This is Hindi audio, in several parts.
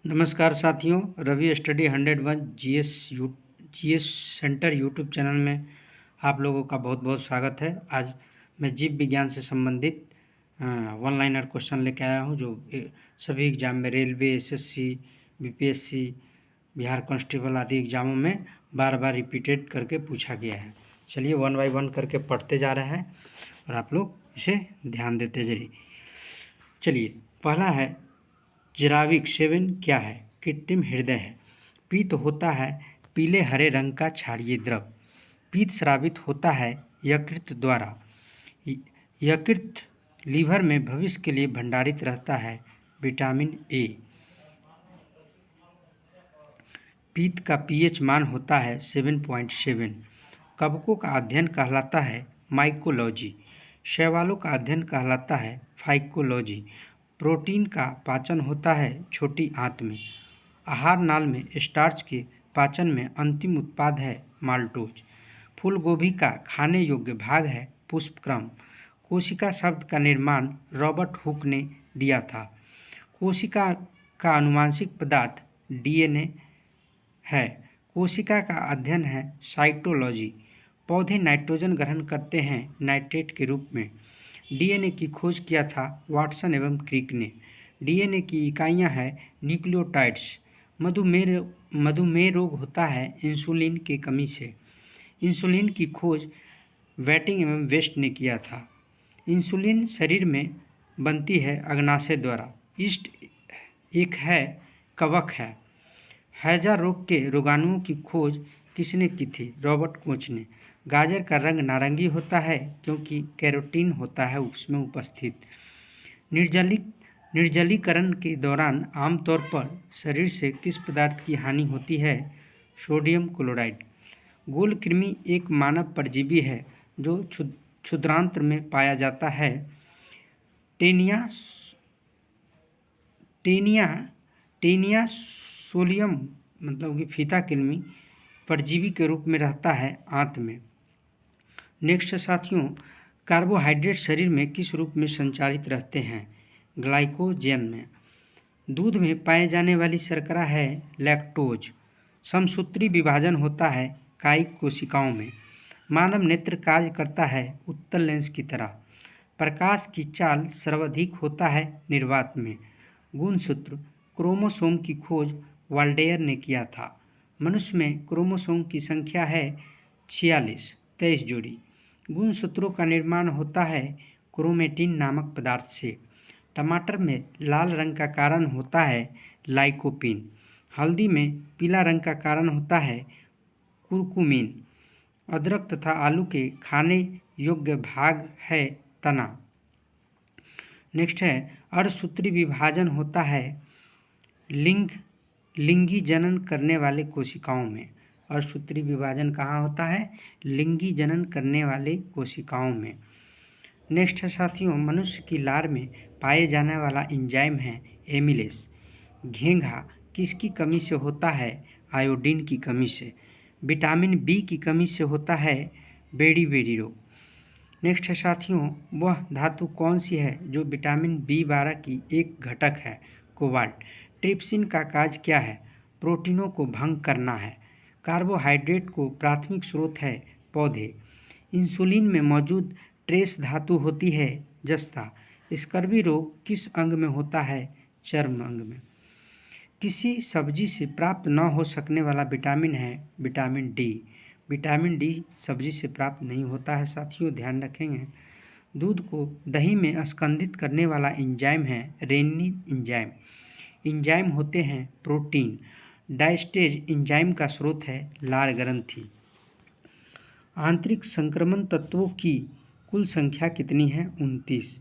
नमस्कार साथियों, Ravi study 101 GS centre YouTube channel में आप लोगों का बहुत बहुत स्वागत है। आज मैं जीव विज्ञान से संबंधित वन लाइनर क्वेश्चन लेके आया हूं जो सभी एग्जाम में railway, SSC, BPSC, Bihar constable आदि एग्जामों में बार बार रिपीटेड करके पूछा गया है। चलिए वन बाय वन करके पढ़ते जा रहे हैं और आप लोग इसे ध्यान देते जाइए। चलिए, पहला है जिराविक सेवन क्या है? कृत्रिम हृदय है। पीत होता है पीले हरे रंग का क्षारीय द्रव। पीत स्रावित होता है यकृत द्वारा। यकृत लीवर में भविष्य के लिए भंडारित रहता है विटामिन ए। पीत का पीएच मान होता है 7.7। कवकों का अध्ययन कहलाता है माइकोलॉजी। शैवालों का अध्ययन कहलाता है फाइकोलॉजी। प्रोटीन का पाचन होता है छोटी आंत में। आहार नाल में स्टार्च के पाचन में अंतिम उत्पाद है माल्टोज। फूल गोभी का खाने योग्य भाग है पुष्पक्रम। कोशिका शब्द का निर्माण रॉबर्ट हुक ने दिया था। कोशिका का आनुवांशिक पदार्थ डीएनए है। कोशिका का अध्ययन है साइटोलॉजी। पौधे नाइट्रोजन ग्रहण करते हैं नाइट्रेट के रूप में। डीएनए की खोज किया था वाटसन एवं क्रिक ने। डीएनए की इकाइयां हैं न्यूक्लियोटाइड्स। मधुमेह रोग होता है इंसुलिन की कमी से। इंसुलिन की खोज वेटिंग एवं वेस्ट ने किया था। इंसुलिन शरीर में बनती है अग्नाशय द्वारा। ईस्ट एक है कवक है। हैजा रोग के रोगाणुओं की खोज किसने की थी? रॉबर्ट कोच ने। गाजर का रंग नारंगी होता है क्योंकि कैरोटीन होता है उसमें उपस्थित। निर्जलीकरण के दौरान आमतौर पर शरीर से किस पदार्थ की हानि होती है? Sodium chloride. गोल कृमि एक मानव परजीवी है जो क्षुद्रांत्र में पाया जाता है। टेनिया सोलियम मतलब कि फीता कृमि परजीवी के रूप में रहता है आंत में। नेक्स्ट साथियों, कार्बोहाइड्रेट शरीर में किस रूप में संचालित रहते हैं? ग्लाइकोजन में। दूध में पाए जाने वाली शर्करा है लैक्टोज। समसूत्री विभाजन होता है कायिक कोशिकाओं में। मानव नेत्र कार्य करता है उत्तल लेंस की तरह। प्रकाश की चाल सर्वाधिक होता है निर्वात में। गुणसूत्र क्रोमोसोम की खोज वाल्डेयर ने किया था। मनुष्य में क्रोमोसोम की संख्या है 23 जोड़ी। गुणसूत्रों का निर्माण होता है क्रोमेटिन नामक पदार्थ से। टमाटर में लाल रंग का कारण होता है लाइकोपीन। हल्दी में पीला रंग का कारण होता है कुरकुमिन। अदरक तथा आलू के खाने योग्य भाग है तना। नेक्स्ट है अर्धसूत्री विभाजन होता है लिंगी जनन करने वाले कोशिकाओं में। अर्धसूत्री विभाजन कहाँ होता है? लिंगी जनन करने वाले कोशिकाओं में। नेक्स्ट है साथियों, मनुष्य की लार में पाए जाने वाला एंजाइम है एमिलेस। घेंघा किसकी कमी से होता है? आयोडीन की कमी से। विटामिन बी की कमी से होता है बेरी रोग। नेक्स्ट है साथियों, वह धातु कौन सी है जो विटामिन B12 की एक घटक है? कोबाल्ट। ट्रिप्सिन का कार्य क्या है? प्रोटीनों को भंग करना है। कार्बोहाइड्रेट को प्राथमिक स्रोत है पौधे। इंसुलिन में मौजूद ट्रेस धातु होती है जस्ता। स्कर्वी रोग किस अंग में होता है? चर्म अंग में। किसी सब्जी से प्राप्त न हो सकने वाला विटामिन है विटामिन डी। विटामिन डी सब्जी से प्राप्त नहीं होता है साथियों, ध्यान रखेंगे। दूध को दही में स्कंदित करने वाला एंजाइम है रेनिन एंजाइम। एंजाइम होते हैं प्रोटीन। डायस्टेज एंजाइम का स्रोत है लार ग्रंथि। आंतरिक संक्रमण तत्वों की कुल संख्या कितनी है? 29।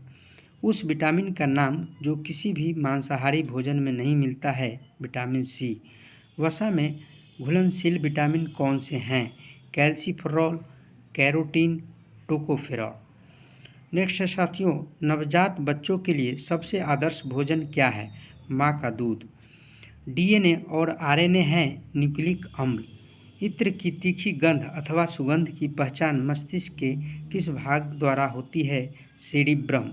उस विटामिन का नाम जो किसी भी मांसाहारी भोजन में नहीं मिलता है? Vitamin C. वसा में घुलनशील विटामिन कौन से हैं? Calciferol, carotene, tocopherol. नेक्स्ट है साथियों, नवजात बच्चों के लिए सबसे आदर्श भोजन क्या है? माँ का दूध। डीएनए और आरएनए हैं न्यूक्लिक अम्ल। इत्र की तीखी गंध अथवा सुगंध की पहचान मस्तिष्क के किस भाग द्वारा होती है? सेरिब्रम।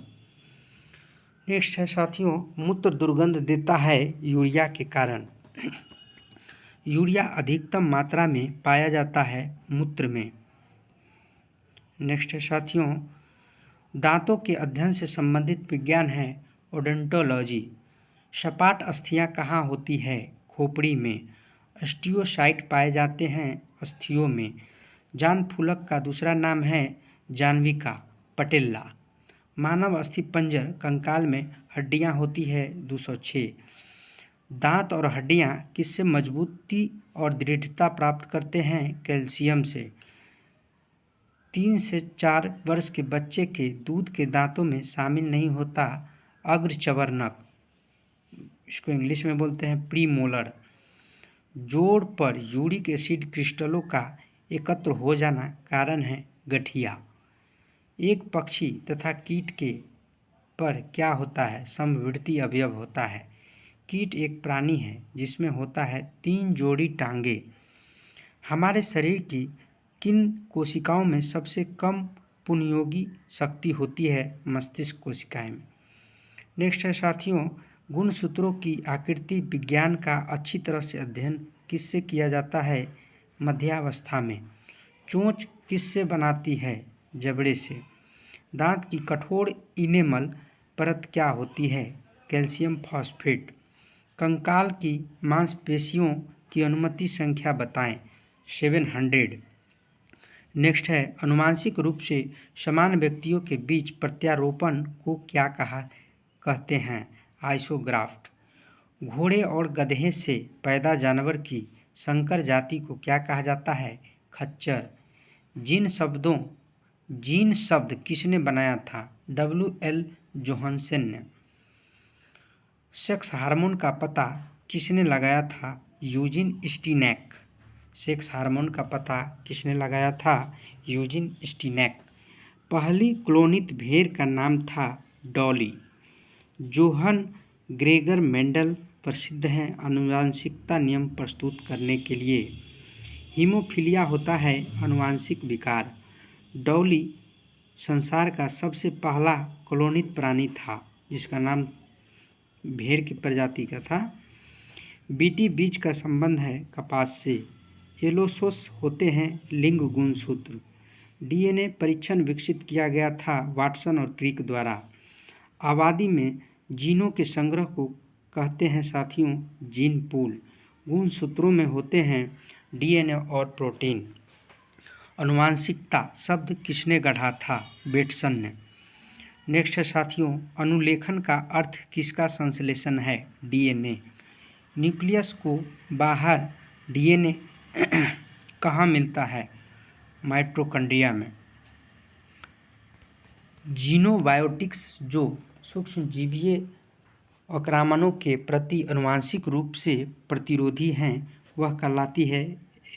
नेक्स्ट है साथियों, मूत्र दुर्गंध देता है यूरिया के कारण। यूरिया अधिकतम मात्रा में पाया जाता है मूत्र में। नेक्स्ट है साथियों, दांतों के अध्ययन से संबंधित विज्ञान है ओडोंटोलॉजी। सपाट अस्थियां कहाँ होती है? खोपड़ी में। अस्टियोसाइट पाए जाते हैं अस्थियों में। जानफूलक का दूसरा नाम है जाह्नविका पटेल्ला। मानव अस्थि पंजर कंकाल में हड्डियां होती है 206। दांत और हड्डियां किससे मजबूती और दृढ़ता प्राप्त करते हैं? कैल्शियम से। 3 से 4 वर्ष के बच्चे के दूध के दांतों में शामिल नहीं होता अग्रचवर्णक, इसको इंग्लिश में बोलते हैं प्रीमोलर। जोड़ पर यूरिक एसिड क्रिस्टलों का एकत्र हो जाना कारण है गठिया। एक पक्षी तथा कीट के पर क्या होता है? समवर्ती अवयव होता है। कीट एक प्राणी है जिसमें होता है 3 जोड़ी टांगे। हमारे शरीर की किन कोशिकाओं में सबसे कम पुनर्योगी शक्ति होती है? मस्तिष्क कोशिकाएं में। नेक्स्ट है साथियों, गुणसूत्रों की आकृति विज्ञान का अच्छी तरह से अध्ययन किससे किया जाता है? मध्यावस्था में। चोंच किससे बनाती है? जबड़े से। दांत की कठोर इनेमल परत क्या होती है? Calcium phosphate. कंकाल की मांसपेशियों की अनुमति संख्या बताएं। 700। नेक्स्ट है, अनुवांशिक रूप से समान व्यक्तियों के बीच प्रत्यारोपण को क्या कहते हैं? आइसोग्राफ्ट। घोड़े और गधे से पैदा जानवर की संकर जाति को क्या कहा जाता है? खच्चर। जीन शब्द किसने बनाया था? WL जोहानसन ने। सेक्स हार्मोन का पता किसने लगाया था? यूजिन स्टीनैक। सेक्स हार्मोन का पता किसने लगाया था? यूजिन स्टीनैक। पहली क्लोनित भेड़ का नाम था डॉली। जोहन ग्रेगर मेंडल प्रसिद्ध हैं आनुवांशिकता नियम प्रस्तुत करने के लिए। हीमोफीलिया होता है आनुवांशिक विकार। डॉली संसार का सबसे पहला क्लोनित प्राणी था जिसका नाम भेड़ की प्रजाति का था। बीटी बीज का संबंध है कपास से। एलोसोस होते हैं लिंग गुणसूत्र। DNA परीक्षण विकसित किया गया था वाटसन और क्रिक द्वारा। आबादी में जीनों के संग्रह को कहते हैं साथियों जीन पूल। गुणसूत्रों में होते हैं DNA और प्रोटीन। अनुवांशिकता शब्द किसने गढ़ा था? बेटसन ने। नेक्स्ट है साथियों, अनुलेखन का अर्थ किसका संश्लेषण है? DNA। न्यूक्लियस को बाहर DNA कहाँ मिलता है? माइटोकॉन्ड्रिया में। जीनोबायोटिक्स जो सूक्ष्मजीवीय आक्रमणों के प्रति आनुवंशिक रूप से प्रतिरोधी हैं वह कहलाती है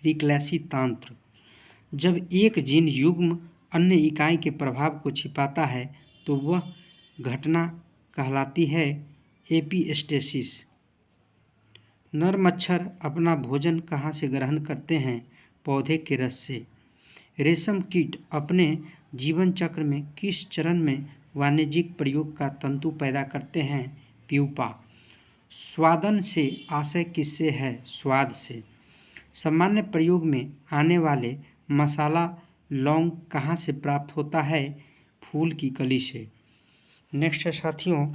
रिक्लेसी तंत्र। जब एक जीन युग्म अन्य इकाई के प्रभाव को छिपाता है तो वह घटना कहलाती है एपिस्टेसिस। नर मच्छर अपना भोजन कहाँ से ग्रहण करते हैं? पौधे के रस से। रेशम कीट अपने जीवन चक्र में किस चरण में वाणिज्यिक प्रयोग का तंतु पैदा करते हैं? प्यूपा। स्वादन से आशय किससे है? स्वाद से। सामान्य प्रयोग में आने वाले मसाला लौंग कहाँ से प्राप्त होता है? फूल की कली से। नेक्स्ट है साथियों,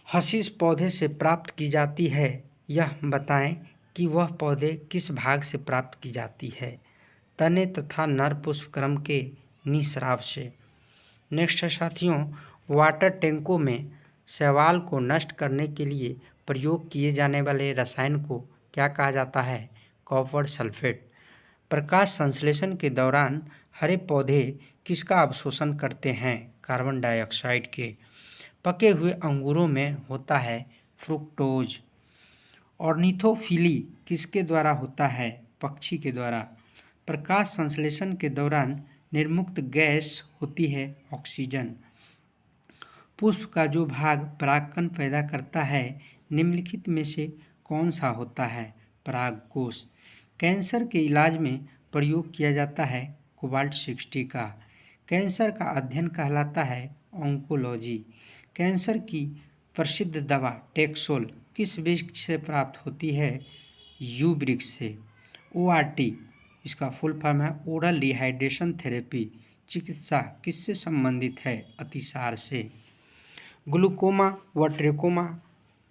हशीश पौधे से प्राप्त की जाती है, यह बताएं कि वह पौधे किस भाग से प्राप्त की जाती है? तने तथा नर पुष्पक्रम के निस्राव से। नेक्स्ट है साथियों, वाटर टैंकों में शैवाल को नष्ट करने के लिए प्रयोग किए जाने वाले रसायन को क्या कहा जाता है? Copper sulphate. प्रकाश संश्लेषण के दौरान हरे पौधे किसका अवशोषण करते हैं? कार्बन डाइऑक्साइड के। पके हुए अंगूरों में होता है फ्रुक्टोज। ऑर्निथोफिली किसके द्वारा होता है? पक्षी के द्वारा। प्रकाश संश्लेषण के दौरान निर्मुक्त गैस होती है ऑक्सीजन। पुष्प का जो भाग परागकण पैदा करता है निम्नलिखित में से कौन सा होता है? परागकोश। कैंसर के इलाज में प्रयोग किया जाता है कोबाल्ट 60 का। कैंसर का अध्ययन कहलाता है ऑन्कोलॉजी। कैंसर की प्रसिद्ध दवा टेक्सोल किस वृक्ष से प्राप्त होती है? यू वृक्ष से। ORT इसका फुल फॉर्म है ओरल रिहाइड्रेशन थेरेपी। चिकित्सा किससे संबंधित है? अतिसार से। ग्लूकोमा व ट्रेकोमा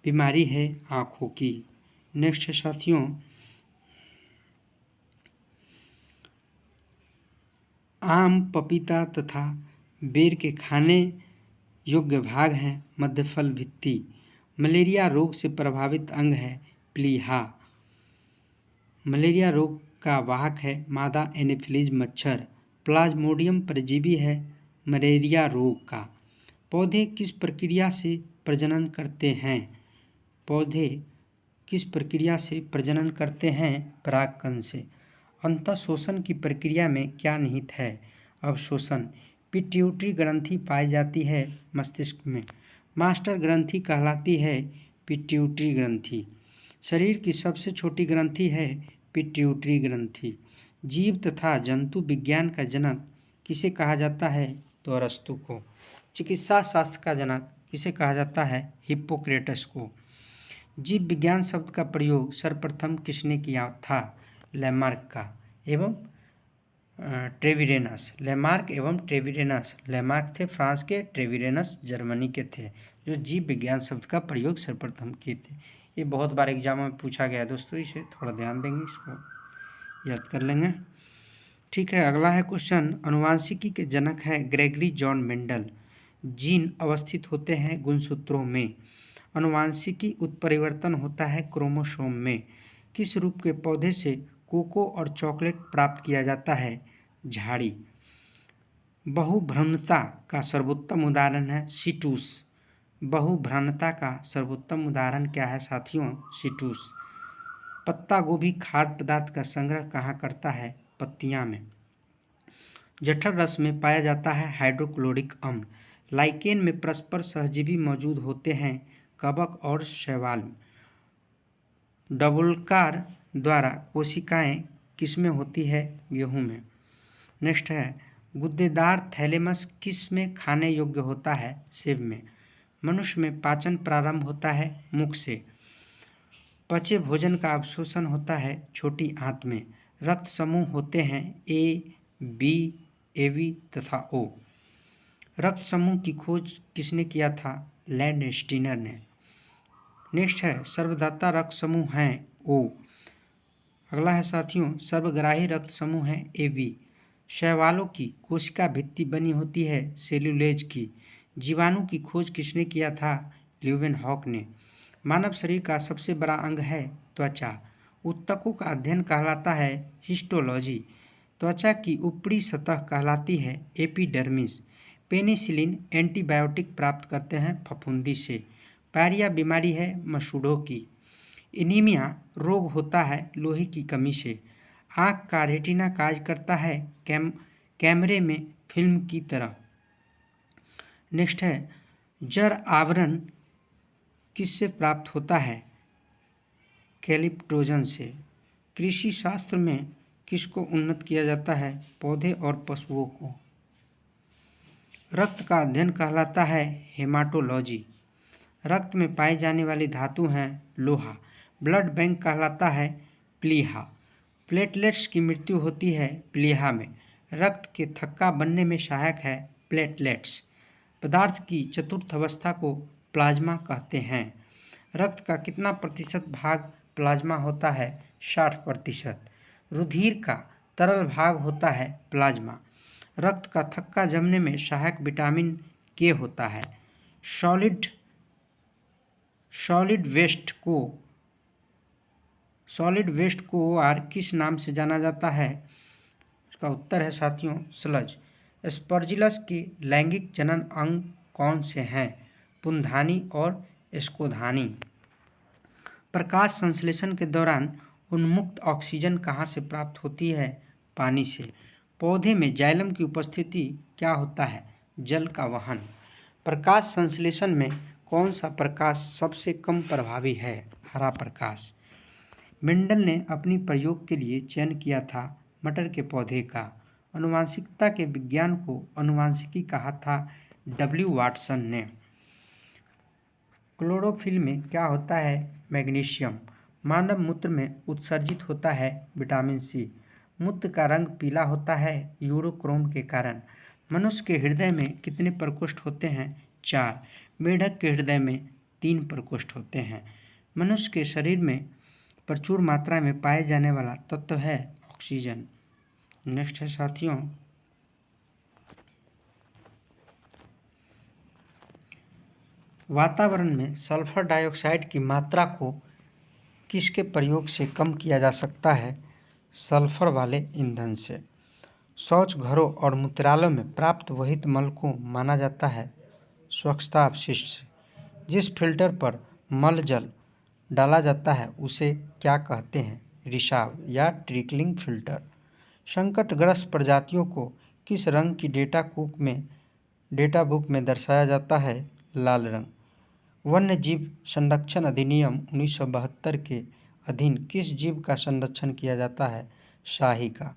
बीमारी है आँखों की। नेक्स्ट साथियों, आम, पपीता तथा बेर के खाने योग्य भाग हैं मध्यफल भित्ति। मलेरिया रोग से प्रभावित अंग है प्लीहा। मलेरिया रोग का वाहक है मादा एनोफिलीज मच्छर। प्लाज्मोडियम परजीवी है मलेरिया रोग का। पौधे किस प्रक्रिया से प्रजनन करते हैं? पौधे किस प्रक्रिया से प्रजनन करते हैं? परागकण से। अंतःशोषण की प्रक्रिया में क्या निहित है? अवशोषण। पिट्यूटरी ग्रंथि पाई जाती है मस्तिष्क में। मास्टर ग्रंथि कहलाती है पिट्यूटरी ग्रंथि। शरीर की सबसे छोटी ग्रंथि है पिट्यूटरी ग्रंथि। जीव तथा जंतु विज्ञान का जनक किसे कहा जाता है? तो अरस्तु को। चिकित्सा शास्त्र का जनक किसे कहा जाता है? हिप्पोक्रेटस को। जीव विज्ञान शब्द का प्रयोग सर्वप्रथम किसने किया था? लैमार्क का एवं ट्रेविरेनस। लैमार्क एवं ट्रेविरेनस। लैमार्क थे फ्रांस के, ट्रेविरेनस जर्मनी के थे, जो जीव विज्ञान शब्द का प्रयोग सर्वप्रथम किए थे। ये बहुत बार एग्जाम में पूछा गया है दोस्तों, इसे थोड़ा ध्यान देंगे, इसको याद कर लेंगे। ठीक है, अगला है क्वेश्चन। अनुवांशिकी के जनक है ग्रेगरी जॉन मेंडल। जीन अवस्थित होते हैं गुणसूत्रों में। अनुवांशिकी उत्परिवर्तन होता है क्रोमोसोम में। किस रूप के पौधे से कोको और चॉकलेट प्राप्त किया जाता है? झाड़ी। बहुभ्रमणता का सर्वोत्तम उदाहरण है सिटूस। बहुभ्रमणता का सर्वोत्तम उदाहरण क्या है साथियों? सिटूस। पत्ता गोभी खाद्य पदार्थ का संग्रह कहाँ करता है? पत्तियां में। जठर रस में पाया जाता है हाइड्रोक्लोरिक अम्ल। लाइकेन में परस्पर सहजीवी मौजूद होते हैं कवक और शैवाल। डबोल्कार द्वारा कोशिकाएं किसमें होती है? गेहूं में। नेक्स्ट है गुद्देदार थैलेमस किस में खाने योग्य होता है? सेब में। मनुष्य में पाचन प्रारंभ होता है मुख से। पचे भोजन का अवशोषण होता है छोटी आंत में। रक्त समूह होते हैं A, B, AB तथा O। रक्त समूह की खोज किसने किया था? लैंडस्टीनर ने। नेक्स्ट है सर्वदाता रक्त समूह हैं O। अगला है साथियों सर्वग्राही रक्त समूह है AB। शैवालों की कोशिका भित्ति बनी होती है सेल्यूलेज की। जीवाणु की खोज किसने किया था? ल्यूवेनहॉक ने। मानव शरीर का सबसे बड़ा अंग है त्वचा। ऊतकों का अध्ययन कहलाता है हिस्टोलॉजी। त्वचा की ऊपरी सतह कहलाती है एपिडर्मिस। पेनिसिलिन एंटीबायोटिक प्राप्त करते हैं फफूंदी से। पायरिया बीमारी है मसूड़ों की। एनीमिया रोग होता है लोहे की कमी से। आँख का रेटिना कार्य करता है कैमरे में फिल्म की तरह। नेक्स्ट है जड़ आवरण किससे प्राप्त होता है? कैलिप्टोजन से। कृषि शास्त्र में किसको उन्नत किया जाता है? पौधे और पशुओं को। रक्त का अध्ययन कहलाता है हेमाटोलॉजी। रक्त में पाई जाने वाली धातु हैं लोहा। ब्लड बैंक कहलाता है प्लीहा। प्लेटलेट्स की मृत्यु होती है प्लीहा में। रक्त के थक्का बनने में सहायक है प्लेटलेट्स। पदार्थ की चतुर्थ अवस्था को प्लाज्मा कहते हैं। रक्त का कितना प्रतिशत भाग प्लाज्मा होता है? 60%। रुधिर का तरल भाग होता है प्लाज्मा। रक्त का थक्का जमने में सहायक विटामिन के होता है। सॉलिड वेस्ट को OR किस नाम से जाना जाता है? इसका उत्तर है साथियों स्लज। एस्परजिलस के लैंगिक जनन अंग कौन से हैं? पुंधानी और स्कोधानी। प्रकाश संश्लेषण के दौरान उन्मुक्त ऑक्सीजन कहाँ से प्राप्त होती है? पानी से। पौधे में जाइलम की उपस्थिति क्या होता है? जल का वहन। प्रकाश संश्लेषण में कौन सा प्रकाश सबसे कम प्रभावी है? हरा प्रकाश। मेंडल ने अपनी प्रयोग के लिए चयन किया था मटर के पौधे का। आनुवंशिकता के विज्ञान को आनुवंशिकी कहा था W. वाटसन ने। क्लोरोफिल में क्या होता है? मैग्नीशियम। मानव मूत्र में उत्सर्जित होता है विटामिन सी। मूत्र का रंग पीला होता है यूरोक्रोम के कारण। मनुष्य के हृदय में कितने प्रकोष्ठ होते हैं? 4। मेढक के हृदय में 3 प्रकोष्ठ होते हैं। मनुष्य के शरीर में प्रचुर मात्रा में पाए जाने वाला तत्व है ऑक्सीजन। नेक्स्ट है साथियों, वातावरण में सल्फर डाइऑक्साइड की मात्रा को किसके प्रयोग से कम किया जा सकता है? सल्फर वाले ईंधन से। शौच घरों और मूत्रालयों में प्राप्त वहित मल को माना जाता है स्वच्छता अपशिष्ट से। जिस फिल्टर पर मल जल डाला जाता है उसे क्या कहते हैं? रिसाव या ट्रिकलिंग फिल्टर। संकटग्रस्त प्रजातियों को किस रंग की डेटा बुक में दर्शाया जाता है? लाल रंग। वन्य जीव संरक्षण अधिनियम 1972 के अधीन किस जीव का संरक्षण किया जाता है? शाही का।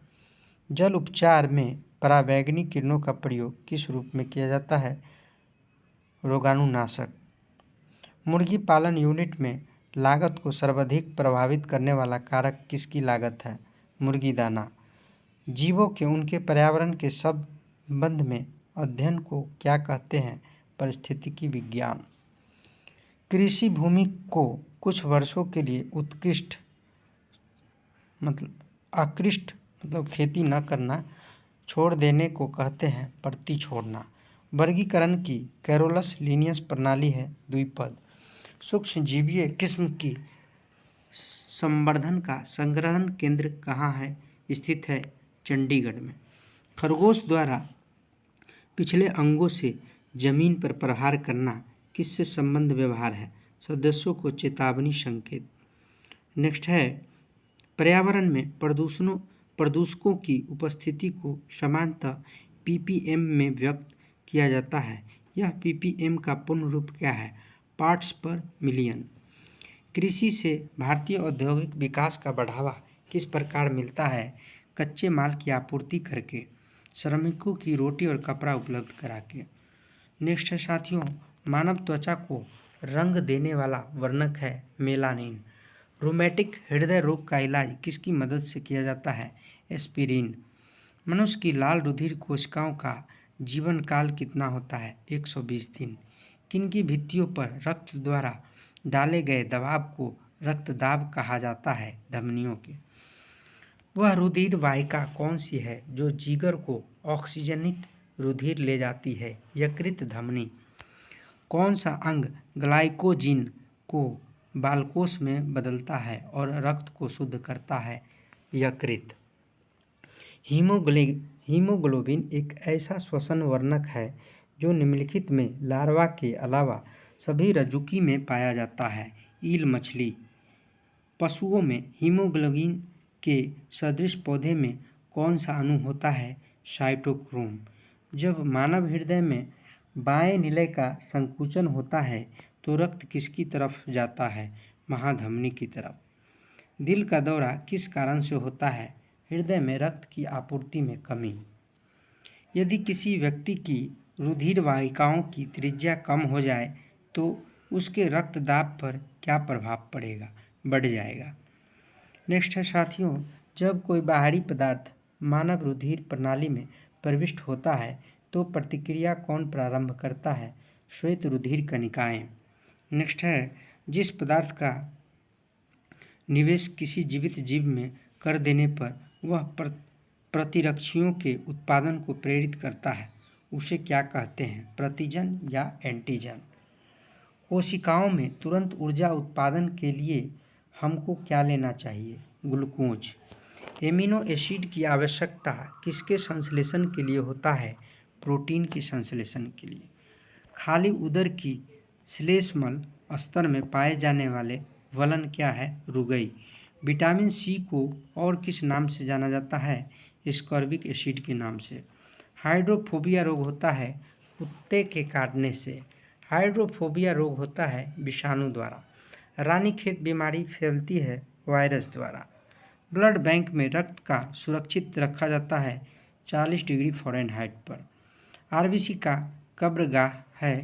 जल उपचार में पराबैंगनी किरणों का प्रयोग किस रूप में किया जाता है? रोगाणुनाशक। मुर्गी पालन यूनिट में लागत को सर्वाधिक प्रभावित करने वाला कारक किसकी लागत है? मुर्गी दाना। जीवों के उनके पर्यावरण के संबंध में अध्ययन को क्या कहते हैं? पारिस्थितिकी विज्ञान। कृषि भूमि को कुछ वर्षों के लिए आकृष्ट खेती न करना छोड़ देने को कहते हैं प्रति छोड़ना। वर्गीकरण की कैरोलस लीनियस प्रणाली है द्विपद। सूक्ष्म जीवीय किस्म की संवर्धन का संग्रहण केंद्र कहाँ है? स्थित है चंडीगढ़ में। खरगोश द्वारा पिछले अंगों से जमीन पर प्रहार करना किससे संबंध व्यवहार है? सदस्यों को चेतावनी संकेत। नेक्स्ट है, पर्यावरण में प्रदूषकों की उपस्थिति को सामान्यतः ppm में व्यक्त किया जाता है। यह ppm का पूर्ण रूप क्या है? पार्ट्स पर मिलियन। कृषि से भारतीय औद्योगिक विकास का बढ़ावा किस प्रकार मिलता है? कच्चे माल की आपूर्ति करके, श्रमिकों की रोटी और कपड़ा उपलब्ध करा के। नेक्स्ट है साथियों, मानव त्वचा को रंग देने वाला वर्णक है मेलानिन। रोमैटिक हृदय रोग का इलाज किसकी मदद से किया जाता है? एस्पिरिन। मनुष्य की लाल रुधिर कोशिकाओं का जीवन काल कितना होता है? 120 दिन। किनकी भित्तियों पर रक्त द्वारा डाले गए दबाव को रक्तदाब कहा जाता है? धमनियों के। वह रुधिर वाहिका कौन सी है जो जिगर को ऑक्सीजनित रुधिर ले जाती है? यकृत धमनी। कौन सा अंग ग्लाइकोजीन को बालकोष में बदलता है और रक्त को शुद्ध करता है? यकृत। हीमोग्लोबिन एक ऐसा श्वसन वर्णक है जो निम्नलिखित में लार्वा के अलावा सभी रज्जुकी में पाया जाता है? ईल मछली। पशुओं में हीमोग्लोबिन के सदृश पौधे में कौन सा अणु होता है? साइटोक्रोम। जब मानव हृदय में बाएं निलय का संकुचन होता है तो रक्त किसकी तरफ जाता है? महाधमनी की तरफ। दिल का दौरा किस कारण से होता है? हृदय में रक्त की आपूर्ति में कमी। यदि किसी व्यक्ति की रुधिर वाहिकाओं की त्रिज्या कम हो जाए तो उसके रक्तदाब पर क्या प्रभाव पड़ेगा? बढ़ जाएगा। नेक्स्ट है साथियों, जब कोई बाहरी पदार्थ मानव रुधिर प्रणाली में प्रविष्ट होता है तो प्रतिक्रिया कौन प्रारंभ करता है? श्वेत रुधिर कणिकाएं। नेक्स्ट है, जिस पदार्थ का निवेश किसी जीवित जीव में कर देने पर वह प्रतिरक्षियों के उत्पादन को प्रेरित करता है उसे क्या कहते हैं? प्रतिजन या एंटीजन। कोशिकाओं में तुरंत ऊर्जा उत्पादन के लिए हमको क्या लेना चाहिए? ग्लूकोज। एमिनो एसिड की आवश्यकता किसके संश्लेषण के लिए होता है? प्रोटीन के संश्लेषण के लिए। खाली उदर की श्लेष्मल स्तर में पाए जाने वाले वलन क्या है? रुगई। विटामिन सी को और किस नाम से जाना जाता है? एस्कॉर्बिक एसिड के नाम से। हाइड्रोफोबिया रोग होता है कुत्ते के काटने से। हाइड्रोफोबिया रोग होता है विषाणु द्वारा। रानीखेत बीमारी फैलती है वायरस द्वारा। ब्लड बैंक में रक्त का सुरक्षित रखा जाता है 40 डिग्री फ़ारेनहाइट पर। . आरबीसी का कब्रगाह है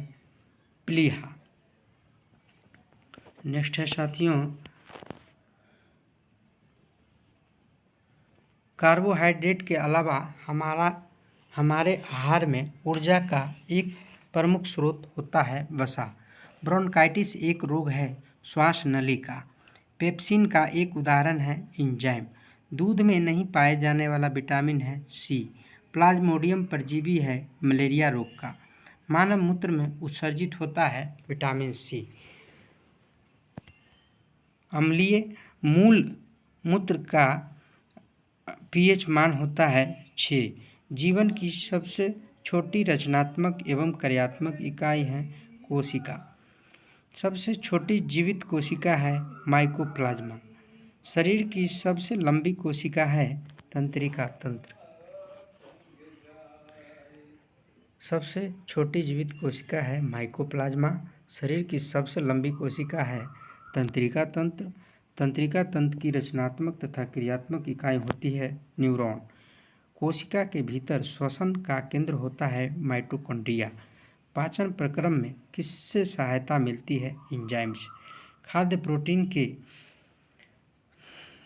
प्लीहा। नेक्स्ट है साथियों, कार्बोहाइड्रेट के अलावा हमारे आहार में ऊर्जा का एक प्रमुख स्रोत होता है वसा। ब्रोंकाइटिस एक रोग है श्वास नली का। पेप्सिन का एक उदाहरण है एंजाइम। दूध में नहीं पाए जाने वाला विटामिन है सी। प्लाज्मोडियम परजीवी है मलेरिया रोग का। मानव मूत्र में उत्सर्जित होता है विटामिन सी। अम्लीय मूल मूत्र का पीएच मान होता है 6। जीवन की सबसे छोटी रचनात्मक एवं कार्यात्मक इकाई है कोशिका। सबसे छोटी जीवित कोशिका है माइकोप्लाज्मा। शरीर की सबसे लंबी कोशिका है तंत्रिका तंत्र। सबसे छोटी जीवित कोशिका है माइकोप्लाज्मा। शरीर की सबसे लंबी कोशिका है तंत्रिका तंत्र। तंत्रिका तंत्र की रचनात्मक तथा क्रियात्मक इकाई होती है न्यूरॉन। कोशिका के भीतर श्वसन का केंद्र होता है माइटोकॉन्ड्रिया। पाचन प्रक्रम में किससे सहायता मिलती है? एंजाइम से। खाद्य प्रोटीन के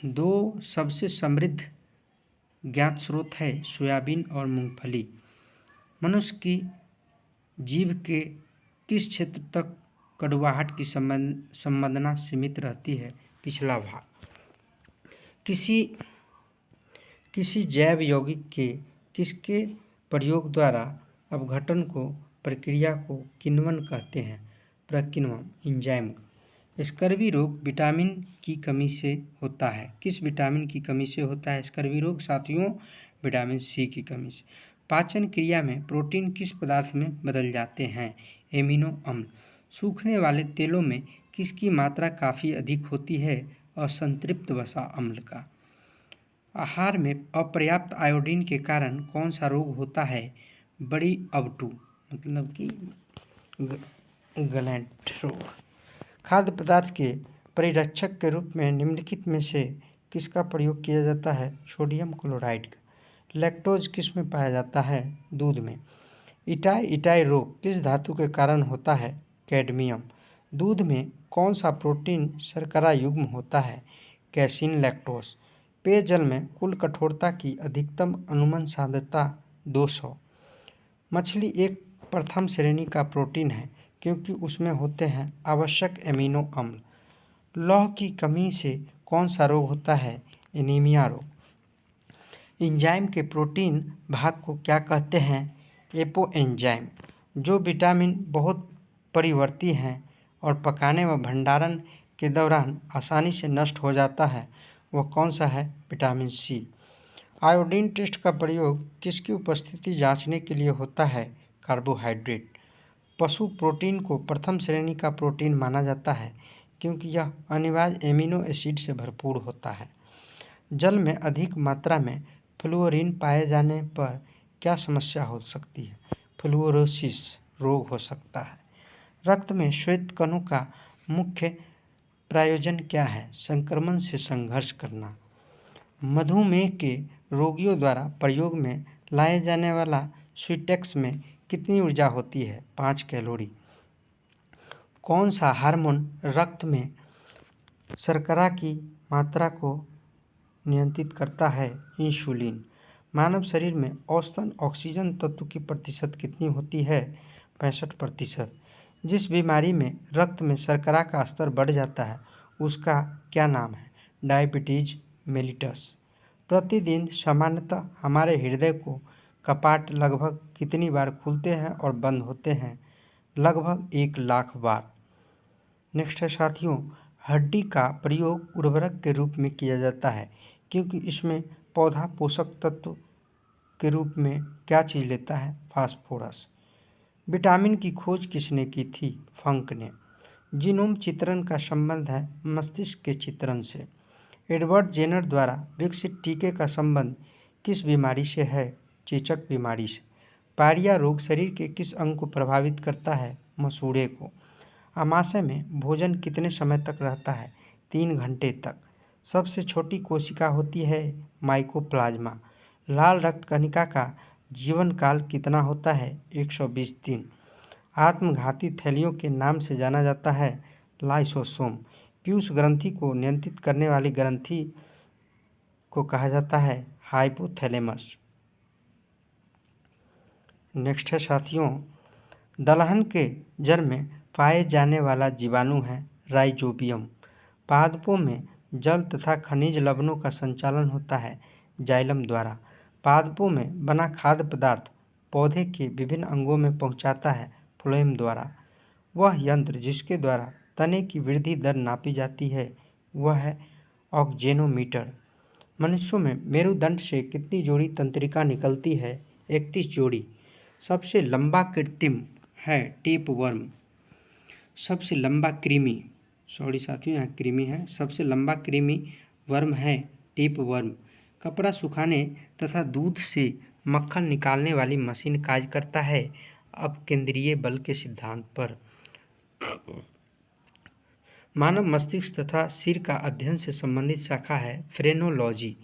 दो सबसे समृद्ध ज्ञात स्रोत है सोयाबीन और मूंगफली। मनुष्य की जीभ के किस क्षेत्र तक कड़वाहट की संवेदना सीमित रहती है? पिछला भाग। किसी जैव यौगिक के किसके प्रयोग द्वारा अपघटन को प्रक्रिया को किण्वन कहते हैं? प्रकिण्वन। एंजाइम। स्कर्वी रोग विटामिन की कमी से होता है। किस विटामिन की कमी से होता है स्कर्वी रोग? साथियों, विटामिन सी की कमी से। पाचन क्रिया में प्रोटीन किस पदार्थ में बदल जाते हैं? एमिनो अम्ल। सूखने वाले तेलों में किसकी मात्रा काफ़ी अधिक होती है? असंतृप्त वसा अम्ल का। आहार में अपर्याप्त आयोडीन के कारण कौन सा रोग होता है? बड़ी अवटु, मतलब कि गलैंड रोग। खाद्य पदार्थ के परिरक्षक के रूप में निम्नलिखित में से किसका प्रयोग किया जाता है? सोडियम क्लोराइड का। लैक्टोज किस में पाया जाता है? दूध में। इटाई रोग किस धातु के कारण होता है? कैडमियम। दूध में कौन सा प्रोटीन शर्करा युग्म होता है? Casein lactose. पेयजल में कुल कठोरता की अधिकतम अनुमन सांद्रता 200। मछली एक प्रथम श्रेणी का प्रोटीन है क्योंकि उसमें होते हैं आवश्यक एमिनो अम्ल। लौह की कमी से कौन सा रोग होता है? एनीमिया रोग। एंजाइम के प्रोटीन भाग को क्या कहते हैं? एपोएंजाइम। जो विटामिन बहुत परिवर्ती हैं और पकाने व भंडारण के दौरान आसानी से नष्ट हो जाता है, वह कौन सा है? विटामिन सी। आयोडीन टेस्ट का प्रयोग किसकी उपस्थिति जांचने के लिए होता है? कार्बोहाइड्रेट। पशु प्रोटीन को प्रथम श्रेणी का प्रोटीन माना जाता है क्योंकि यह अनिवार्य एमिनो एसिड से भरपूर होता है। जल में अधिक मात्रा में फ्लुओरीन पाए जाने पर क्या समस्या हो सकती है? फ्लुओरोसिस रोग हो सकता है। रक्त में श्वेत कणों का मुख्य प्रयोजन क्या है? संक्रमण से संघर्ष करना। मधुमेह के रोगियों द्वारा प्रयोग में लाए जाने वाला स्वीटेक्स में कितनी ऊर्जा होती है? 5 कैलोरी। कौन सा हार्मोन रक्त में शर्करा की मात्रा को नियंत्रित करता है? इंसुलिन। मानव शरीर में औसतन ऑक्सीजन तत्व की प्रतिशत कितनी होती है? 65%। जिस बीमारी में रक्त में शर्करा का स्तर बढ़ जाता है उसका क्या नाम है? Diabetes mellitus. प्रतिदिन सामान्यतः हमारे हृदय को कपाट लगभग कितनी बार खुलते हैं और बंद होते हैं? लगभग 1 लाख बार। नेक्स्ट है साथियों, हड्डी का प्रयोग उर्वरक के रूप में किया जाता है क्योंकि इसमें पौधा पोषक तत्व के रूप में क्या चीज़ लेता है? फास्फोरस। विटामिन की खोज किसने की थी? फंक ने। जीनोम चित्रण का संबंध है मस्तिष्क के चित्रण से। एडवर्ड जेनर द्वारा विकसित टीके का संबंध किस बीमारी से है? चेचक बीमारी से। पायरिया रोग शरीर के किस अंग को प्रभावित करता है? मसूड़े को। आमाशय में भोजन कितने समय तक रहता है? 3 घंटे तक। सबसे छोटी कोशिका होती है माइकोप्लाज्मा। लाल रक्त कणिका का जीवन काल कितना होता है? 120 दिन। आत्मघाती थैलियों के नाम से जाना जाता है लाइसोसोम। पीयूष ग्रंथि को नियंत्रित करने वाली ग्रंथि को कहा जाता है हाइपोथैलेमस। नेक्स्ट है साथियों, दलहन के जड़ में पाए जाने वाला जीवाणु है राइजोबियम। पादपों में जल तथा खनिज लवणों का संचालन होता है जाइलम द्वारा। पादपों में बना खाद्य पदार्थ पौधे के विभिन्न अंगों में पहुंचाता है फ्लोएम द्वारा। वह यंत्र जिसके द्वारा तने की वृद्धि दर नापी जाती है वह है ऑक्जेनोमीटर। मनुष्यों में मेरुदंड से कितनी जोड़ी तंत्रिका निकलती है? 31 जोड़ी। सबसे लंबा कृत्रिम है टेप वर्म। सबसे लंबा कृमि, सॉरी साथियों यहाँ कृमि है, सबसे लंबा कृमि वर्म है टेप वर्म। कपड़ा सुखाने तथा दूध से मक्खन निकालने वाली मशीन कार्य करता है अपकेंद्रीय बल के सिद्धांत पर। मानव मस्तिष्क तथा सिर का अध्ययन से संबंधित शाखा है फ्रेनोलॉजी।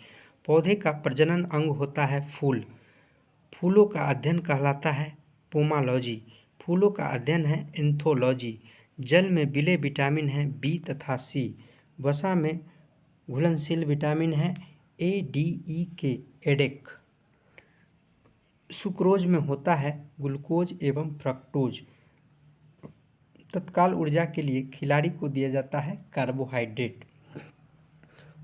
पौधे का प्रजनन अंग होता है फूल। फूलों का अध्ययन कहलाता है पोमालॉजी। फूलों का अध्ययन है एंथोलॉजी। जल में विलेय विटामिन है बी तथा सी। वसा में घुलनशील विटामिन है ए, डी, ई के एडेक। सुक्रोज में होता है ग्लूकोज एवं फ्रक्टोज। तत्काल ऊर्जा के लिए खिलाड़ी को दिया जाता है कार्बोहाइड्रेट।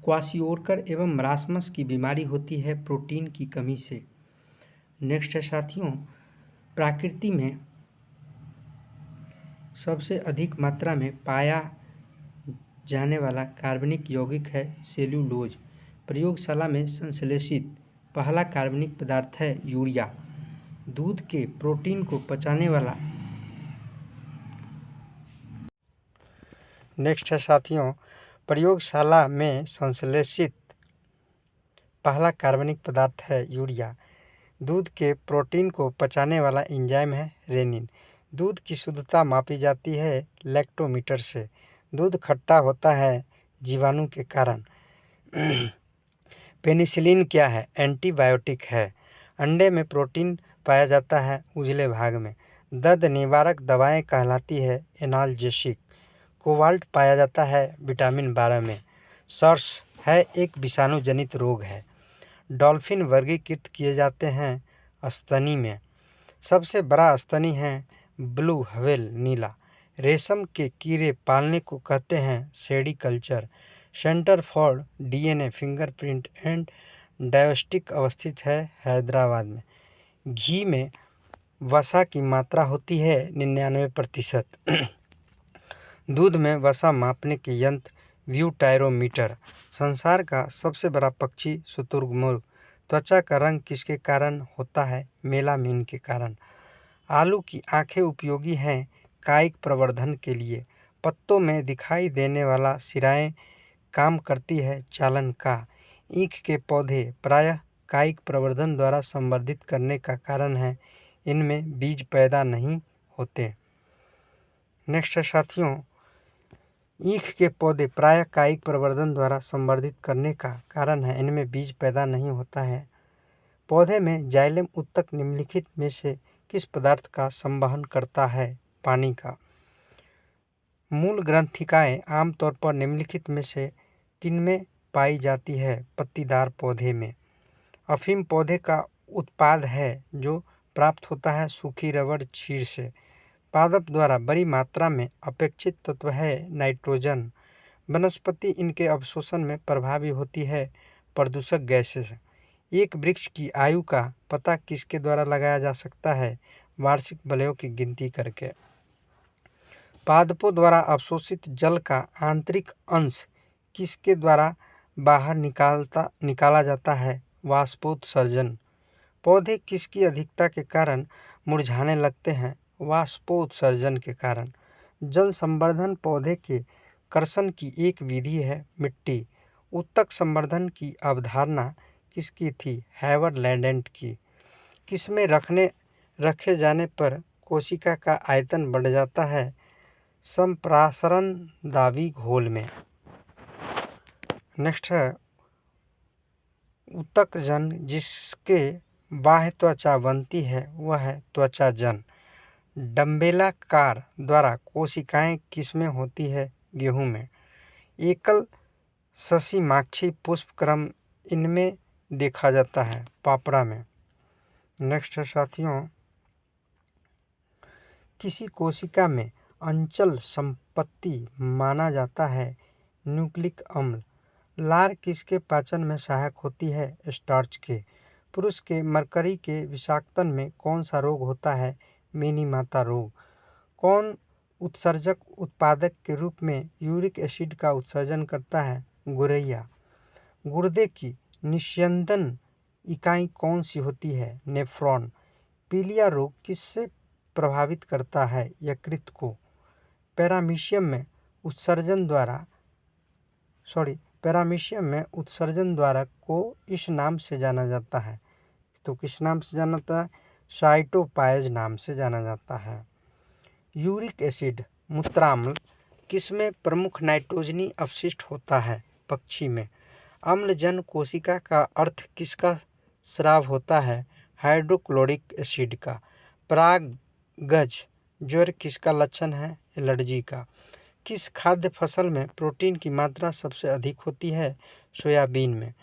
क्वाशियोरकर एवं मरासमस की बीमारी होती है प्रोटीन की कमी से। नेक्स्ट है साथियों, प्रकृति में सबसे अधिक मात्रा में पाया जाने वाला कार्बनिक यौगिक है सेल्यूलोज। प्रयोगशाला में संश्लेषित पहला कार्बनिक पदार्थ है यूरिया। दूध के प्रोटीन को पचाने वाला नेक्स्ट है साथियों, प्रयोगशाला में संश्लेषित पहला कार्बनिक पदार्थ है यूरिया। दूध के प्रोटीन को पचाने वाला एंजाइम है रेनिन। दूध की शुद्धता मापी जाती है लैक्टोमीटर से। दूध खट्टा होता है जीवाणु के कारण। पेनिसिलिन क्या है? एंटीबायोटिक है। अंडे में प्रोटीन पाया जाता है उजले भाग में। दर्द निवारक दवाएं कहलाती है एनाल्जेसिक। कोबाल्ट पाया जाता है विटामिन 12 में। सर्स है एक विषाणु जनित रोग है। डॉल्फिन वर्गीकृत किए जाते हैं स्तनी में। सबसे बड़ा स्तनी है ब्लू व्हेल नीला। रेशम के कीड़े पालने को कहते हैं sericulture. Centre for DNA fingerprint and diagnostic अवस्थित है हैदराबाद में। घी में वसा की मात्रा होती है 99%। दूध में वसा मापने के यंत्र ब्यूटायरोमीटर। संसार का सबसे बड़ा पक्षी शुतुरमुर्ग। त्वचा का रंग किसके कारण होता है? मेलामिन के कारण। आलू की आंखें उपयोगी हैं कायिक प्रवर्धन के लिए। पत्तों में दिखाई देने वाला सिराएं काम करती है चालन का। ईख के पौधे प्रायः कायिक प्रवर्धन द्वारा संवर्धित करने का कारण है इनमें बीज पैदा नहीं होते। नेक्स्ट है साथियों, ईख के पौधे प्रायः कायिक प्रवर्धन द्वारा संवर्धित करने का कारण है इनमें बीज पैदा नहीं होता है। पौधे में जाइलम उत्तक निम्नलिखित में से किस पदार्थ का संवहन करता है? पानी का। मूल ग्रंथिकाएं आमतौर पर निम्नलिखित में से किनमें पाई जाती है? पत्तीदार पौधे में। अफीम पौधे का उत्पाद है जो प्राप्त होता है सूखी रबड़ क्षीर से। पादप द्वारा बड़ी मात्रा में अपेक्षित तत्व है नाइट्रोजन। वनस्पति इनके अवशोषण में प्रभावी होती है प्रदूषक गैसें। एक वृक्ष की आयु का पता किसके द्वारा लगाया जा सकता है? वार्षिक वलयों की गिनती करके। पादपों द्वारा अवशोषित जल का आंतरिक अंश किसके द्वारा बाहर निकाला जाता है? वाष्पोत्सर्जन। पौधे किसकी अधिकता के कारण मुरझाने लगते हैं? वाष्पोत्सर्जन के कारण। जल संवर्धन पौधे के कर्षण की एक विधि है मिट्टी। उत्तक संवर्धन की अवधारणा किसकी थी? हैवर लैंडेंट की। किसमें रखे जाने पर कोशिका का आयतन बढ़ जाता है? संप्रासरण दावी घोल में। नेक्स्ट है उत्तक जन जिसके बाह्य त्वचा बनती है वह है त्वचा जन। डम्बेलाकार द्वारा कोशिकाएं किसमें होती है? गेहूं में। एकल ससीमाक्षी पुष्पक्रम इनमें देखा जाता है, पापड़ा में। नेक्स्ट है साथियों, किसी कोशिका में अंचल संपत्ति माना जाता है न्यूक्लिक अम्ल। लार किसके पाचन में सहायक होती है? स्टार्च के। पुरुष के मरकरी के विषाक्तन में कौन सा रोग होता है? मेनी माता रोग। कौन उत्सर्जक उत्पादक के रूप में यूरिक एसिड का उत्सर्जन करता है? गुरैया। गुर्दे की निस्यंदन इकाई कौन सी होती है? नेफ्रॉन। पीलिया रोग किससे प्रभावित करता है? यकृत को। पैरामीशियम में उत्सर्जन द्वारा को इस नाम से जाना जाता है, तो किस नाम से जाना जाता है? साइटोपायज नाम से जाना जाता है। यूरिक एसिड मूत्राम्ल किसमें प्रमुख नाइट्रोजनी अपशिष्ट होता है? पक्षी में। अम्लजन कोशिका का अर्थ किसका स्राव होता है? हाइड्रोक्लोरिक एसिड का। परागज ज्वर किसका लक्षण है? एलर्जी का। किस खाद्य फसल में प्रोटीन की मात्रा सबसे अधिक होती है? सोयाबीन में।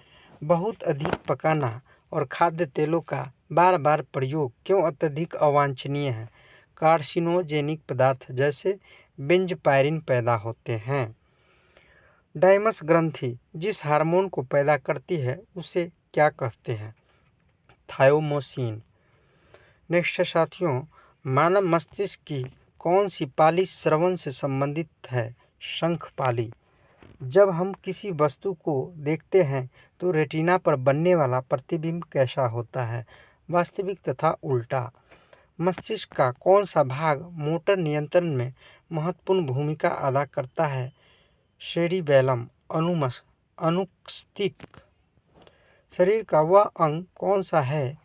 बहुत अधिक पकाना और खाद्य तेलों का बार बार प्रयोग क्यों अत्यधिक अवांछनीय है? कार्सिनोजेनिक पदार्थ जैसे बेंजपायरिन पैदा होते हैं। डाइमस ग्रंथि जिस हार्मोन को पैदा करती है उसे क्या कहते हैं? थायोमोसिन। नेक्स्ट साथियों, मानव मस्तिष्क की कौन सी पाली श्रवण से संबंधित है? शंख पाली। जब हम किसी वस्तु को देखते हैं तो रेटिना पर बनने वाला प्रतिबिंब कैसा होता है? वास्तविक तथा उल्टा। मस्तिष्क का कौन सा भाग मोटर नियंत्रण में महत्वपूर्ण भूमिका अदा करता है? सेरिबैलम। अनुमस्तिष्क। शरीर का वह अंग कौन सा है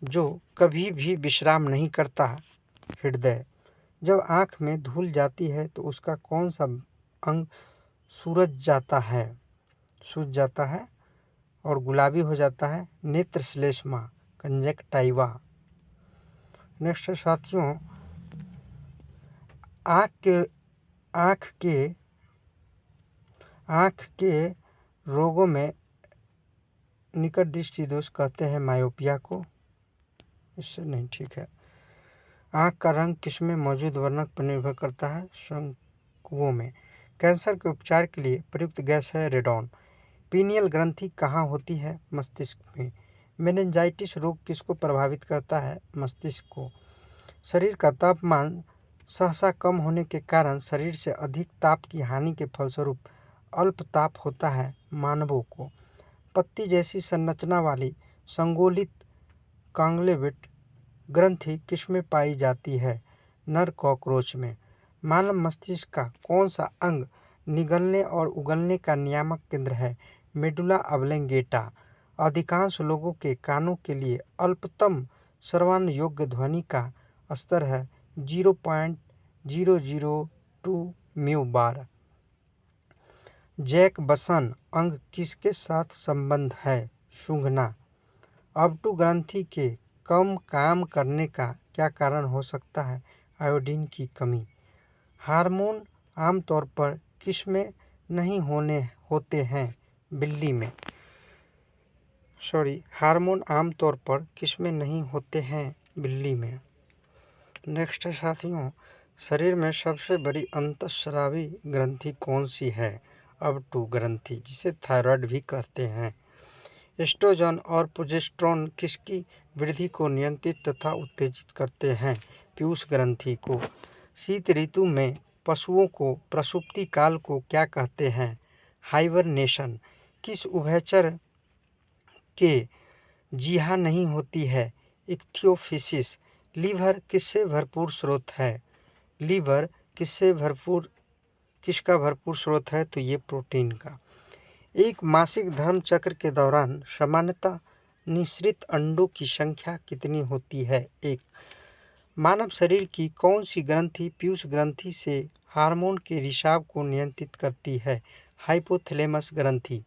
जो कभी भी विश्राम नहीं करता? हृदय। जब आँख में धूल जाती है तो उसका कौन सा अंग सूझ जाता है और गुलाबी हो जाता है? नेत्र श्लेष्मा, कंजक्टाइवा। नेक्स्ट साथियों, आँख के रोगों में निकट दृष्टि दोष कहते हैं मायोपिया को। इससे नहीं, ठीक है। आँख का रंग किसमें मौजूद वर्णक पर निर्भर करता है? शंकुओं में। कैंसर के उपचार के लिए प्रयुक्त गैस है रेडॉन। पीनियल ग्रंथि कहाँ होती है? मस्तिष्क में। मेनिंजाइटिस रोग किसको प्रभावित करता है? मस्तिष्क को। शरीर का तापमान सहसा कम होने के कारण शरीर से अधिक ताप की हानि के फलस्वरूप अल्प ताप होता है मानवों को। पत्ती जैसी संरचना वाली संगोलित कांगलेविट ग्रंथि किसमें पाई जाती है? नर कॉकरोच में। मानव मस्तिष्क का कौन सा अंग निगलने और उगलने का नियामक केंद्र है? Medulla oblongata. अधिकांश लोगों के कानों के लिए अल्पतम श्रवण योग्य ध्वनि का स्तर है 0.002 म्यू बार। जैकबसन अंग किसके साथ संबंध है? सूंघना। अबटू ग्रंथि के कम काम करने का क्या कारण हो सकता है? आयोडीन की कमी। हार्मोन आमतौर पर किसमें नहीं होते हैं? बिल्ली में। हार्मोन आमतौर पर किसमें नहीं होते हैं? बिल्ली में। नेक्स्ट साथियों, शरीर में सबसे बड़ी अंतःस्रावी ग्रंथि कौन सी है? अबटू ग्रंथि, जिसे थायराइड भी कहते हैं। एस्ट्रोजन और प्रोजेस्टेरोन किसकी वृद्धि को नियंत्रित तथा उत्तेजित करते हैं? पीयूष ग्रंथि को। शीत ऋतु में पशुओं को प्रसुप्ति काल को क्या कहते हैं? हाइबरनेशन। किस उभयचर के जीहा नहीं होती है? इक्थियोफिसिस। लीवर किससे भरपूर स्रोत है? लीवर किसका भरपूर स्रोत है? तो ये प्रोटीन का। एक मासिक धर्म चक्र के दौरान सामान्यतः निःसृत अंडों की संख्या कितनी होती है? 1। मानव शरीर की कौन सी ग्रंथि पीयूष ग्रंथि से हार्मोन के रिसाव को नियंत्रित करती है? हाइपोथैलेमस ग्रंथि।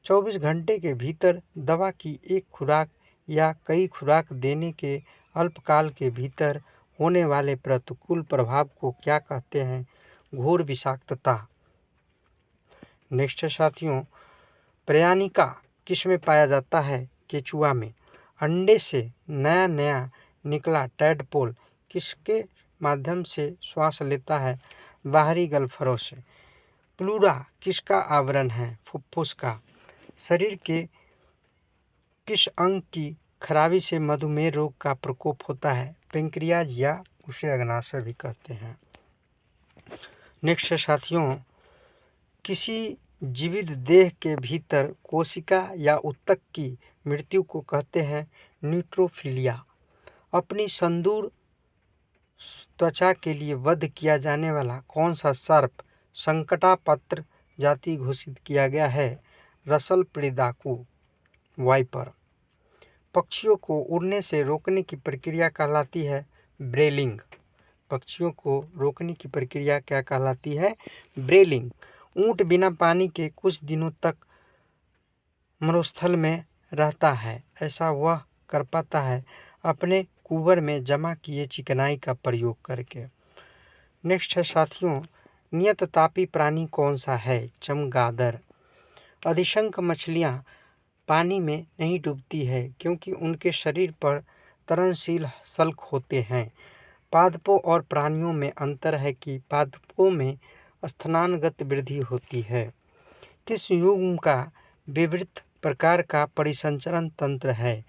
24 घंटे के भीतर दवा की एक खुराक या कई खुराक देने के अल्पकाल के भीतर होने वाले प्रतिकूल प्रभाव को क्या कहते हैं? घोर विषाक्तता। नेक्स्ट है साथियों, प्रयाणिका किस में पाया जाता है? केचुआ में। अंडे से नया नया निकला टैडपोल किसके माध्यम से श्वास लेता है? बाहरी गल्फरों से। प्लूरा किसका आवरण है? फुफ्फुस का। शरीर के किस अंग की खराबी से मधुमेह रोग का प्रकोप होता है? पेंक्रियाज या उसे अग्नाशय भी कहते हैं। नेक्स्ट है साथियों, किसी जीवित देह के भीतर कोशिका या ऊतक की मृत्यु को कहते हैं न्यूट्रोफिलिया। अपनी संदूर त्वचा के लिए वध किया जाने वाला कौन सा सर्प संकटापत्र जाति घोषित किया गया है? रसल प्रिडाकू वाइपर। पक्षियों को उड़ने से रोकने की प्रक्रिया कहलाती है ब्रेलिंग। पक्षियों को रोकने की प्रक्रिया क्या कहलाती है? ब्रेलिंग। ऊंट बिना पानी के कुछ दिनों तक मरुस्थल में रहता है। ऐसा वह कर पाता है अपने कुबर में जमा किए चिकनाई का प्रयोग करके। नेक्स्ट है साथियों, नियत तापी प्राणी कौन सा है? चमगादड़। अधिशंख मछलियाँ पानी में नहीं डूबती है क्योंकि उनके शरीर पर तरनशील शल्क होते हैं। पादपों और प्राणियों में अंतर है कि पादपों में स्नानगत वृद्धि होती है। किस युग्म का विवृत प्रकार का परिसंचरण तंत्र है?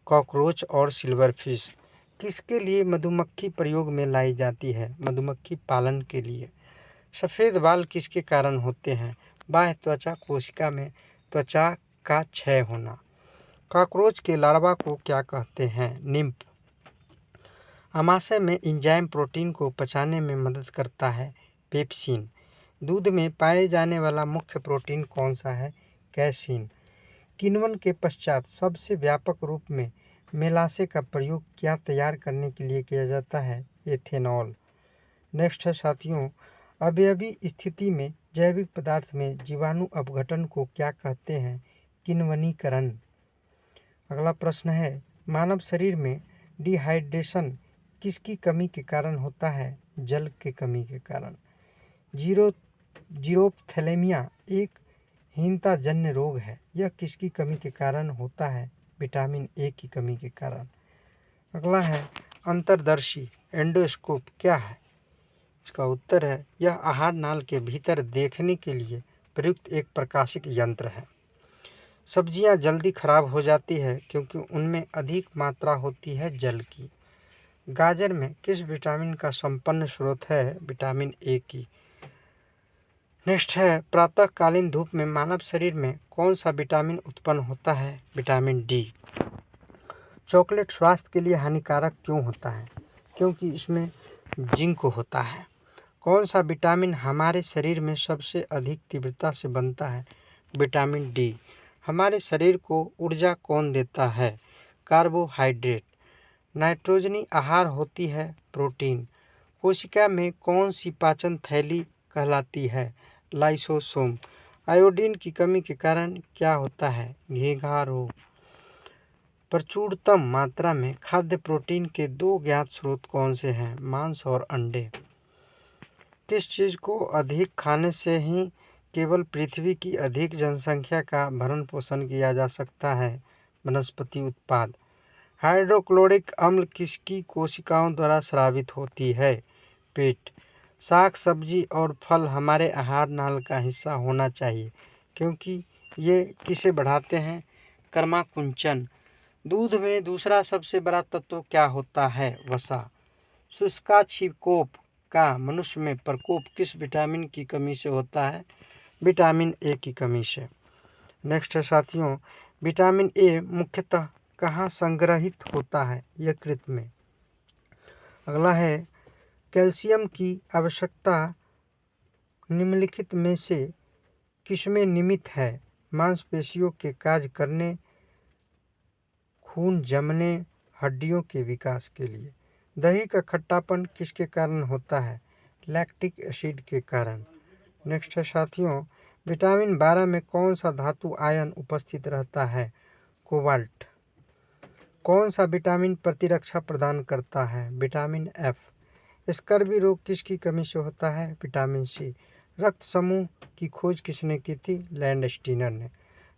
कॉकरोच और सिल्वरफिश। किसके लिए मधुमक्खी प्रयोग में लाई जाती है? मधुमक्खी पालन के लिए। सफ़ेद बाल किसके कारण होते हैं? बाह्य त्वचा कोशिका में त्वचा का क्षय होना। कॉकरोच के लार्वा को क्या कहते हैं? निम्फ। आमाशय में एंजाइम प्रोटीन को पचाने में मदद करता है पेप्सिन। दूध में पाए जाने वाला मुख्य प्रोटीन कौन सा है? कैसीन। किण्वन के पश्चात सबसे व्यापक रूप में मेलासे का प्रयोग क्या तैयार करने के लिए किया जाता है? एथेनॉल। नेक्स्ट है साथियों, अवयवी स्थिति में जैविक पदार्थ में जीवाणु अपघटन को क्या कहते हैं? किण्वनीकरण। अगला प्रश्न है, मानव शरीर में डिहाइड्रेशन किसकी कमी के कारण होता है? जल की कमी के कारण। जीरोप्थेलेमिया एक हीनताजन्य रोग है। यह किसकी कमी के कारण होता है? विटामिन ए की कमी के कारण। अगला है, अंतर्दर्शी एंडोस्कोप क्या है? इसका उत्तर है, यह आहार नाल के भीतर देखने के लिए प्रयुक्त एक प्रकाशिक यंत्र है। सब्जियां जल्दी खराब हो जाती है क्योंकि उनमें अधिक मात्रा होती है जल की। गाजर में किस विटामिन का संपन्न स्रोत है? विटामिन ए की। नेक्स्ट है, प्रातःकालीन धूप में मानव शरीर में कौन सा विटामिन उत्पन्न होता है? Vitamin D. चॉकलेट स्वास्थ्य के लिए हानिकारक क्यों होता है? क्योंकि इसमें जिंक होता है। कौन सा विटामिन हमारे शरीर में सबसे अधिक तीव्रता से बनता है? Vitamin D. हमारे शरीर को ऊर्जा कौन देता है? कार्बोहाइड्रेट। नाइट्रोजनी आहार होती है प्रोटीन। कोशिका में कौन सी पाचन थैली कहलाती है? लाइसोसोम। आयोडीन की कमी के कारण क्या होता है? घेंघा रोग। प्रचुरतम मात्रा में खाद्य प्रोटीन के दो ज्ञात स्रोत कौन से हैं? मांस और अंडे। किस चीज़ को अधिक खाने से ही केवल पृथ्वी की अधिक जनसंख्या का भरण पोषण किया जा सकता है? वनस्पति उत्पाद। हाइड्रोक्लोरिक अम्ल किसकी कोशिकाओं द्वारा स्रावित होती है? पेट। साग सब्जी और फल हमारे आहार नाल का हिस्सा होना चाहिए क्योंकि ये किसे बढ़ाते हैं? कर्माकुंचन। दूध में दूसरा सबसे बड़ा तत्व क्या होता है? वसा। शुष्काछिकोप का मनुष्य में प्रकोप किस विटामिन की कमी से होता है? विटामिन ए की कमी से। नेक्स्ट है साथियों, विटामिन ए मुख्यतः कहाँ संग्रहित होता है? यकृत में। अगला है, कैल्शियम की आवश्यकता निम्नलिखित में से किसमें निमित्त है? मांसपेशियों के कार्य करने, खून जमने, हड्डियों के विकास के लिए। दही का खट्टापन किसके कारण होता है? लैक्टिक एसिड के कारण। नेक्स्ट है साथियों, विटामिन 12 में कौन सा धातु आयन उपस्थित रहता है? कोबाल्ट। कौन सा विटामिन प्रतिरक्षा प्रदान करता है? Vitamin F. स्कर्वी रोग किसकी कमी से होता है? Vitamin C. रक्त समूह की खोज किसने की थी? लैंडस्टीनर ने।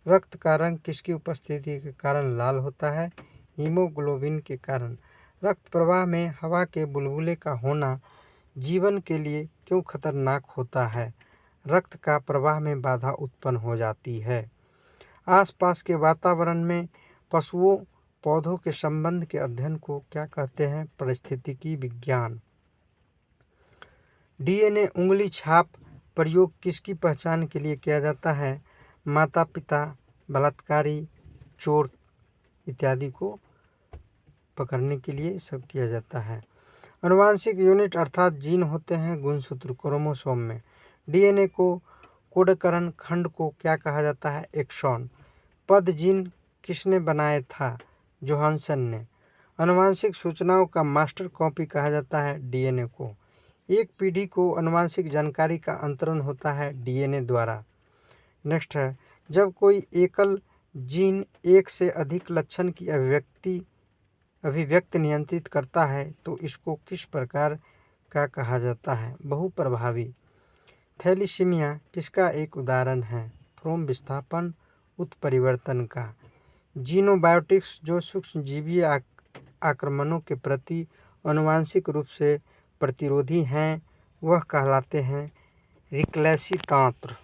रक्त का रंग किसकी उपस्थिति के कारण लाल होता है? हीमोग्लोबिन के कारण। रक्त प्रवाह में हवा के बुलबुले का होना जीवन के लिए क्यों खतरनाक होता है? रक्त का प्रवाह में बाधा उत्पन्न हो जाती है। आसपास के वातावरण में पशुओं पौधों के संबंध के अध्ययन को क्या कहते हैं? पारिस्थितिकी विज्ञान। डीएनए उंगली छाप प्रयोग किसकी पहचान के लिए किया जाता है? माता पिता, बलात्कारी, चोर इत्यादि को पकड़ने के लिए सब किया जाता है। आनुवांशिक यूनिट अर्थात जीन होते हैं गुणसूत्र क्रोमोसोम में। डीएनए को कोडकरण खंड को क्या कहा जाता है? एक्सॉन। पद जीन किसने बनाया था? जोहानसन ने। आनुवांशिक सूचनाओं का मास्टर कॉपी कहा जाता है डीएनए को। एक पीढ़ी को आनुवांशिक जानकारी का अंतरण होता है डीएनए द्वारा। नेक्स्ट है, जब कोई एकल जीन एक से अधिक लक्षण की अभिव्यक्ति नियंत्रित करता है तो इसको किस प्रकार का कहा जाता है? बहुप्रभावी। थैलीसीमिया किसका एक उदाहरण है? फ्रोम विस्थापन उत्परिवर्तन का। जीनोबायोटिक्स जो सूक्ष्मजीवीय आक्रमणों के प्रति आनुवांशिक रूप से प्रतिरोधी हैं वह कहलाते हैं रिक्लेसी तंत्र।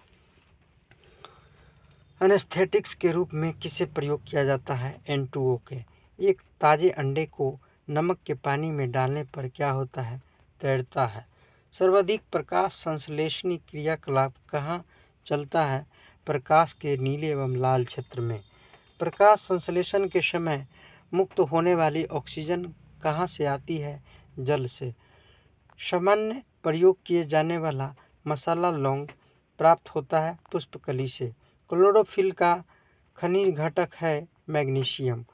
एनेस्थेटिक्स के रूप में किसे प्रयोग किया जाता है? N2O के। एक ताजे अंडे को नमक के पानी में डालने पर क्या होता है? तैरता है। सर्वाधिक प्रकाश संश्लेषणी क्रियाकलाप कहाँ चलता है? प्रकाश के नीले एवं लाल क्षेत्र में। प्रकाश संश्लेषण के समय मुक्त होने वाली ऑक्सीजन कहाँ से आती है? जल से। सामान्य प्रयोग किए जाने वाला मसाला लौंग प्राप्त होता है पुष्पकली से। क्लोरोफिल का खनिज घटक है मैग्नीशियम।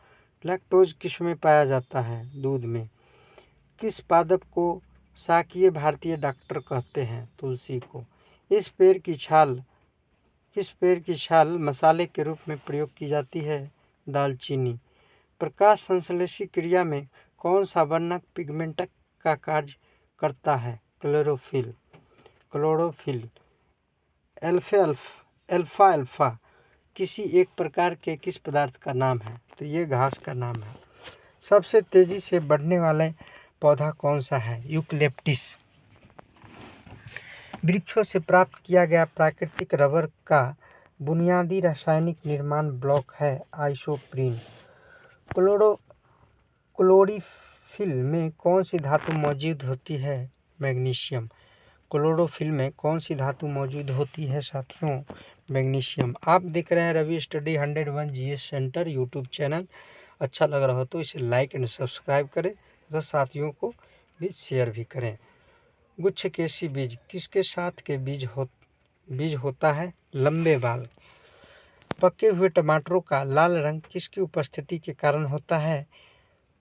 लैक्टोज किसमें पाया जाता है? दूध में। किस पादप को शाकीय भारतीय डॉक्टर कहते हैं? तुलसी को। किस पेड़ की छाल मसाले के रूप में प्रयोग की जाती है? दालचीनी। प्रकाश संश्लेषी क्रिया में कौन सा वर्णक पिगमेंट का कार्य करता है? क्लोरोफिल। अल्फा किसी एक प्रकार के किस पदार्थ का नाम है? तो ये घास का नाम है। सबसे तेजी से बढ़ने वाला पौधा कौन सा है? यूकलिप्टस। वृक्षों से प्राप्त किया गया प्राकृतिक रबर का बुनियादी रासायनिक निर्माण ब्लॉक है आइसोप्रीन। क्लोरोफिल में कौन सी धातु मौजूद होती है? मैग्नीशियम। क्लोरोफिल में कौन सी धातु मौजूद होती है साथियों? मैग्नीशियम। आप देख रहे हैं Ravi study 101 GS centre YouTube channel. अच्छा लग रहा हो तो इसे लाइक एंड सब्सक्राइब करें तथा साथियों को भी शेयर भी करें। गुच्छकेशी बीज किसके साथ के बीज होता है? लंबे बाल। पके हुए टमाटरों का लाल रंग किसकी उपस्थिति के कारण होता है?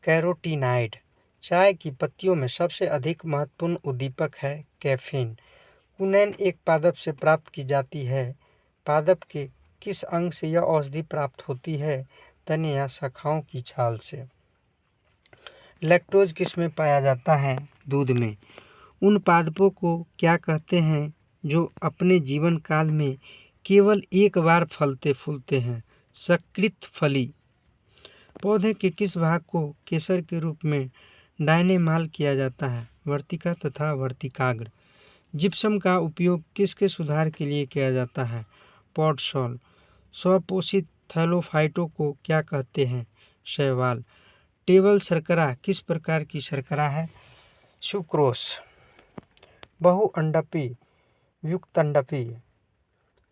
कैरोटीनाइड। चाय की पत्तियों में सबसे अधिक महत्वपूर्ण उद्दीपक है कैफीन। कुनैन एक पादप से प्राप्त की जाती है। पादप के किस अंग से यह औषधि प्राप्त होती है? तने या शाखाओं की छाल से। लैक्टोज किसमें पाया जाता है? दूध में। उन पादपों को क्या कहते हैं जो अपने जीवन काल में केवल एक बार फलते फूलते हैं? सकृत फली। पौधे के किस भाग को केसर के रूप में डायनेमाल किया जाता है? वर्तिका तथा वर्तिकाग्र। जिप्सम का उपयोग किसके सुधार के लिए किया जाता है? Pot sol. स्वपोषित थैलोफाइटों को क्या कहते हैं? शैवाल। टेबल शर्करा किस प्रकार की शर्करा है? सुक्रोस। बहुअंडपी युक्तअंडपी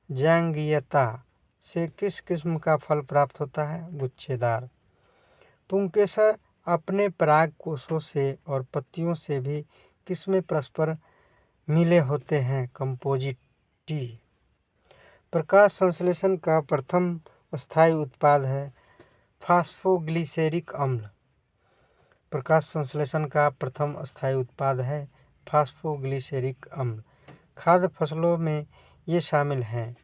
जैंगियता से किस किस्म का फल प्राप्त होता है? गुच्छेदार। पुंकेसर अपने पराग कोषों से और पत्तियों से भी किसमें परस्पर मिले होते हैं? कंपोजिटी। प्रकाश संश्लेषण का प्रथम स्थायी उत्पाद है फास्फोग्लिसरिक अम्ल। प्रकाश संश्लेषण का प्रथम स्थायी उत्पाद है फास्फोग्लिसरिक अम्ल। खाद्य फसलों में ये शामिल हैं।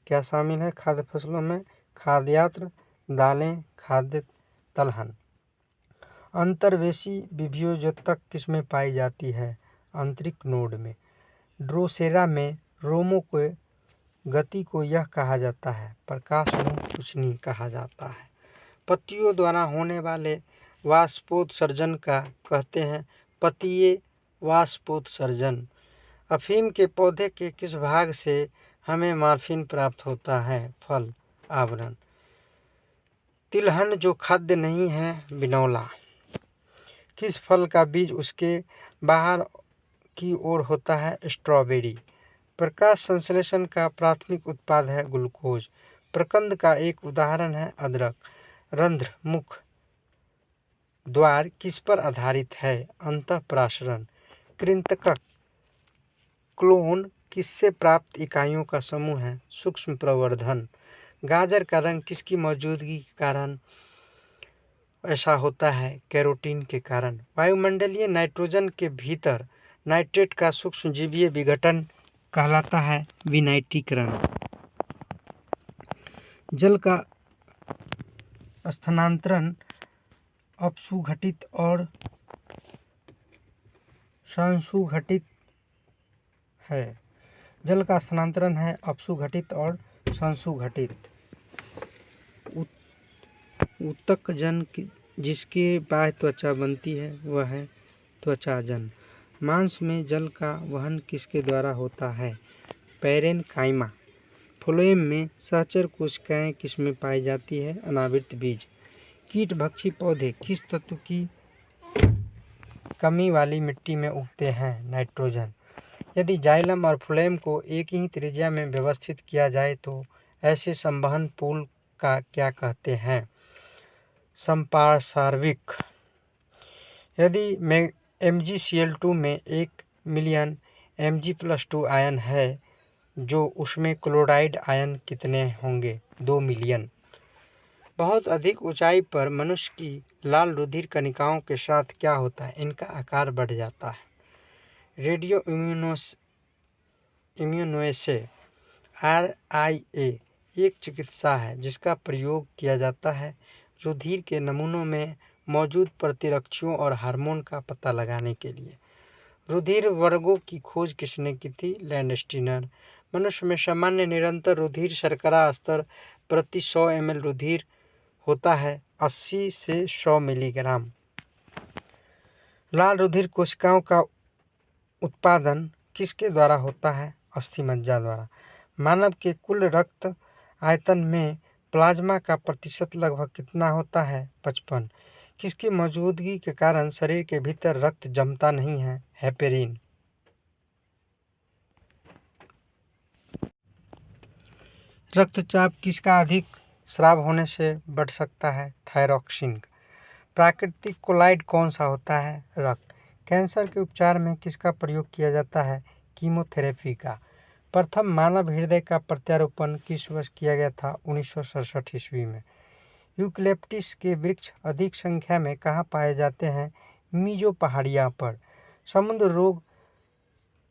क्या शामिल है खाद्य फसलों में? खाद्यान्न, दालें, खाद्य दलहन। अंतर्वेशी विभेद्योतक किसमें पाई जाती है? आंतरिक नोड में। ड्रोसेरा में रोमों के गति को यह कहा जाता है। प्रकाश में कुछ नहीं कहा जाता है। पत्तियों द्वारा होने वाले वाष्पोत्सर्जन का कहते हैं पत्तीय वाष्पोत्सर्जन। अफीम के पौधे के किस भाग से हमें मॉर्फिन प्राप्त होता है? फल, आवरण। तिलहन जो खाद्य नहीं है, बिनौला। किस फल का बीज उसके बाहर की ओर होता है? स्ट्रॉबेरी। प्रकाश संश्लेषण का प्राथमिक उत्पाद है ग्लूकोज। प्रकंद का एक उदाहरण है अदरक। रंध्र, मुख, द्वार किस पर आधारित है? अंतःप्रासरण। कृंतक क्लोन किससे प्राप्त इकाइयों का समूह है? सूक्ष्म प्रवर्धन। गाजर का रंग किसकी मौजूदगी के कारण ऐसा होता है? कैरोटीन के कारण। वायुमंडलीय नाइट्रोजन के भीतर नाइट्रेट का सूक्ष्मजीवीय विघटन कहलाता है विनाइट्रीकरण। जल का स्थानांतरण अपसुघटित और संसुघटित है। जल का स्थानांतरण है अपसुघटित और संसुघटित। ऊतक जन जिसके बाह्य त्वचा बनती है वह है त्वचाजन। मांस में जल का वहन किसके द्वारा होता है? पैरेनकाइमा। फ्लोएम में सहचर कोशिकाएं किसमें पाई जाती है? अनावृत बीज। कीटभक्षी पौधे किस तत्व की कमी वाली मिट्टी में उगते हैं? नाइट्रोजन। यदि जाइलम और फ्लोएम को एक ही त्रिज्या में व्यवस्थित किया जाए तो ऐसे संवहन पुल का क्या कहते हैं? संपार्श्विक। यदि MgCl2 में 1 मिलियन Mg+2 आयन है जो उसमें क्लोराइड आयन कितने होंगे? 2 मिलियन। बहुत अधिक ऊंचाई पर मनुष्य की लाल रुधिर कणिकाओं के साथ क्या होता है? इनका आकार बढ़ जाता है। रेडियो इम्यूनोएसे RIA एक चिकित्सा है जिसका प्रयोग किया जाता है रुधिर के नमूनों में मौजूद प्रतिरक्षियों और हार्मोन का पता लगाने के लिए। रुधिर वर्गों की खोज किसने की थी? लैंडस्टीनर। मनुष्य में सामान्य निरंतर रुधिर शर्करा स्तर प्रति 100 ml रुधिर होता है 80 से 100 मिलीग्राम। लाल रुधिर कोशिकाओं का उत्पादन किसके द्वारा होता है? अस्थिमज्जा द्वारा। मानव के कुल रक्त आयतन में प्लाज्मा का प्रतिशत लगभग कितना होता है? 55। किसकी मौजूदगी के कारण शरीर के भीतर रक्त जमता नहीं है? हेपेरिन। रक्तचाप किसका अधिक स्राव होने से बढ़ सकता है? थायरॉक्सिन। प्राकृतिक कोलाइड कौन सा होता है? रक्त। कैंसर के उपचार में किसका प्रयोग किया जाता है? कीमोथेरेपी का। प्रथम मानव हृदय का प्रत्यारोपण किस वर्ष किया गया था? 1967 ईस्वी में। यूकलिप्टस के वृक्ष अधिक संख्या में कहाँ पाए जाते हैं? मिजो पहाड़ियाँ पर।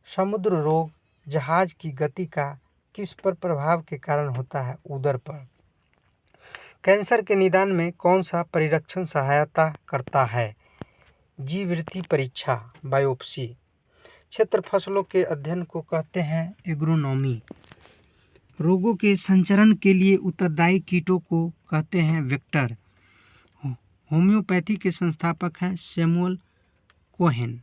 समुद्र रोग जहाज की गति का किस पर प्रभाव के कारण होता है? उदर पर। कैंसर के निदान में कौन सा परीक्षण सहायता करता है? जीववृत्ति परीक्षा, बायोप्सी। क्षेत्र फसलों के अध्ययन को कहते हैं एग्रोनॉमी। रोगों के संचरण के लिए उत्तरदायी कीटों को कहते हैं वेक्टर। होम्योपैथी के संस्थापक हैं सैमुअल कोहेन।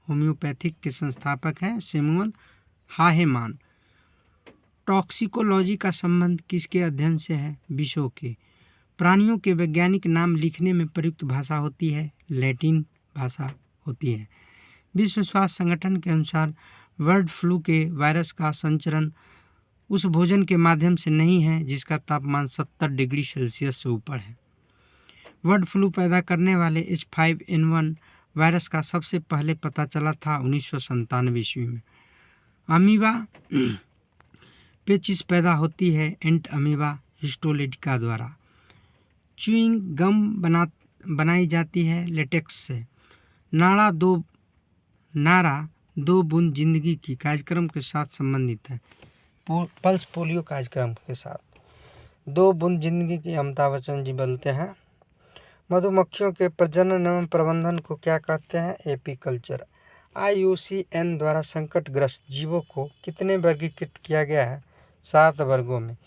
होम्योपैथिक के संस्थापक हैं सैमुअल हाहेमान। टॉक्सिकोलॉजी का संबंध किसके अध्ययन से है? विषों के। प्राणियों के वैज्ञानिक नाम लिखने में प्रयुक्त भाषा होती है लैटिन भाषा होती है। विश्व स्वास्थ्य संगठन के अनुसार बर्ड फ्लू के वायरस का संचरण उस भोजन के माध्यम से नहीं है जिसका तापमान 70 डिग्री सेल्सियस से ऊपर है। बर्ड फ्लू पैदा करने वाले H5N1 वायरस का सबसे पहले पता चला था 1997 ईस्वी में। अमीबा पेचिस पैदा होती है एंट अमीबा हिस्टोलिटिका द्वारा। च्यूइंग गम बनाई जाती है लेटेक्स से। नारा दो बूंद जिंदगी की कार्यक्रम के साथ संबंधित है। पल्स पोलियो कार्यक्रम के साथ। 2 बूंद जिंदगी की अमिताभ बच्चन जी बोलते हैं। मधुमक्खियों के प्रजनन एवं प्रबंधन को क्या कहते हैं? एपीकल्चर। IUCN द्वारा संकटग्रस्त जीवों को कितने वर्गीकृत किया गया है? 7 वर्गों में।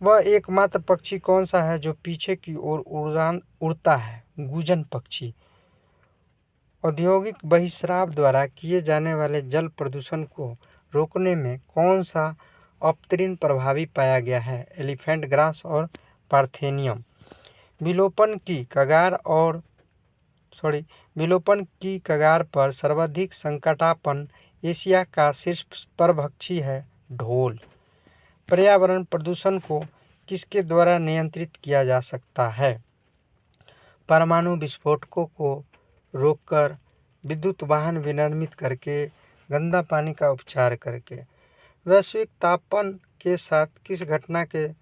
वह एकमात्र पक्षी कौन सा है जो पीछे की ओर उड़ता है? गूजन पक्षी। औद्योगिक बहिस्राव द्वारा किए जाने वाले जल प्रदूषण को रोकने में कौन सा अपतृण प्रभावी पाया गया है? एलिफेंट ग्रास और पार्थेनियम। विलोपन की कगार पर सर्वाधिक संकटापन्न एशिया का शीर्ष परभक्षी है ढोल। पर्यावरण प्रदूषण को किसके द्वारा नियंत्रित किया जा सकता है? परमाणु विस्फोटकों को रोककर, विद्युत वाहन विनिर्मित करके, गंदा पानी का उपचार करके। वैश्विक तापन के साथ किस घटना के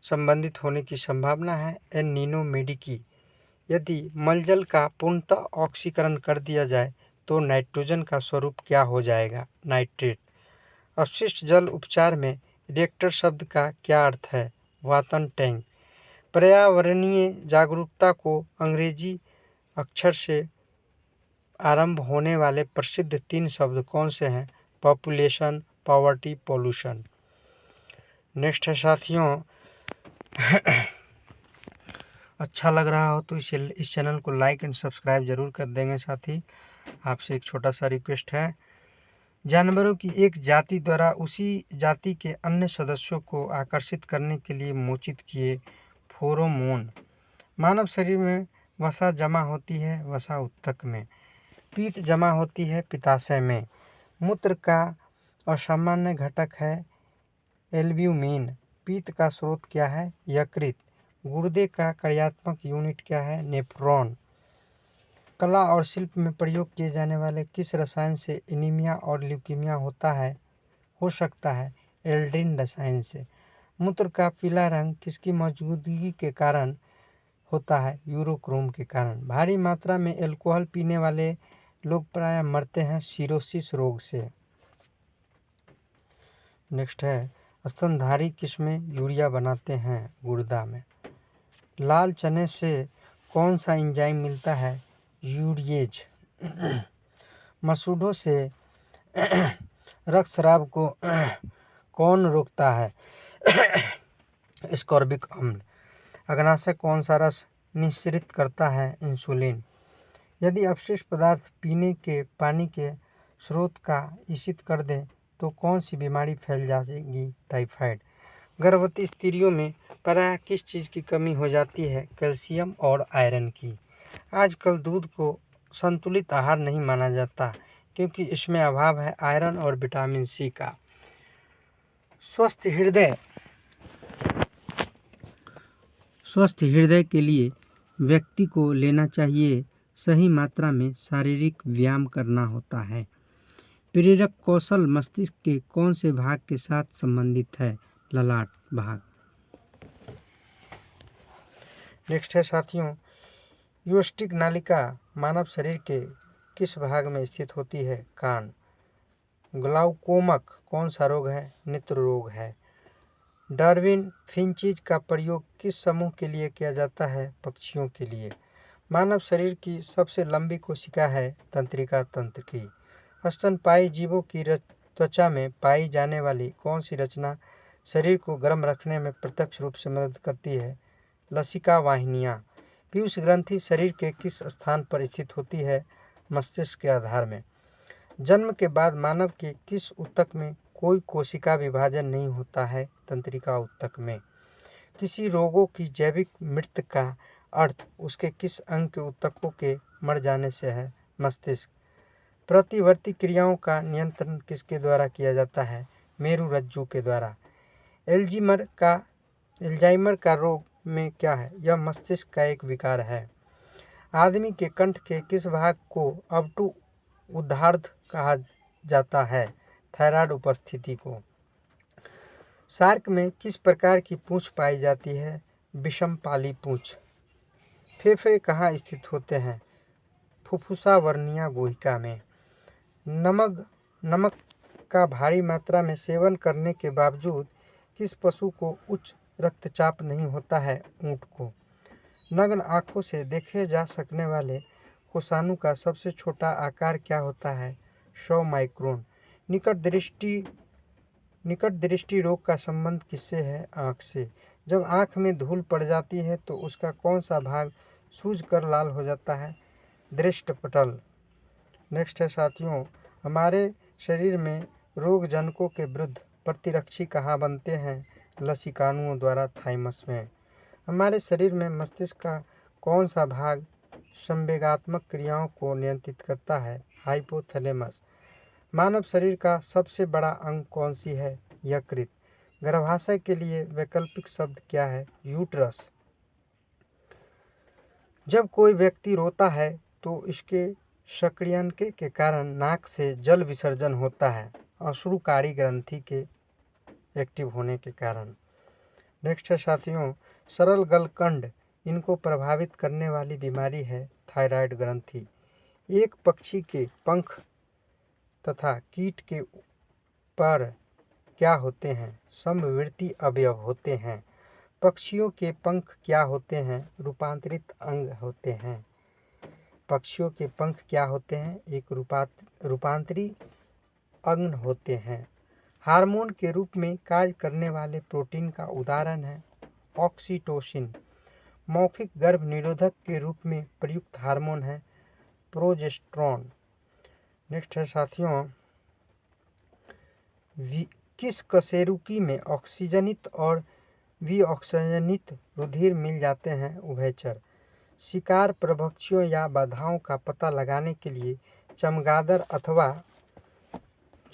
संबंधित होने की संभावना है? एल नीनो मेडिकी। यदि मलजल का पूर्णतः ऑक्सीकरण कर दिया जाए तो नाइट्रोजन का स्वरूप क्या हो जाएगा? नाइट्रेट। अपशिष्ट जल उपचार में रिएक्टर शब्द का क्या अर्थ है? वातन टैंक। पर्यावरणीय जागरूकता को अंग्रेजी अक्षर से आरंभ होने वाले प्रसिद्ध 3 शब्द कौन से हैं? Population, poverty, pollution. नेक्स्ट है साथियों, अच्छा लग रहा हो तो इस चैनल को लाइक एंड सब्सक्राइब जरूर कर देंगे। साथी आपसे एक छोटा सा रिक्वेस्ट है, जानवरों की एक जाति द्वारा उसी जाति के अन्य सदस्यों को आकर्षित करने के लिए मोचित किए फेरोमोन। मानव शरीर में वसा जमा होती है वसा उत्तक में, पीत जमा होती है पित्ताशय में। मूत्र का असामान्य घटक है एल्ब्यूमिन। पीत का स्रोत क्या है? यकृत। गुर्दे का कार्यात्मक यूनिट क्या है? नेफ्रॉन। कला और शिल्प में प्रयोग किए जाने वाले किस रसायन से एनीमिया और ल्यूकीमिया हो सकता है? एल्ड्रिन रसायन से। मूत्र का पीला रंग किसकी मौजूदगी के कारण होता है? यूरोक्रोम के कारण। भारी मात्रा में अल्कोहल पीने वाले लोग प्रायः मरते हैं सिरोसिस रोग से। नेक्स्ट है, स्तनधारी किसमें यूरिया बनाते हैं? गुर्दा में। लाल चने से कौन सा एंजाइम मिलता है? यूरिएज। मसूड़ों से रक्तस्राव को कौन रोकता है? स्कॉर्बिक अम्ल। अग्नाशय कौन सा रस निःसृत करता है? इंसुलिन। यदि अपशिष्ट पदार्थ पीने के पानी के स्रोत का दूषित कर दें तो कौन सी बीमारी फैल जाएगी? टाइफाइड। गर्भवती स्त्रियों में प्रायः किस चीज़ की कमी हो जाती है? कैल्शियम और आयरन की। आजकल दूध को संतुलित आहार नहीं माना जाता क्योंकि इसमें अभाव है आयरन और विटामिन सी का। स्वस्थ हृदय के लिए व्यक्ति को लेना चाहिए सही मात्रा में शारीरिक व्यायाम करना होता है। प्रेरक कौशल मस्तिष्क के कौन से भाग के साथ संबंधित है? ललाट भाग। नेक्स्ट है साथियों, यूस्टिक नालिका मानव शरीर के किस भाग में स्थित होती है? कान। ग्लाउकोमक कौन सा रोग है? नेत्र रोग है। डार्विन फिंचीज का प्रयोग किस समूह के लिए किया जाता है? पक्षियों के लिए। मानव शरीर की सबसे लंबी कोशिका है तंत्रिका तंत्र की। स्तनपायी जीवों की त्वचा में पाई जाने वाली कौन सी रचना शरीर को गर्म रखने में प्रत्यक्ष रूप से मदद करती है? लसिका वाहिनियाँ। पीयूष ग्रंथि शरीर के किस स्थान पर स्थित होती है? मस्तिष्क के आधार में। जन्म के बाद मानव के किस ऊतक में कोई कोशिका विभाजन नहीं होता है? तंत्रिका ऊतक में। किसी रोगों की जैविक मृत्यु का अर्थ उसके किस अंग के ऊतकों के मर जाने से है? मस्तिष्क। प्रतिवर्ती क्रियाओं का नियंत्रण किसके द्वारा किया जाता है? मेरु रज्जु के द्वारा। एल्जाइमर का रोग में क्या है? यह मस्तिष्क का एक विकार है। आदमी के कंठ के किस भाग को अवटु उदार्थ कहा जाता है? थायराइड उपस्थिति को। शार्क में किस प्रकार की पूंछ पाई जाती है? विषमपाली पूंछ। फेफड़े कहाँ स्थित होते हैं? फुफ्फुसा वर्निया गुहिका में। नमक का भारी मात्रा में सेवन करने के बावजूद किस पशु को उच्च रक्तचाप नहीं होता है? ऊंट को। नग्न आँखों से देखे जा सकने वाले कोषाणु का सबसे छोटा आकार क्या होता है? 100 माइक्रोन। निकट दृष्टि रोग का संबंध किससे है? आँख से। जब आँख में धूल पड़ जाती है तो उसका कौन सा भाग सूज कर लाल हो जाता है? दृष्टपटल। नेक्स्ट है साथियों, हमारे शरीर में रोगजनकों के विरुद्ध प्रतिरक्षी कहाँ बनते हैं? लसिकानुओं द्वारा, थाइमस में। हमारे शरीर में मस्तिष्क का कौन सा भाग संवेगात्मक क्रियाओं को नियंत्रित करता है? हाइपोथैलेमस। मानव शरीर का सबसे बड़ा अंग कौन सी है? यकृत। गर्भाशय के लिए वैकल्पिक शब्द क्या है? यूट्रस। जब कोई व्यक्ति रोता है तो इसके सक्रियणके के कारण नाक से जल विसर्जन होता है, अश्रुकारी ग्रंथि के एक्टिव होने के कारण। नेक्स्ट है साथियों, सरल गलकंड, इनको प्रभावित करने वाली बीमारी है थायराइड ग्रंथि। एक पक्षी के पंख तथा कीट के पर क्या होते हैं? समवर्ती अवयव होते हैं। पक्षियों के पंख क्या होते हैं? रूपांतरित अंग होते हैं। पक्षियों के पंख क्या होते हैं? एक रूपांतरी अंग होते हैं। हार्मोन के रूप में कार्य करने वाले प्रोटीन का उदाहरण है ऑक्सीटोसिन। मौखिक गर्भ निरोधक के रूप में प्रयुक्त हार्मोन है प्रोजेस्टेरोन। नेक्स्ट है साथियों, किस कशेरुकी में ऑक्सीजनित और विऑक्सीजनित रुधिर मिल जाते हैं? उभयचर। शिकार परभक्षियों या बाधाओं का पता लगाने के लिए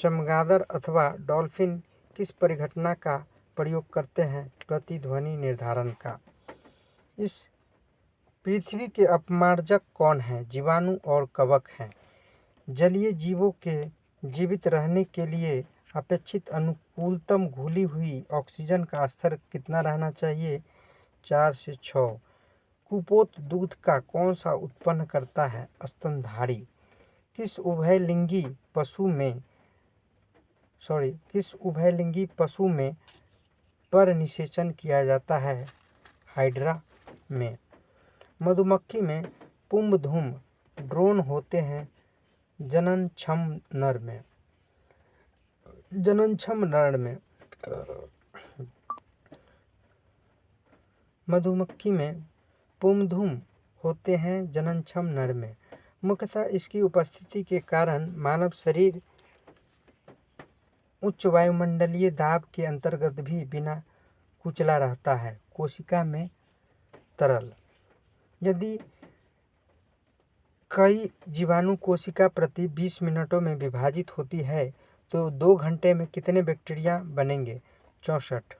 चमगादड़ अथवा डॉल्फिन किस परिघटना का प्रयोग करते हैं? प्रतिध्वनि निर्धारण का। इस पृथ्वी के अपमार्जक कौन है? जीवाणु और कवक हैं। जलीय जीवों के जीवित रहने के लिए अपेक्षित अनुकूलतम घुली हुई ऑक्सीजन का स्तर कितना रहना चाहिए? 4 से 6। कुपोत दूध का कौन सा उत्पन्न करता है? स्तनधारी। किस उभयलिंगी पशु में पर निषेचन किया जाता है? हाइड्रा में। मधुमक्खी में पुंबधूम ड्रोन होते हैं जननक्षम नर में। मधुमक्खी में पुंबधूम होते हैं जननक्षम नर में। मुख्यतः इसकी उपस्थिति के कारण मानव शरीर उच्च वायुमंडलीय दाब के अंतर्गत भी बिना कुचला रहता है। कोशिका में तरल। यदि कई जीवाणु कोशिका प्रति 20 मिनटों में विभाजित होती है तो 2 घंटे में कितने बैक्टीरिया बनेंगे? 64।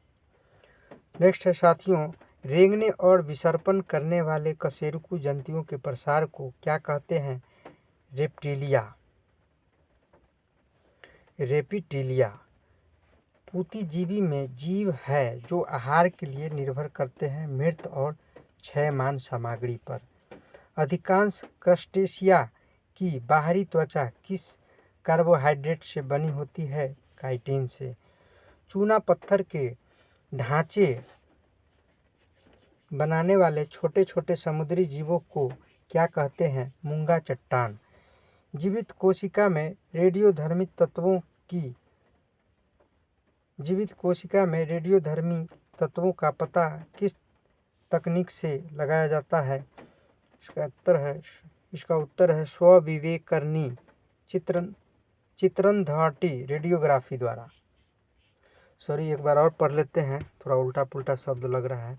नेक्स्ट है साथियों, रेंगने और विसर्पण करने वाले कशेरुकी जंतुओं के प्रसार को क्या कहते हैं? रेप्टिलिया। पूतिजीवी में जीव है जो आहार के लिए निर्भर करते हैं मृत और क्षयमान सामग्री पर। अधिकांश क्रस्टेशिया की बाहरी त्वचा किस कार्बोहाइड्रेट से बनी होती है? काइटिन से। चूना पत्थर के ढांचे बनाने वाले छोटे छोटे समुद्री जीवों को क्या कहते हैं? मूंगा चट्टान। जीवित कोशिका में रेडियोधर्मी तत्वों का पता किस तकनीक से लगाया जाता है? इसका उत्तर है स्वविवेकरणी चित्रण धाटी रेडियोग्राफी द्वारा। एक बार और पढ़ लेते हैं, थोड़ा उल्टा पुल्टा शब्द लग रहा है।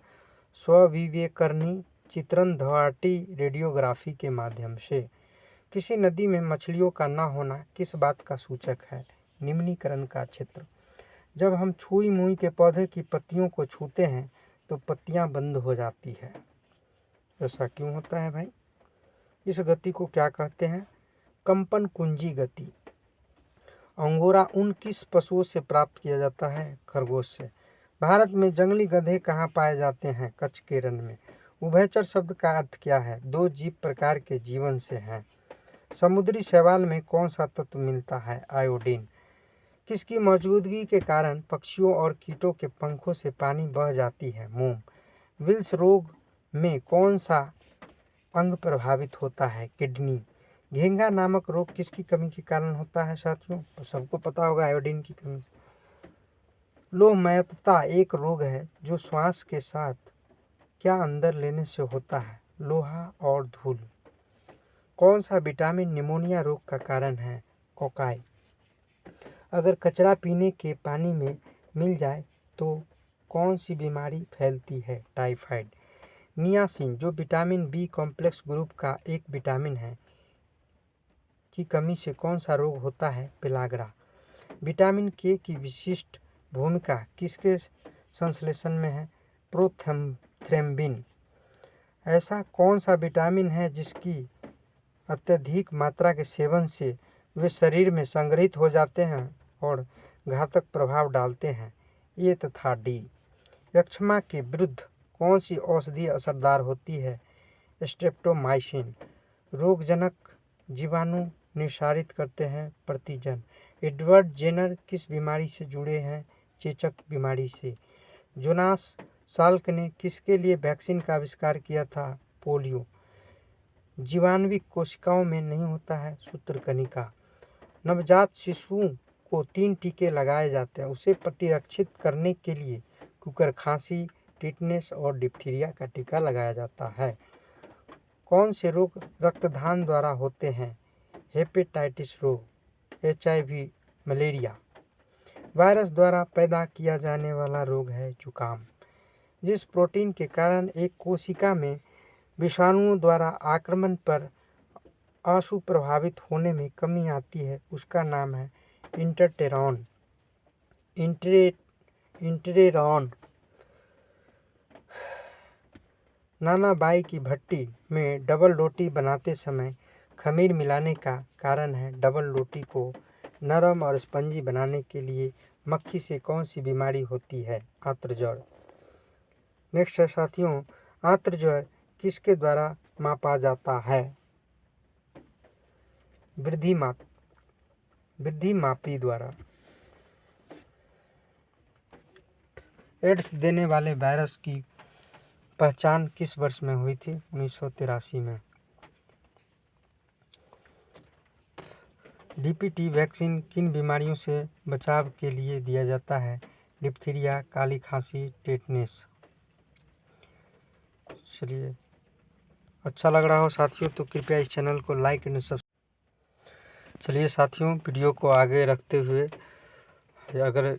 स्वविवेकरणी चित्रण धाटी रेडियोग्राफी के माध्यम से। किसी नदी में मछलियों का न होना किस बात का सूचक है? निम्नीकरण का क्षेत्र। जब हम छुई मुई के पौधे की पत्तियों को छूते हैं तो पत्तियां बंद हो जाती है। ऐसा क्यों होता है भाई? इस गति को क्या कहते हैं? कंपन कुंजी गति। अंगोरा ऊन किस पशुओं से प्राप्त किया जाता है? खरगोश से। भारत में जंगली गधे कहाँ पाए जाते हैं? कच्छ के रण में। उभयचर शब्द का अर्थ क्या है? 2 जीव प्रकार के जीवन से हैं। समुद्री शैवाल में कौन सा तत्व मिलता है? आयोडीन। किसकी मौजूदगी के कारण पक्षियों और कीटों के पंखों से पानी बह जाती है? मोम। विल्स रोग में कौन सा अंग प्रभावित होता है? किडनी। घेंघा नामक रोग किसकी कमी के कारण होता है साथियों? तो सबको पता होगा, आयोडीन की कमी से। लोहमयता एक रोग है जो श्वास के साथ क्या अंदर लेने से होता है? लोहा और धूल। कौन सा विटामिन निमोनिया रोग का कारण है? कोकाई। अगर कचरा पीने के पानी में मिल जाए तो कौन सी बीमारी फैलती है? टाइफाइड। नियासिन जो विटामिन बी कॉम्प्लेक्स ग्रुप का एक विटामिन है की कमी से कौन सा रोग होता है? पेलाग्रा। विटामिन के की विशिष्ट भूमिका किसके संश्लेषण में है? प्रोथ्रेम्बिन। ऐसा कौन सा विटामिन है जिसकी अत्यधिक मात्रा के सेवन से वे शरीर में संग्रहित हो जाते हैं और घातक प्रभाव डालते हैं? ए तथा डी। यक्ष्मा के विरुद्ध कौन सी औषधि असरदार होती है? स्ट्रेप्टोमाइसिन। रोगजनक जीवाणु निस्सारित करते हैं प्रतिजन। एडवर्ड जेनर किस बीमारी से जुड़े हैं? चेचक बीमारी से। जोनास साल्क ने किसके लिए वैक्सीन का आविष्कार किया था? पोलियो। जीवाणुविक कोशिकाओं में नहीं होता है सूत्रकनिका। नवजात शिशुओं को 3 टीके लगाए जाते हैं, उसे प्रतिरक्षित करने के लिए कुकर खांसी, टिटनेस और डिप्थीरिया का टीका लगाया जाता है। कौन से रोग रक्तदान द्वारा होते हैं? हेपेटाइटिस रोग, HIV, मलेरिया। वायरस द्वारा पैदा किया जाने वाला रोग है जुकाम। जिस प्रोटीन के कारण एक कोशिका में विषाणुओं द्वारा आक्रमण पर असुप्रभावित होने में कमी आती है उसका नाम है इंटरटेरॉन। इंटरेरॉन। नानाबाई की भट्टी में डबल रोटी बनाते समय खमीर मिलाने का कारण है डबल रोटी को नरम और स्पंजी बनाने के लिए मक्खी से कौन सी बीमारी होती है? आंत्रज्वर। नेक्स्ट है साथियों, आंत्रज्वर किसके द्वारा मापा जाता है? वृद्धि मापी द्वारा। एड्स देने वाले वायरस की पहचान किस वर्ष में हुई थी? 1983 में। DPT वैक्सीन किन बीमारियों से बचाव के लिए दिया जाता है? डिप्थीरिया, काली खांसी, टेटनेस। चलिए, अच्छा लग रहा हो साथियों तो कृपया इस चैनल को लाइक एंड सब्सक्राइब। चलिए साथियों, वीडियो को आगे रखते हुए अगर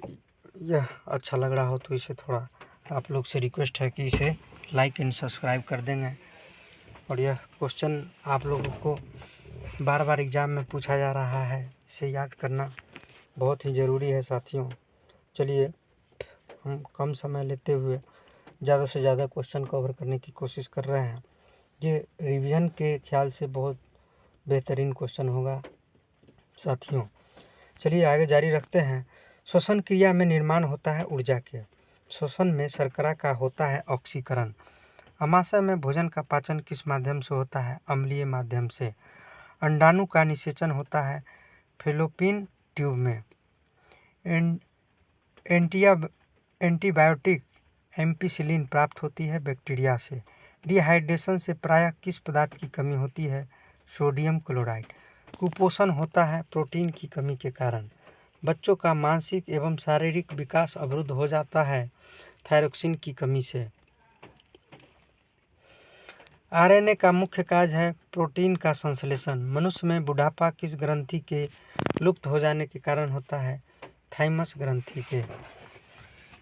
यह अच्छा लग रहा हो तो इसे थोड़ा आप लोग से रिक्वेस्ट है कि इसे लाइक एंड सब्सक्राइब कर देंगे। और यह क्वेश्चन आप लोगों को बार बार एग्ज़ाम में पूछा जा रहा है, इसे याद करना बहुत ही ज़रूरी है साथियों। चलिए, हम कम समय लेते हुए ज़्यादा से ज़्यादा क्वेश्चन कवर करने की कोशिश कर रहे हैं। ये रिवीजन के ख्याल से बहुत बेहतरीन क्वेश्चन होगा साथियों। चलिए आगे जारी रखते हैं। श्वसन क्रिया में निर्माण होता है ऊर्जा के। श्वसन में शर्करा का होता है ऑक्सीकरण। अमाशय में भोजन का पाचन किस माध्यम से होता है? अम्लीय माध्यम से। अंडाणु का निषेचन होता है फेलोपियन ट्यूब में। एंटीबायोटिक एम्पिसिलिन प्राप्त होती है बैक्टीरिया से। डिहाइड्रेशन से प्रायः किस पदार्थ की कमी होती है? Sodium chloride. कुपोषण होता है प्रोटीन की कमी के कारण। बच्चों का मानसिक एवं शारीरिक विकास अवरुद्ध हो जाता है थायरोक्सिन की कमी से। RNA का मुख्य कार्य है प्रोटीन का संश्लेषण। मनुष्य में बुढ़ापा किस ग्रंथि के लुप्त हो जाने के कारण होता है? थाइमस ग्रंथि के।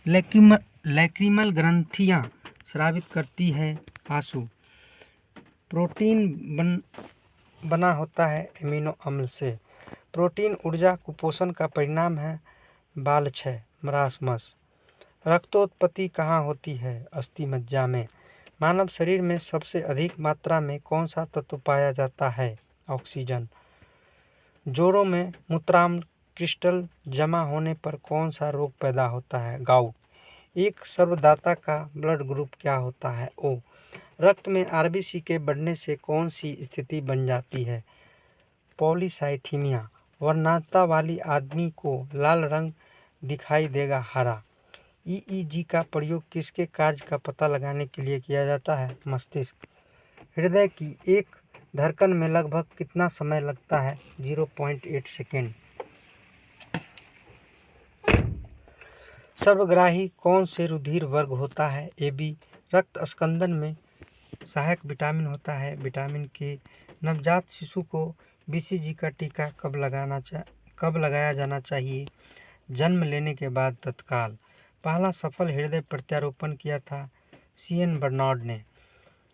लैक्रिमल ग्रंथियां स्रावित करती है आंसू। प्रोटीन बना होता है एमिनो अम्ल से। प्रोटीन ऊर्जा कुपोषण का परिणाम है बालक्षय मरासमस। रक्तोत्पत्ति कहाँ होती है? अस्थि मज्जा में। मानव शरीर में सबसे अधिक मात्रा में कौन सा तत्व पाया जाता है? ऑक्सीजन। जोड़ों में मूत्राम्ल क्रिस्टल जमा होने पर कौन सा रोग पैदा होता है? गाउट। एक सर्वदाता का ब्लड ग्रुप क्या होता है? O। रक्त में RBC के बढ़ने से कौन सी स्थिति बन जाती है? पॉलीसाइथीमिया। वर्णता वाली आदमी को लाल रंग दिखाई देगा हरा। EEG का प्रयोग किसके कार्य का पता लगाने के लिए किया जाता है? मस्तिष्क। हृदय की एक धड़कन में लगभग कितना समय लगता है? 0.8 सेकेंड। सर्वग्राही कौन से रुधिर वर्ग होता है? AB। रक्त स्कंदन में सहायक विटामिन होता है विटामिन के। नवजात शिशु को BCG का टीका कब लगाया जाना चाहिए? जन्म लेने के बाद तत्काल। पहला सफल हृदय प्रत्यारोपण किया था CN बर्नार्ड ने।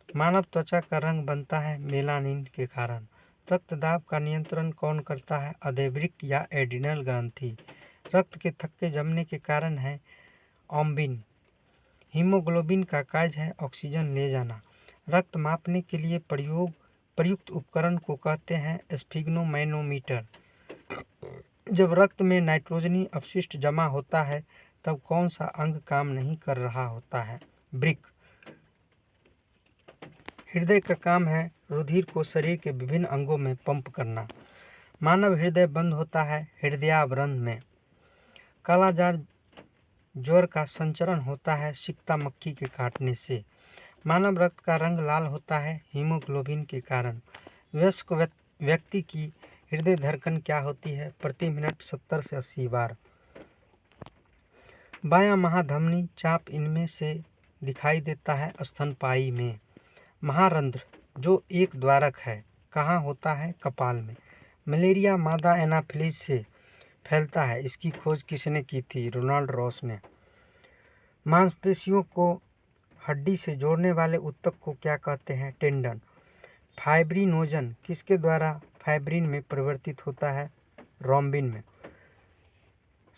मानव त्वचा का रंग बनता है मेलानिन के कारण। रक्तदाब का नियंत्रण कौन करता है? अधोवृक्क या एड्रिनल ग्रंथि। रक्त के थक्के जमने के कारण है ऑम्बिन। हीमोग्लोबिन का कार्य है ऑक्सीजन ले जाना। रक्त मापने के लिए प्रयुक्त उपकरण को कहते हैं स्फिग्नोमैनोमीटर। जब रक्त में नाइट्रोजनी अपशिष्ट जमा होता है तब कौन सा अंग काम नहीं कर रहा होता है? वृक्क। हृदय का काम है रुधिर को शरीर के विभिन्न अंगों में पंप करना। मानव हृदय बंद होता है हृदयावरण में। कालाजार ज्वर का संचरण होता है सिकता मक्खी के काटने से। मानव रक्त का रंग लाल होता है हीमोग्लोबिन के कारण। वयस्क व्यक्ति की हृदय धड़कन क्या होती है? प्रति मिनट 70 से 80 बार। बायां महाधमनी चाप इनमें से दिखाई देता है स्तनपायी में। महारंध्र जो एक द्वारक है कहाँ होता है? कपाल में। मलेरिया मादा एनाफिलिस से फैलता है, इसकी खोज किसने की थी? रोनाल्ड रॉस ने। मांसपेशियों को हड्डी से जोड़ने वाले ऊतक को क्या कहते हैं? टेंडन। फाइब्रिनोजन किसके द्वारा फाइब्रिन में परिवर्तित होता है? रोम्बिन में।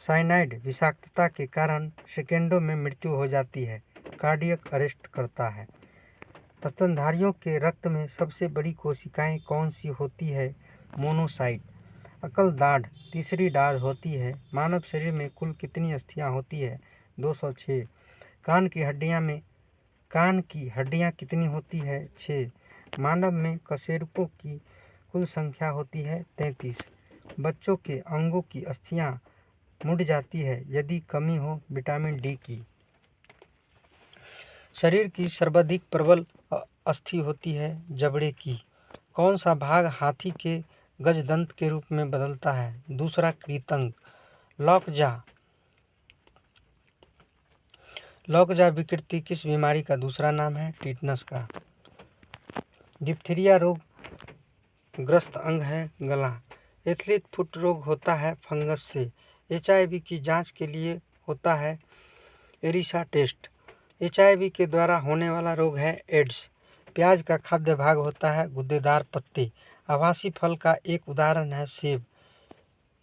साइनाइड विषाक्तता के कारण सेकेंडों में मृत्यु हो जाती है, कार्डियक अरेस्ट करता है। स्तनधारियों के रक्त में सबसे बड़ी कोशिकाएं कौन सी होती है? मोनोसाइट। अकल दाढ़ तीसरी दाढ़ होती है। मानव शरीर में कुल कितनी अस्थियां होती है? 206। कान की हड्डियां कितनी होती है? 6। मानव में कशेरुकों की कुल संख्या होती है 33। बच्चों के अंगों की अस्थियां मुड़ जाती है यदि कमी हो विटामिन D की। शरीर की सर्वाधिक प्रबल अस्थि होती है जबड़े की। कौन सा भाग हाथी के गजदंत के रूप में बदलता है? दूसरा कृतंक। लॉकजा विकृति किस बीमारी का दूसरा नाम है? टिटनस का। डिप्थीरिया रोग ग्रस्त अंग है गला। एथलीट फुट रोग होता है फंगस से। HIV की जांच के लिए होता है एरिसा टेस्ट। HIV के द्वारा होने वाला रोग है एड्स। प्याज का खाद्य भाग होता है गुद्देदार पत्ते। आभासी फल का एक उदाहरण है सेब।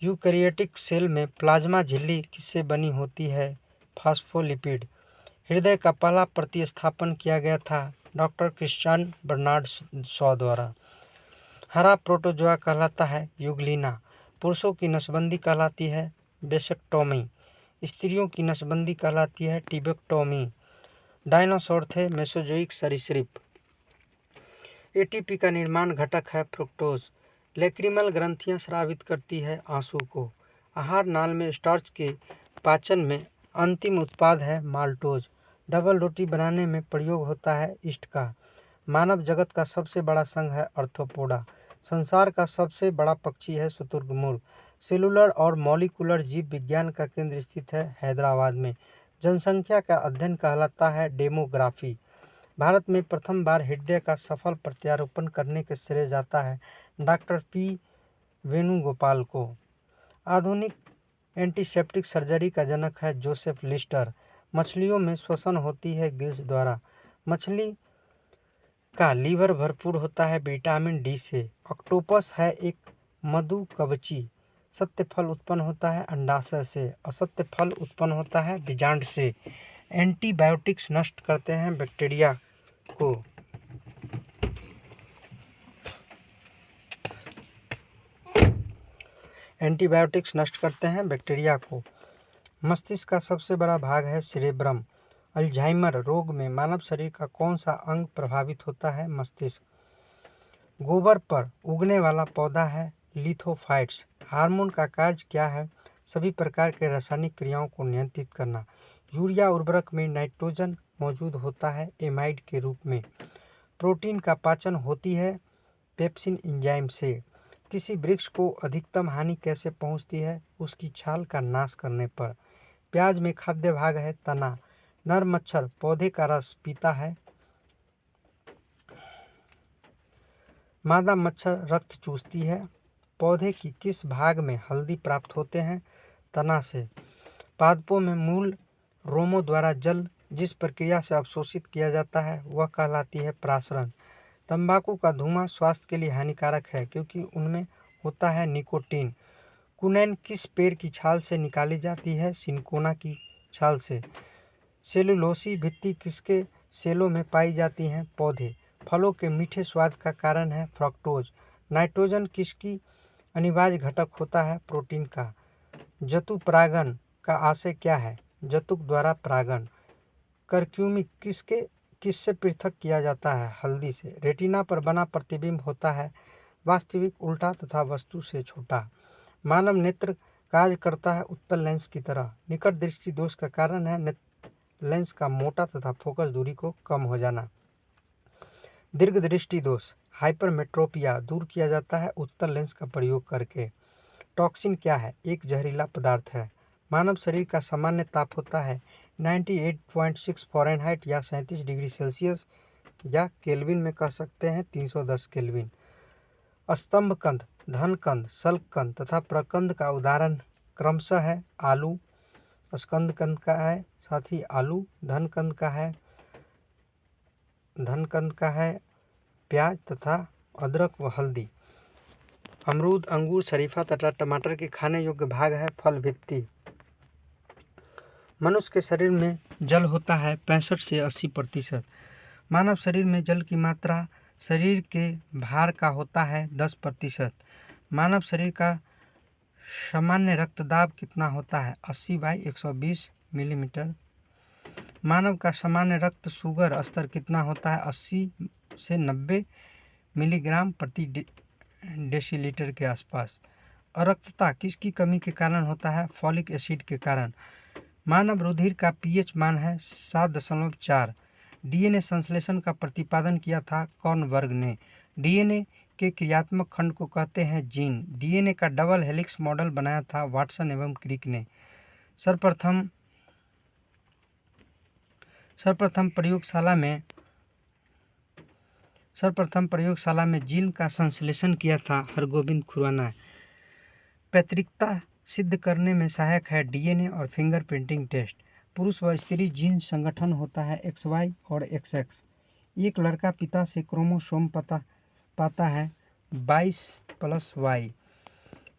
यूकैरियोटिक सेल में प्लाज्मा झिल्ली किससे बनी होती है? फास्फोलिपिड। हृदय का पहला प्रतिस्थापन किया गया था डॉक्टर क्रिश्चियन बर्नार्ड शॉ द्वारा। हरा प्रोटोजोआ कहलाता है यूग्लिना। पुरुषों की नसबंदी कहलाती है वेसेक्टोमी। स्त्रियों की नसबंदी कहलाती है टिबेक्टोमी। डायनासोर थे मेसोजोइक सरीसृप। ATP का निर्माण घटक है फ्रुक्टोज। लेक्रिमल ग्रंथियां स्रावित करती है आंसू को। आहार नाल में स्टार्च के पाचन में अंतिम उत्पाद है माल्टोज। डबल रोटी बनाने में प्रयोग होता है ईस्ट का। मानव जगत का सबसे बड़ा संघ है आर्थ्रोपोडा। संसार का सबसे बड़ा पक्षी है शुतुरमुर्ग। सेलुलर और मॉलिक्यूलर जीव विज्ञान का केंद्र स्थित है हैदराबाद में। जनसंख्या का अध्ययन कहलाता है डेमोग्राफी। भारत में प्रथम बार हृदय का सफल प्रत्यारोपण करने के श्रेय जाता है डॉक्टर P वेणुगोपाल को। आधुनिक एंटीसेप्टिक सर्जरी का जनक है जोसेफ लिस्टर। मछलियों में श्वसन होती है गिल्स द्वारा। मछली का लीवर भरपूर होता है विटामिन D से। ऑक्टोपस है एक मधुकवची। सत्य फल उत्पन्न होता है अंडाशय से। असत्य फल उत्पन्न होता है बीजांड से। एंटीबायोटिक्स नष्ट करते हैं बैक्टीरिया को। मस्तिष्क का सबसे बड़ा भाग है सेरेब्रम। अल्जाइमर रोग में मानव शरीर का कौन सा अंग प्रभावित होता है? मस्तिष्क। गोबर पर उगने वाला पौधा है लिथोफाइट्स। हार्मोन का कार्य क्या है? सभी प्रकार के रासायनिक क्रियाओं को नियंत्रित करना। यूरिया उर्वरक में नाइट्रोजन मौजूद होता है एमाइड के रूप में। प्रोटीन का पाचन होती है पेप्सिन एंजाइम से। किसी वृक्ष को अधिकतम हानि कैसे पहुंचती है? उसकी छाल का नाश करने पर। प्याज में खाद्य भाग है तना। नर मच्छर पौधे का रस पीता है। मादा मच्छर रक्त चूसती है। पौधे की किस भाग में हल्दी प्राप्त होते हैं? तना से। पादपों में मूल रोमों द्वारा जल जिस प्रक्रिया से अवशोषित किया जाता है वह कहलाती है प्रासरण। तंबाकू का धुआं स्वास्थ्य के लिए हानिकारक है क्योंकि उनमें होता है निकोटीन। कुनैन किस पेड़ की छाल से निकाली जाती है? सिनकोना की छाल से। सेलुलोसी भित्ति किसके सेलों में पाई जाती हैं? पौधे। फलों के मीठे स्वाद का कारण है फ्रक्टोज। नाइट्रोजन किसकी अनिवार्य घटक होता है? प्रोटीन का। जतु परागण का आशय क्या है? जतुक द्वारा परागण। करक्यूमिक किससे पृथक किया जाता है? हल्दी से। रेटिना पर बना प्रतिबिंब होता है वास्तविक, उल्टा तथा वस्तु से छोटा। मानव नेत्र कार्य करता है उत्तल लेंस की तरह। निकट दृष्टि दोष का कारण है लेंस का मोटा तथा फोकस दूरी को कम हो जाना। दीर्घ दृष्टि दोष हाइपरमेट्रोपिया दूर किया जाता है उत्तल लेंस का प्रयोग करके। टॉक्सिन क्या है? एक जहरीला पदार्थ है। मानव शरीर का सामान्य ताप होता है 98.6 फ़ारेनहाइट या 37 डिग्री सेल्सियस, या केल्विन में कह सकते हैं 310 केल्विन। स्तंभकंद, धनकंद, शल्ककंद तथा प्रकंद का उदाहरण क्रमशः है आलू, स्कंदकंद का है, साथ ही आलू, धनकंद का है प्याज तथा अदरक व हल्दी। अमरूद, अंगूर, शरीफा तथा टमाटर के खाने योग्य भाग है फल भित्ति। मनुष्य के शरीर में जल होता है 65 से 80%। मानव शरीर में जल की मात्रा शरीर के भार का होता है 10%। मानव शरीर का सामान्य रक्तदाब कितना होता है? 80/120 मिलीमीटर। मानव का सामान्य रक्त शुगर स्तर कितना होता है? 80 से 90 मिलीग्राम प्रति डेसीलीटर के आसपास। अरक्तता किसकी कमी के कारण होता है? फॉलिक एसिड के कारण। मानव रुधिर का पीएच मान है 7.4। डीएनए संश्लेषण का प्रतिपादन किया था कॉर्नबर्ग ने। डीएनए के क्रियात्मक खंड को कहते हैं जीन। डीएनए का डबल हेलिक्स मॉडल बनाया था वाटसन एवं क्रिक ने। सर्वप्रथम प्रयोगशाला में जीन का संश्लेषण किया था हरगोविंद खुराना। पैतृकता सिद्ध करने में सहायक है डीएनए और फिंगरप्रिंटिंग टेस्ट। पुरुष व स्त्री जीन संगठन होता है XY और XX। एक लड़का पिता से क्रोमोसोम पाता है 22+Y।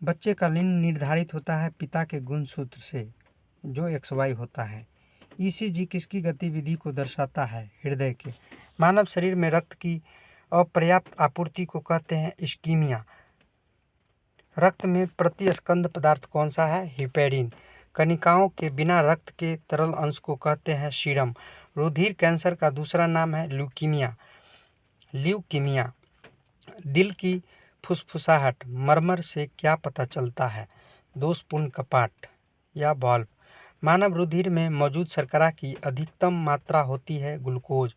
बच्चे का लिंग निर्धारित होता है पिता के गुणसूत्र से जो XY होता है। ECG किसकी गतिविधि को दर्शाता है? हृदय के। मानव शरीर में रक्त की अपर्याप्त आपूर्ति को कहते हैं इस्कीमिया। रक्त में प्रतिस्कंद पदार्थ कौन सा है? हिपैरिन। कणिकाओं के बिना रक्त के तरल अंश को कहते हैं सीरम। रुधिर कैंसर का दूसरा नाम है ल्यूकीमिया। दिल की फुसफुसाहट मरमर से क्या पता चलता है? दोषपूर्ण कपाट या वाल्व। मानव रुधिर में मौजूद शर्करा की अधिकतम मात्रा होती है ग्लूकोज।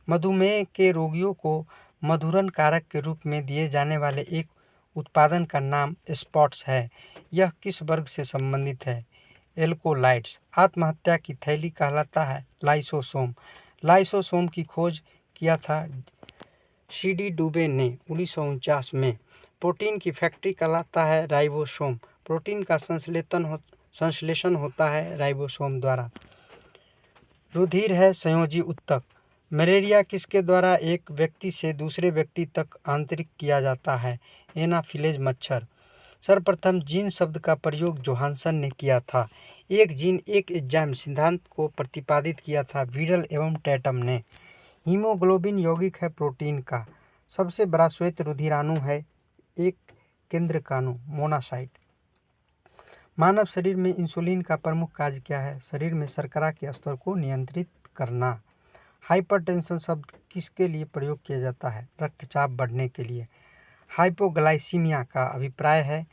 मधुमेह के रोगियों को मधुरण कारक के रूप में दिए जाने वाले एक उत्पादन का नाम स्पॉट्स है। यह किस वर्ग से संबंधित है? एल्कोलाइड्स। आत्महत्या की थैली कहलाता है लाइसोसोम। लाइसोसोम की खोज किया था CD डुबे ने 1949 में। प्रोटीन की फैक्ट्री कहलाता है राइबोसोम। प्रोटीन का संश्लेषण होता है राइबोसोम द्वारा। रुधिर है संयोजी ऊतक। मलेरिया किसके द्वारा एक व्यक्ति से दूसरे व्यक्ति तक आंतरिक किया जाता है? एनाफिलेज मच्छर। सर्वप्रथम जीन शब्द का प्रयोग जोहानसन ने किया था। एक जीन एक एंजाइम सिद्धांत को प्रतिपादित किया था वीडल एवं टैटम ने। हीमोग्लोबिन यौगिक है प्रोटीन का। सबसे बड़ा श्वेत रुधिराणु है एक केंद्रकाणु मोनासाइट। मानव शरीर में इंसुलिन का प्रमुख कार्य क्या है? शरीर में शर्करा के स्तर को नियंत्रित करना। हाइपरटेंशन शब्द किसके लिए प्रयोग किया जाता है? रक्तचाप बढ़ने के लिए। हाइपोग्लाइसीमिया का अभिप्राय है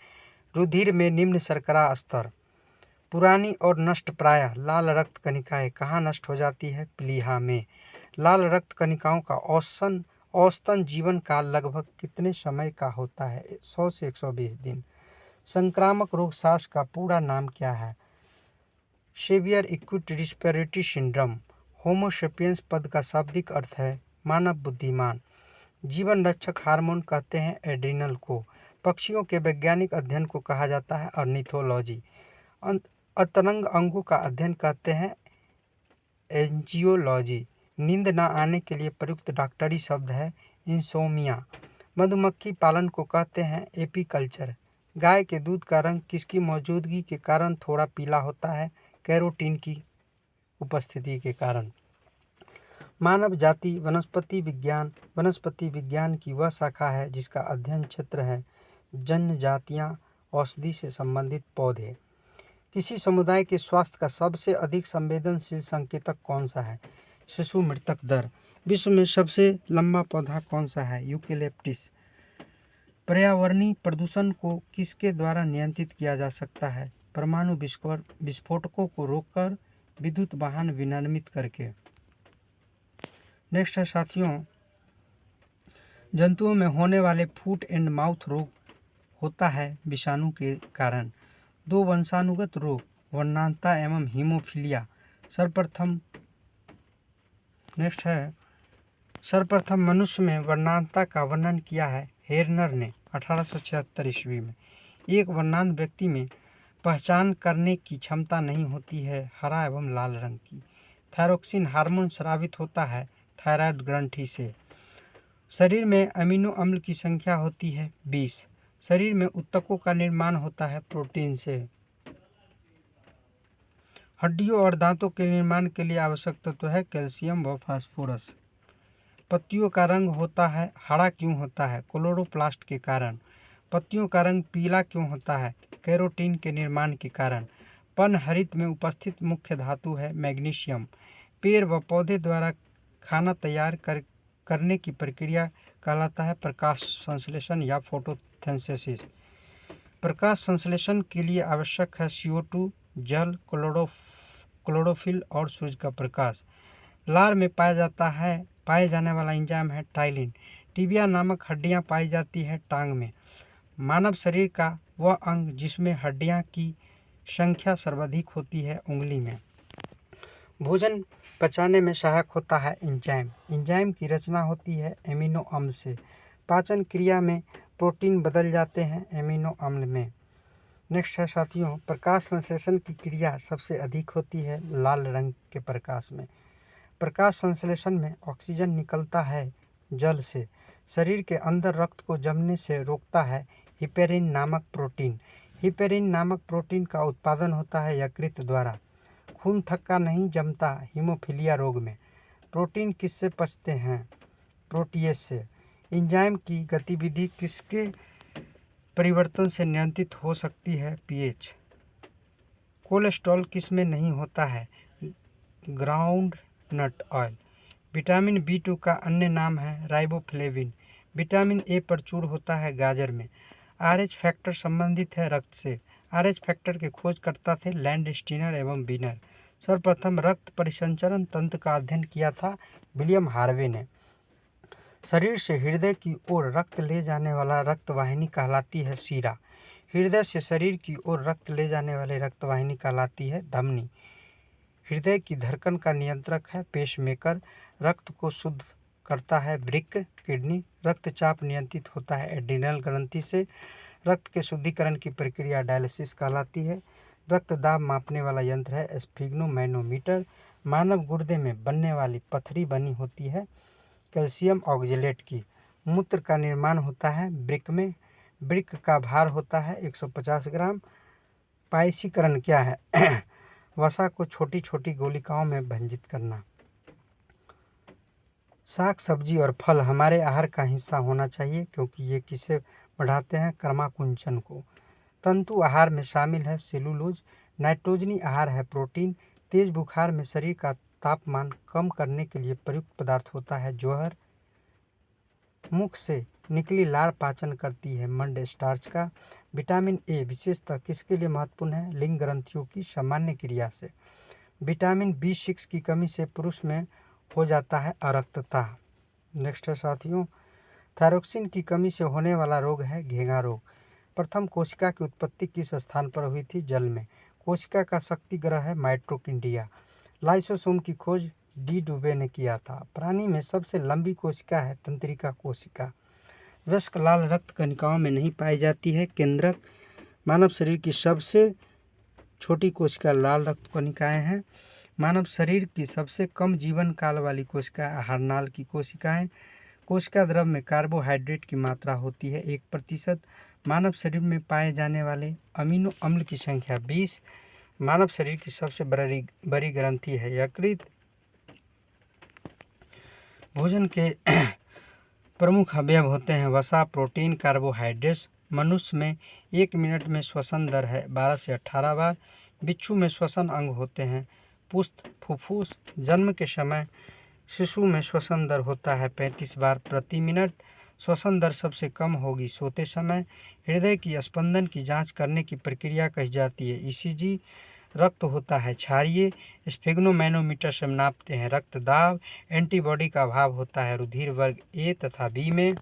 रुधिर में निम्न शर्करा स्तर। पुरानी और नष्ट प्रायः लाल रक्त कणिकाएं कहाँ नष्ट हो जाती है? प्लीहा में। लाल रक्त कणिकाओं का औसतन जीवन काल लगभग कितने समय का होता है? 100 से 120 दिन। संक्रामक रोग सास का पूरा नाम क्या है? Severe acute respiratory syndrome. Homo sapiens पद का शाब्दिक अर्थ है मानव बुद्धिमान। जीवन रक्षक हार्मोन कहते हैं एड्रिनल को। पक्षियों के वैज्ञानिक अध्ययन को कहा जाता है ऑर्निथोलॉजी। अंतरंग अंगों का अध्ययन कहते हैं एंजियोलॉजी। नींद न आने के लिए प्रयुक्त डॉक्टरी शब्द है इंसोमिया। मधुमक्खी पालन को कहते हैं एपीकल्चर। गाय के दूध का रंग किसकी मौजूदगी के कारण थोड़ा पीला होता है? कैरोटीन की उपस्थिति के कारण। मानव जाति वनस्पति विज्ञान की वह शाखा है जिसका अध्ययन क्षेत्र है जनजातियां, औषधि से संबंधित पौधे। किसी समुदाय के स्वास्थ्य का सबसे अधिक संवेदनशील संकेतक कौन सा है? शिशु मृतक दर। विश्व में सबसे लंबा पौधा कौन सा है? यूकेलिप्टस। पर्यावरणीय प्रदूषण को किसके द्वारा नियंत्रित किया जा सकता है? परमाणु विस्फोटकों को रोककर, विद्युत वाहन विनिर्मित करके। नेक्स्ट है साथियों, जंतुओं में होने वाले फुट एंड माउथ रोग होता है विषाणु के कारण। 2 वंशानुगत रोग वर्णांतता एवं हीमोफीलिया। सर्वप्रथम मनुष्य में वर्णांतता का वर्णन किया है हेरनर ने 1876 ईस्वी में। एक वर्णांत व्यक्ति में पहचान करने की क्षमता नहीं होती है हरा एवं लाल रंग की। थायरोक्सिन हार्मोन स्रावित होता है थायराइड ग्रंथि से। शरीर में अमीनो अम्ल की संख्या होती है 20। शरीर में ऊतकों का निर्माण होता है प्रोटीन से। हड्डियों और दांतों के निर्माण के लिए आवश्यक तत्व है कैल्शियम व फास्फोरस। पत्तियों का रंग होता है हरा क्यों होता है? क्लोरोप्लास्ट के कारण। पत्तियों का रंग पीला क्यों होता है? कैरोटीन के निर्माण के कारण। पर्णहरित में उपस्थित मुख्य धातु है मैग्नीशियम। पेड़ व पौधे द्वारा खाना तैयार करने की प्रक्रिया कहलाता है प्रकाश संश्लेषण या फोटोसिंथेसिस। प्रकाश संश्लेषण के लिए आवश्यक है CO2, जल, क्लोरोफिल और सूर्य का प्रकाश। लार में पाए जाने वाला एंजाइम है टाइलिन। टिबिया नामक हड्डियां पाई जाती है टांग में। मानव शरीर का वह अंग जिसमें हड्डियां की संख्या सर्वाधिक होती है उंगली में। भोजन पचाने में सहायक होता है एंजाइम। एंजाइम की रचना होती है एमिनो अम्ल से। पाचन क्रिया में प्रोटीन बदल जाते हैं एमिनो अम्ल में। नेक्स्ट है साथियों, प्रकाश संश्लेषण की क्रिया सबसे अधिक होती है लाल रंग के प्रकाश में। प्रकाश संश्लेषण में ऑक्सीजन निकलता है जल से। शरीर के अंदर रक्त को जमने से रोकता है हिपेरिन नामक प्रोटीन। हिपेरिन नामक प्रोटीन का उत्पादन होता है यकृत द्वारा। खून थक्का नहीं जमता हीमोफीलिया रोग में। प्रोटीन किससे पचते हैं? प्रोटीएज से। एंजाइम की गतिविधि किसके परिवर्तन से नियंत्रित हो सकती है? पीएच। कोलेस्ट्रॉल किस में नहीं होता है? Ground nut oil. Vitamin B2 का अन्य नाम है राइबोफ्लेविन। विटामिन ए प्रचुर होता है गाजर में। RH फैक्टर संबंधित है रक्त से। RH फैक्टर के खोजकर्ता थे लैंडस्टीनर एवं बीनर। सर्वप्रथम रक्त परिसंचरण तंत्र का अध्ययन किया था विलियम हार्वे ने। शरीर से हृदय की ओर रक्त ले जाने वाला रक्तवाहिनी कहलाती है शिरा। हृदय से शरीर की ओर रक्त ले जाने वाली रक्तवाहिनी कहलाती है धमनी। हृदय की धड़कन का नियंत्रक है पेसमेकर। रक्त को शुद्ध करता है वृक्क किडनी। रक्तचाप नियंत्रित होता है एड्रिनल ग्रंथि से। रक्त के शुद्धिकरण की प्रक्रिया डायलिसिस कहलाती है। रक्त दाब मापने वाला यंत्र है स्फिग्नोमैनोमीटर। मानव गुर्दे में बनने वाली पथरी बनी होती है कैल्शियम ऑक्जेलेट की। मूत्र का निर्माण होता है वृक्क में। वृक्क का भार होता है 150 ग्राम। पायसीकरण क्या है? वसा को छोटी छोटी गोलिकाओं में भंजित करना। साग सब्जी और फल हमारे आहार का हिस्सा होना चाहिए क्योंकि ये किसे बढ़ाते हैं? कर्माकुंचन को। तंतु आहार में शामिल है सेलुलोज। नाइट्रोजनी आहार है प्रोटीन। तेज बुखार में शरीर का तापमान कम करने के लिए प्रयुक्त पदार्थ होता है जौहर। मुख से निकली लार पाचन करती है मंड स्टार्च का। विटामिन ए विशेषतः किसके लिए महत्वपूर्ण है? लिंग ग्रंथियों की सामान्य क्रिया से। विटामिन B6 की कमी से पुरुष में हो जाता है अरक्तता। नेक्स्ट है साथियों, थायरोक्सिन की कमी से होने वाला रोग है घेंघा रोग। प्रथम कोशिका की उत्पत्ति किस स्थान पर हुई थी? जल में। कोशिका का शक्ति ग्रह है माइटोकॉन्ड्रिया। लाइसोसोम की खोज डी डुबे ने किया था। प्राणी में सबसे लंबी कोशिका है तंत्रिका कोशिका। वयस्क लाल रक्त कणिकाओं में नहीं पाई जाती है। केंद्रक। मानव शरीर की सबसे छोटी कोशिका लाल रक्त कणिकाएं हैं। मानव शरीर की सबसे कम जीवन काल वाली कोशिका आहारनाल की कोशिकाएं। कोशिका द्रव में कार्बोहाइड्रेट की मात्रा होती है 1%। मानव शरीर में पाए जाने वाले अमीनो अम्ल की संख्या 20। मानव शरीर की सबसे बड़ी ग्रंथि है यकृत। भोजन के प्रमुख अवयव होते हैं वसा, प्रोटीन, कार्बोहाइड्रेट्स। मनुष्य में 1 मिनट में श्वसन दर है 12 से 18 बार। बिच्छू में श्वसन अंग होते हैं पुस्त, फुफ्फुस। जन्म के समय शिशु में श्वसन दर होता है 35 बार प्रति मिनट। श्वसन दर सबसे कम होगी सोते समय। हृदय की स्पंदन की जांच करने की प्रक्रिया कही जाती है ईसीजी। रक्त होता है क्षारीय। स्फिग्नोमैनोमीटर से नापते हैं रक्तदाब। एंटीबॉडी का अभाव होता है रुधिर वर्ग ए तथा बी में।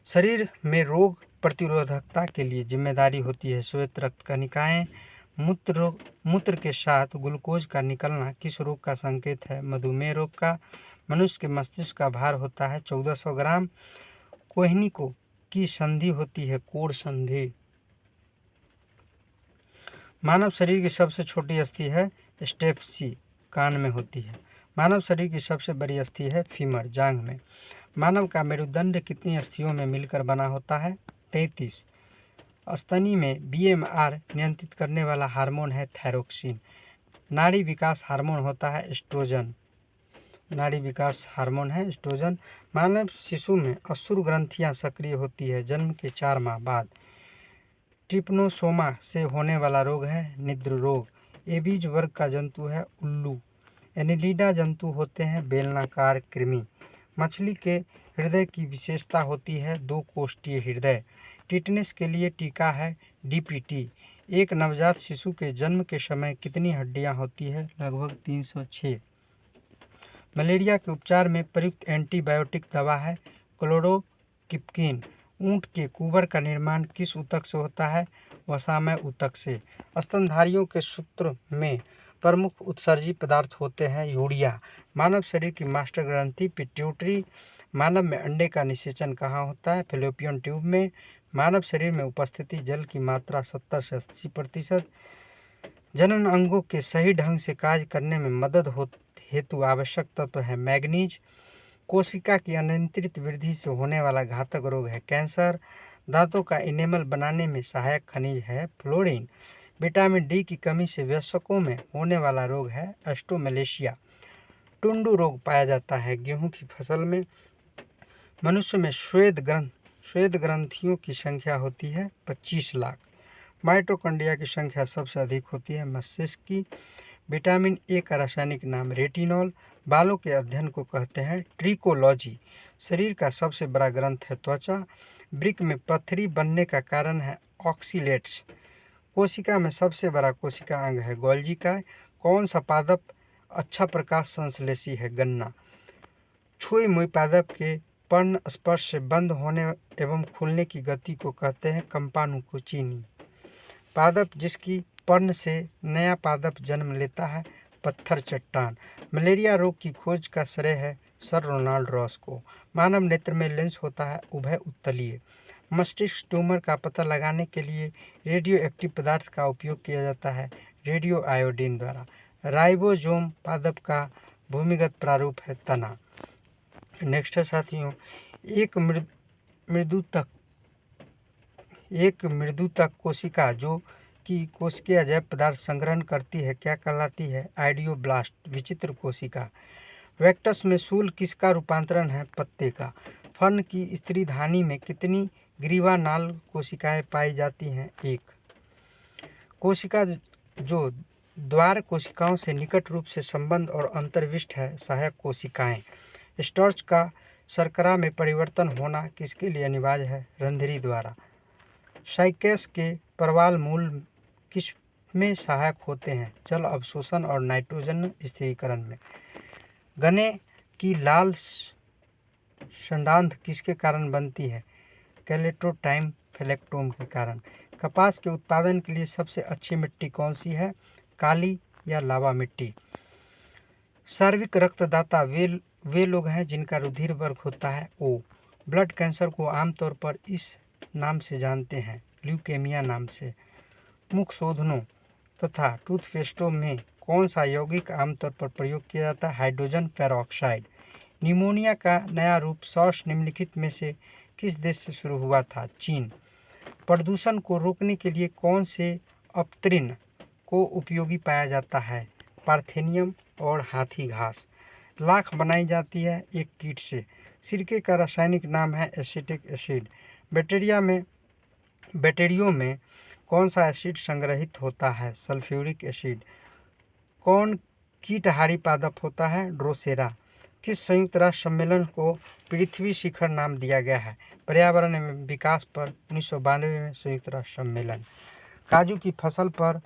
शरीर में रोग प्रतिरोधकता के लिए जिम्मेदारी होती है श्वेत रक्त कणिकाएं। मूत्र के साथ ग्लूकोज का निकलना किस रोग का संकेत है? मधुमेह रोग का। मनुष्य के मस्तिष्क का भार होता है 1400 ग्राम। कोहनी की संधि होती है कोढ़ संधि। मानव शरीर की सबसे छोटी अस्थि है स्टेप्सी, कान में होती है। मानव शरीर की सबसे बड़ी अस्थि है फीमर, जांघ में। मानव का मेरुदंड कितनी अस्थियों में मिलकर बना होता है? 33। स्तनी में बीएमआर नियंत्रित करने वाला हार्मोन है थायरोक्सिन। नाड़ी विकास हार्मोन होता है एस्ट्रोजन। नाड़ी विकास हार्मोन है एस्ट्रोजन। मानव शिशु में अश्रु ग्रंथियां सक्रिय होती है जन्म के 4 माह बाद। ट्रिप्नोसोमा से होने वाला रोग है निद्र रोग। एबीज वर्ग का जंतु है उल्लू। एनिलिडा जंतु होते हैं बेलनाकार कृमि। मछली के हृदय की विशेषता होती है 2 कोष्ठीय हृदय। टिटनेस के लिए टीका है डीपीटी। एक नवजात शिशु के जन्म के समय कितनी हड्डियां होती है? लगभग 306। मलेरिया के उपचार में प्रयुक्त एंटीबायोटिक दवा है क्लोरोक्विन। ऊंट के कुबर का निर्माण किस ऊतक से होता है? वसामय ऊतक से। स्तनधारियों के सूत्र में प्रमुख उत्सर्जी पदार्थ होते हैं यूरिया। मानव शरीर की मास्टर ग्रंथि पिट्यूटरी। मानव में अंडे का निषेचन कहाँ होता है? फैलोपियन ट्यूब में। मानव शरीर में उपस्थिति जल की मात्रा 70 से 80%। जनन अंगों के सही ढंग से कार्य करने में मदद हेतु आवश्यक तत्व है मैग्नीज। कोशिका की अनियंत्रित वृद्धि से होने वाला घातक रोग है कैंसर। दांतों का इनेमल बनाने में सहायक खनिज है फ्लोरीन। विटामिन डी की कमी से वयस्कों में होने वाला रोग है एस्टोमेलेशिया। टुंडू रोग पाया जाता है गेहूं की फसल में। मनुष्य में श्वेत ग्रंथियों की संख्या होती है 25 लाख। माइटोकॉन्ड्रिया की संख्या सबसे अधिक होती है मस्तिष्क की। विटामिन ए का रासायनिक नाम रेटिनॉल। बालों के अध्ययन को कहते हैं ट्रिकोलॉजी। शरीर का सबसे बड़ा ग्रंथ है त्वचा। वृक्क में पथरी बनने का कारण है ऑक्सीलेट्स। कोशिका में सबसे बड़ा कोशिका अंग है गोल्गी। कौन सा पादप अच्छा प्रकाश संश्लेषी है? गन्ना। छुई मुई पादप के पर्ण स्पर्श से बंद होने एवं खुलने की गति को कहते हैं कंपानुकुचीनी। पादप जिसकी पर्ण से नया पादप जन्म लेता है पत्थर चट्टान। मलेरिया रोग की खोज का श्रेय है सर रोनाल्ड रॉस को। मानव नेत्र में लेंस होता है उभय उत्तलीय। मस्तिष्क ट्यूमर का पता लगाने के लिए रेडियो एक्टिव पदार्थ का उपयोग किया जाता है रेडियो आयोडीन द्वारा। राइबोसोम पादप का भूमिगत प्रारूप है तना। नेक्स्ट है साथियों, एक मृदुतक कोशिका जो कि कोशिकीय जैव पदार्थ संग्रहण करती है क्या कहलाती है? आइडियोब्लास्ट, विचित्र कोशिका। वेक्टस में शूल किसका रूपांतरण है? पत्ते का। फर्न की स्त्रीधानी में कितनी ग्रीवा नाल कोशिकाएं पाई जाती हैं? 1। कोशिका जो द्वार कोशिकाओं से निकट रूप से संबंध और अंतर्विष्ट है सहायक कोशिकाएं। स्टार्च का शर्करा में परिवर्तन होना किसके लिए अनिवार्य है? रंध्री द्वारा। साइकस के प्रवाल मूल किस में सहायक होते हैं? जल अवशोषण और नाइट्रोजन स्थिरीकरण में। गन्ने की लाल षड्यांध किसके कारण बनती है? कैलेटोटाइम फ्लेक्टोम के कारण। कपास के उत्पादन के लिए सबसे अच्छी मिट्टी कौन सी है? काली या लावा मिट्टी? शारीरिक रक्तदाता वे लोग हैं जिनका रुधिर वर्ग होता है O। ब्लड कैंसर को आमतौर पर इस नाम से जानते हैं, ल्यूकेमिया नाम से। मुख शोधनों तथा टूथपेस्टों में कौन सा यौगिक आमतौर पर प्रयोग किया जाता है? Hydrogen peroxide. निमोनिया का नया रूप सॉस निम्नलिखित में से किस देश से शुरू हुआ था? चीन। प्रदूषण को रोकने के लिए कौन से अपतृण को उपयोगी पाया जाता है? पार्थेनियम और हाथी घास। लाख बनाई जाती है एक कीट से। सिरके का रासायनिक नाम है एसिटिक एसिड। बैक्टीरियों में कौन सा एसिड संग्रहित होता है? Sulphuric acid. कौन कीटहारी पादप होता है? ड्रोसेरा। किस संयुक्त राष्ट्र सम्मेलन को पृथ्वी शिखर नाम दिया गया है? पर्यावरण एवं विकास पर 1992 में संयुक्त राष्ट्र सम्मेलन। काजू की फसल पर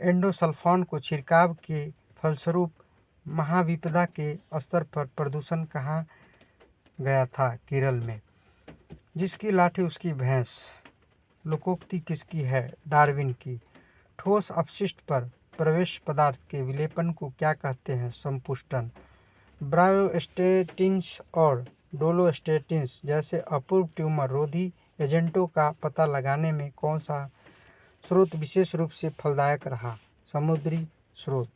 एंडोसल्फान को छिड़काव के फलस्वरूप महाविपदा के स्तर पर प्रदूषण कहाँ गया था? केरल में। जिसकी लाठी उसकी भैंस लोकोक्ति किसकी है? डार्विन की। ठोस अपशिष्ट पर प्रवेश पदार्थ के विलेपन को क्या कहते हैं? संपुष्टन। ब्रायोस्टेटिन्स और डोलोस्टेटिन्स जैसे अपूर्व ट्यूमर रोधी एजेंटों का पता लगाने में कौन सा स्रोत विशेष रूप से फलदायक रहा? समुद्री स्रोत।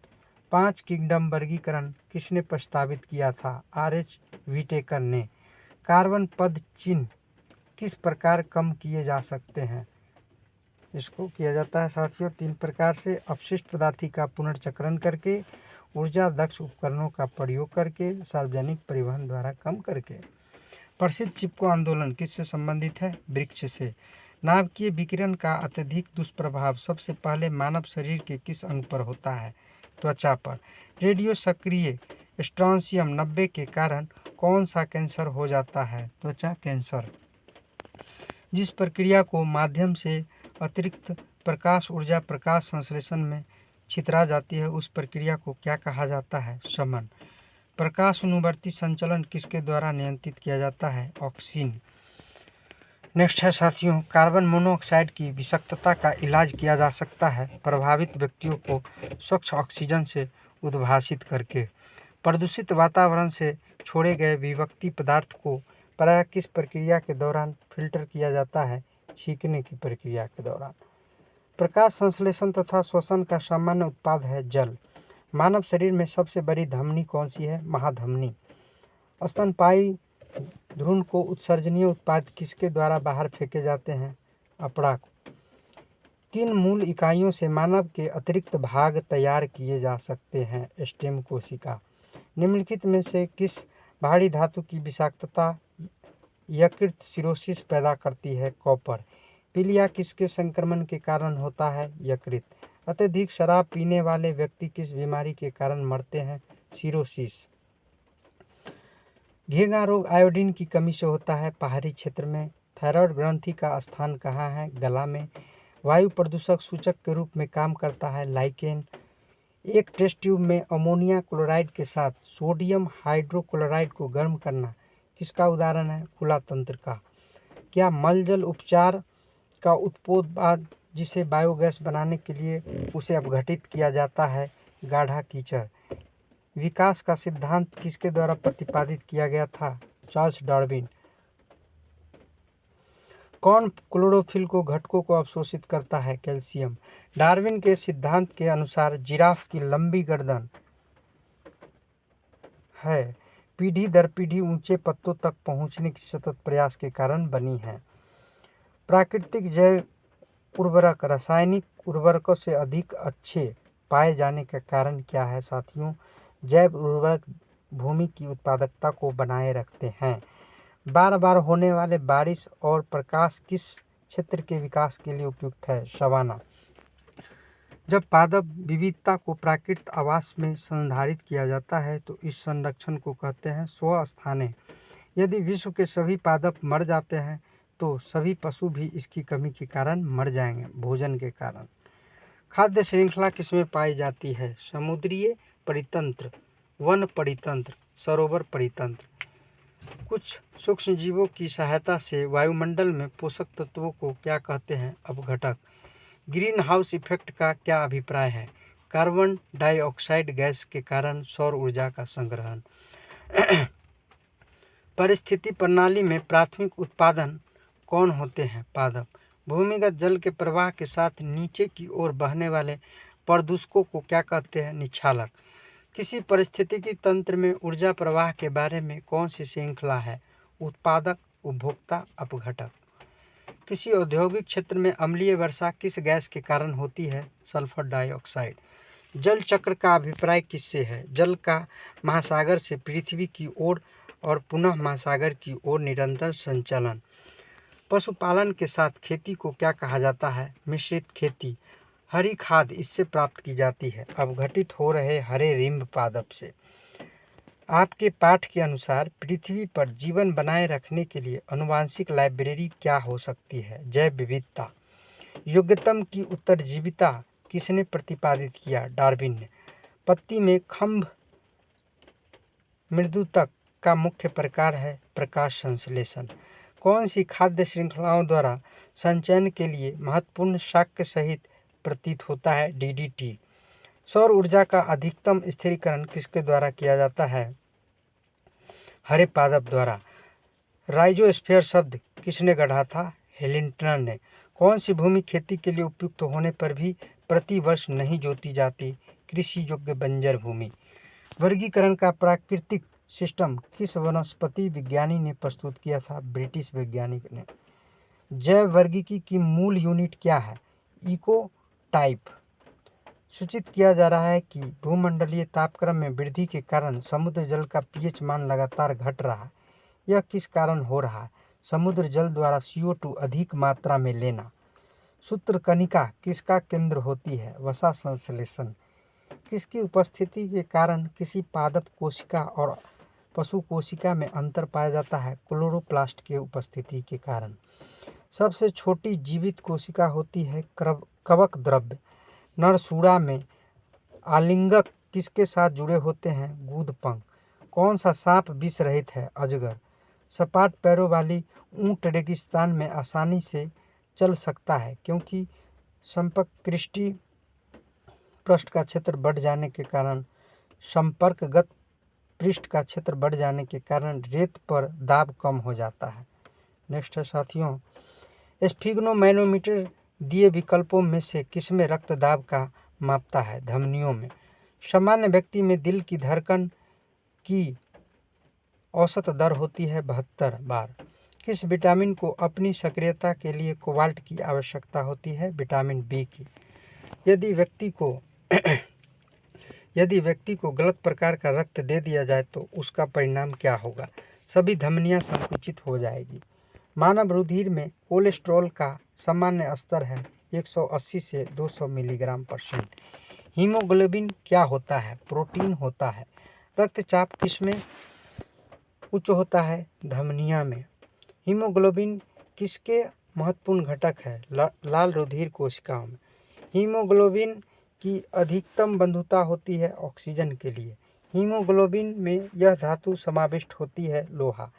5 किंगडम वर्गीकरण किसने प्रस्तावित किया था? R.H. व्हिटेकर ने। कार्बन पद चिन्ह किस प्रकार कम किए जा सकते हैं? इसको किया जाता है साथियों 3 प्रकार से। अपशिष्ट पदार्थी का पुनर्चक्रण करके, ऊर्जा दक्ष उपकरणों का प्रयोग करके, सार्वजनिक परिवहन द्वारा कम करके। प्रसिद्ध चिपको आंदोलन किससे संबंधित है? वृक्ष से। नाभिकीय विकिरण का अत्यधिक दुष्प्रभाव सबसे पहले मानव शरीर के किस अंग पर होता है? त्वचा पर। रेडियो सक्रिय स्ट्रोंशियम 90 के कारण कौन सा कैंसर हो जाता है? त्वचा कैंसर। जिस प्रक्रिया को माध्यम से अतिरिक्त प्रकाश ऊर्जा प्रकाश संश्लेषण में छितरा जाती है उस प्रक्रिया को क्या कहा जाता है? शमन। प्रकाश अनुवर्ती संचलन किसके द्वारा नियंत्रित किया जाता है? ऑक्सीन। नेक्स्ट है साथियों, कार्बन मोनोऑक्साइड की विषाक्तता का इलाज किया जा सकता है प्रभावित व्यक्तियों को स्वच्छ ऑक्सीजन से उद्भासित करके। प्रदूषित वातावरण से छोड़े गए विषाक्त पदार्थ को प्रायः किस प्रक्रिया के दौरान फिल्टर किया जाता है? छींकने की प्रक्रिया के दौरान। प्रकाश संश्लेषण तथा श्वसन का सामान्य उत्पाद है जल। मानव शरीर में सबसे बड़ी धमनी कौन सी है? महाधमनी। स्तनपायी भ्रूण को उत्सर्जनीय उत्पाद किसके द्वारा बाहर फेंके जाते हैं? अपराग। किन मूल इकाइयों से मानव के अतिरिक्त भाग तैयार किए जा सकते हैं? स्टेम कोशिका। निम्नलिखित में से किस भारी धातु की विषाक्तता यकृत सिरोसिस पैदा करती है? कॉपर। पीलिया किसके संक्रमण के कारण होता है? यकृत। अत्यधिक शराब पीने वाले व्यक्ति किस बीमारी के कारण मरते हैं? सिरोसिस। घेंगा रोग आयोडीन की कमी से होता है पहाड़ी क्षेत्र में। थायराइड ग्रंथि का स्थान कहाँ है? गला में। वायु प्रदूषक सूचक के रूप में काम करता है लाइकेन। एक टेस्ट ट्यूब में अमोनिया क्लोराइड के साथ सोडियम हाइड्रोक्लोराइड को गर्म करना किसका उदाहरण है? खुला तंत्र का। क्या मलजल उपचार का उत्पोत्पाद जिसे बायोगैस बनाने के लिए उसे अपघटित किया जाता है? गाढ़ा कीचड़। विकास का सिद्धांत किसके द्वारा प्रतिपादित किया गया था? Charles Darwin. कौन क्लोरोफिल को घटकों को अवशोषित करता है? कैल्शियम। डार्विन के सिद्धांत के अनुसार जिराफ की लंबी गर्दन है पीढ़ी दर पीढ़ी ऊंचे पत्तों तक पहुंचने के सतत प्रयास के कारण बनी है। प्राकृतिक जैव उर्वरक रासायनिक उर्वरकों से अधिक अच्छे पाए जाने का कारण क्या है साथियों? जैव उर्वरक भूमि की उत्पादकता को बनाए रखते हैं। बार बार होने वाले बारिश और प्रकाश किस क्षेत्र के विकास के लिए उपयुक्त है? सवाना। जब पादप विविधता को प्राकृतिक आवास में संधारित किया जाता है तो इस संरक्षण को कहते हैं स्वस्थाने। यदि विश्व के सभी पादप मर जाते हैं तो सभी पशु भी इसकी कमी के कारण मर जाएंगे, भोजन के कारण। खाद्य श्रृंखला किसमें पाई जाती है? समुद्रीय परितंत्र, वन परितंत्र, सरोवर परितंत्र। कुछ सूक्ष्म जीवों की सहायता से वायुमंडल में पोषक तत्वों को क्या कहते हैं? अपघटक। ग्रीन हाउस इफेक्ट का क्या अभिप्राय है? कार्बन डाइऑक्साइड गैस के कारण सौर ऊर्जा का संग्रहण। परिस्थिति प्रणाली में प्राथमिक उत्पादन कौन होते हैं? पादप। भूमिगत जल के प्रवाह के साथ नीचे की ओर बहने वाले प्रदूषकों को क्या कहते हैं? निक्षालक। किसी पारिस्थितिकी तंत्र में ऊर्जा प्रवाह के बारे में कौन सी श्रृंखला है? उत्पादक, उपभोक्ता, अपघटक। किसी औद्योगिक क्षेत्र में अम्लीय वर्षा किस गैस के कारण होती है? Sulphur dioxide. जल चक्र का अभिप्राय किससे है? जल का महासागर से पृथ्वी की ओर और पुनः महासागर की ओर निरंतर संचालन। पशुपालन के साथ खेती को क्या कहा जाता है? मिश्रित खेती। हरी खाद इससे प्राप्त की जाती है? अपघटित हो रहे हरे रिम्ब पादप से। आपके पाठ के अनुसार पृथ्वी पर जीवन बनाए रखने के लिए आनुवंशिक लाइब्रेरी क्या हो सकती है? जैव विविधता। योग्यतम की उत्तरजीविता किसने प्रतिपादित किया? डार्विन ने। पत्ती में खंभ मृदुतक का मुख्य प्रकार है प्रकाश संश्लेषण। कौन सी खाद्य श्रृंखलाओं द्वारा संचयन के लिए महत्वपूर्ण शाक्य सहित प्रतीत होता है? डीडीटी। सौर ऊर्जा का अधिकतम स्थिरीकरण किसके द्वारा किया जाता है? हरे पादप द्वारा। राइजोस्फीयर शब्द किसने गढ़ा था? हेलिंटन ने। कौन सी भूमि खेती के लिए उपयुक्त होने पर भी प्रति वर्ष नहीं जोती जाती? कृषि योग्य बंजर भूमि। वर्गीकरण का प्राकृतिक सिस्टम किस वनस्पति विज्ञानी ने प्रस्तुत किया था? ब्रिटिश वैज्ञानिक ने। जैव वर्गीकी की मूल यूनिट क्या है? Ecotype. सूचित किया जा रहा है कि भूमंडलीय तापक्रम में वृद्धि के कारण समुद्र जल का पीएच मान लगातार घट रहा है। यह किस कारण हो रहा है? समुद्र जल द्वारा CO2 अधिक मात्रा में लेना। सूत्रकनिका किसका केंद्र होती है? वसा संश्लेषण। किसकी उपस्थिति के कारण किसी पादप कोशिका और पशु कोशिका में अंतर पाया जाता है? क्लोरोप्लास्ट की उपस्थिति के कारण। सबसे छोटी जीवित कोशिका होती है कवक द्रव्य। नरसूड़ा में आलिंगक किसके साथ जुड़े होते हैं? गुदपंख। कौन सा सांप विष रहित है? अजगर। सपाट पैरों वाली ऊंट रेगिस्तान में आसानी से चल सकता है क्योंकि संपर्ककृष्टि पृष्ठ का क्षेत्र बढ़ जाने के कारण संपर्कगत पृष्ठ का क्षेत्र बढ़ जाने के कारण रेत पर दाब कम हो जाता है। नेक्स्ट है साथियों, स्फिग्नोमैनोमीटर दिए विकल्पों में से किसमें रक्त दाब का मापता है? धमनियों में। सामान्य व्यक्ति में दिल की धड़कन की औसत दर होती है 72 बार। किस विटामिन को अपनी सक्रियता के लिए कोबाल्ट की आवश्यकता होती है? विटामिन बी की। यदि व्यक्ति को गलत प्रकार का रक्त दे दिया जाए तो उसका परिणाम क्या होगा? सभी धमनियां संकुचित हो जाएगी। मानव रुधिर में कोलेस्ट्रॉल का सामान्य स्तर है 180 से 200 मिलीग्राम/%। हीमोग्लोबिन क्या होता है? प्रोटीन होता है। रक्तचाप किसमें उच्च होता है? धमनिया में। हीमोग्लोबिन किसके महत्वपूर्ण घटक है? लाल रुधिर कोशिकाओं में। हीमोग्लोबिन की अधिकतम बंधुता होती है ऑक्सीजन के लिए। हीमोग्लोबिन में यह धातु समाविष्ट होती है लोहा।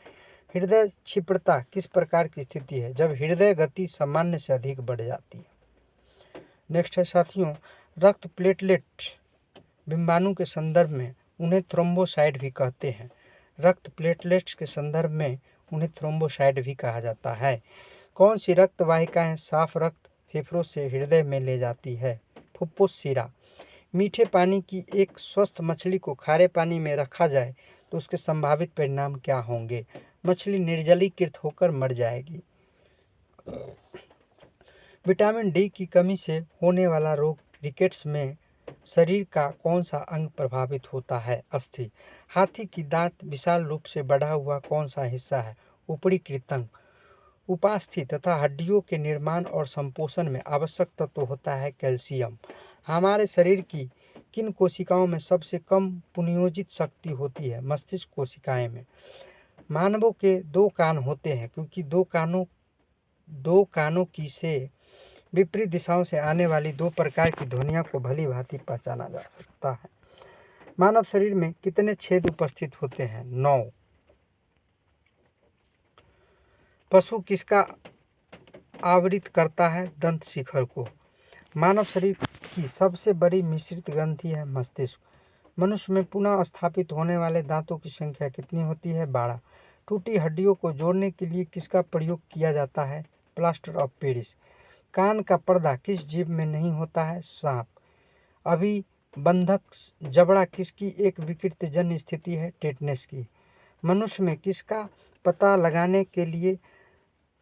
हृदय क्षिप्रता किस प्रकार की स्थिति है? जब हृदय गति सामान्य से अधिक बढ़ जाती है। नेक्स्ट है साथियों, रक्त प्लेटलेट बिंबाणु के संदर्भ में उन्हें थ्रोम्बोसाइट भी कहते हैं। रक्त प्लेटलेट्स के संदर्भ में उन्हें थ्रोम्बोसाइट भी कहा जाता है। कौन सी रक्त वाहिकाएं साफ रक्त फेफड़ों से हृदय में ले जाती है? फुफ्फुस शिरा। मीठे पानी की एक स्वस्थ मछली को खारे पानी में रखा जाए तो उसके संभावित परिणाम क्या होंगे? मछली निर्जलीकृत होकर मर जाएगी। विटामिन डी की कमी से होने वाला रोग रिकेट्स में शरीर का कौन सा अंग प्रभावित होता है? अस्थि। हाथी की दांत विशाल रूप से बढ़ा हुआ कौन सा हिस्सा है? ऊपरी कृतंक। उपास्थि तथा हड्डियों के निर्माण और संपोषण में आवश्यक तत्व होता है कैल्शियम। हमारे शरीर की किन कोशिकाओं में सबसे कम पुनर्योजित शक्ति होती है? मस्तिष्क कोशिकाएं में। मानवों के 2 कान होते हैं क्योंकि दो कानों की से विपरीत दिशाओं से आने वाली 2 प्रकार की ध्वनियों को भली भांति पहचाना जा सकता है। मानव शरीर में कितने छेद उपस्थित होते हैं? 9। पशु किसका आवृत करता है? दंत शिखर को। मानव शरीर की सबसे बड़ी मिश्रित ग्रंथि है मस्तिष्क। मनुष्य में पुनः स्थापित होने वाले दांतों की संख्या कितनी होती है? 12। टूटी हड्डियों को जोड़ने के लिए किसका प्रयोग किया जाता है? Plaster of Paris. कान का पर्दा किस जीव में नहीं होता है? सांप। अभिबंधक जबड़ा किसकी एक विकृत जन्य स्थिति है? टेटनस की। मनुष्य में किसका पता लगाने के लिए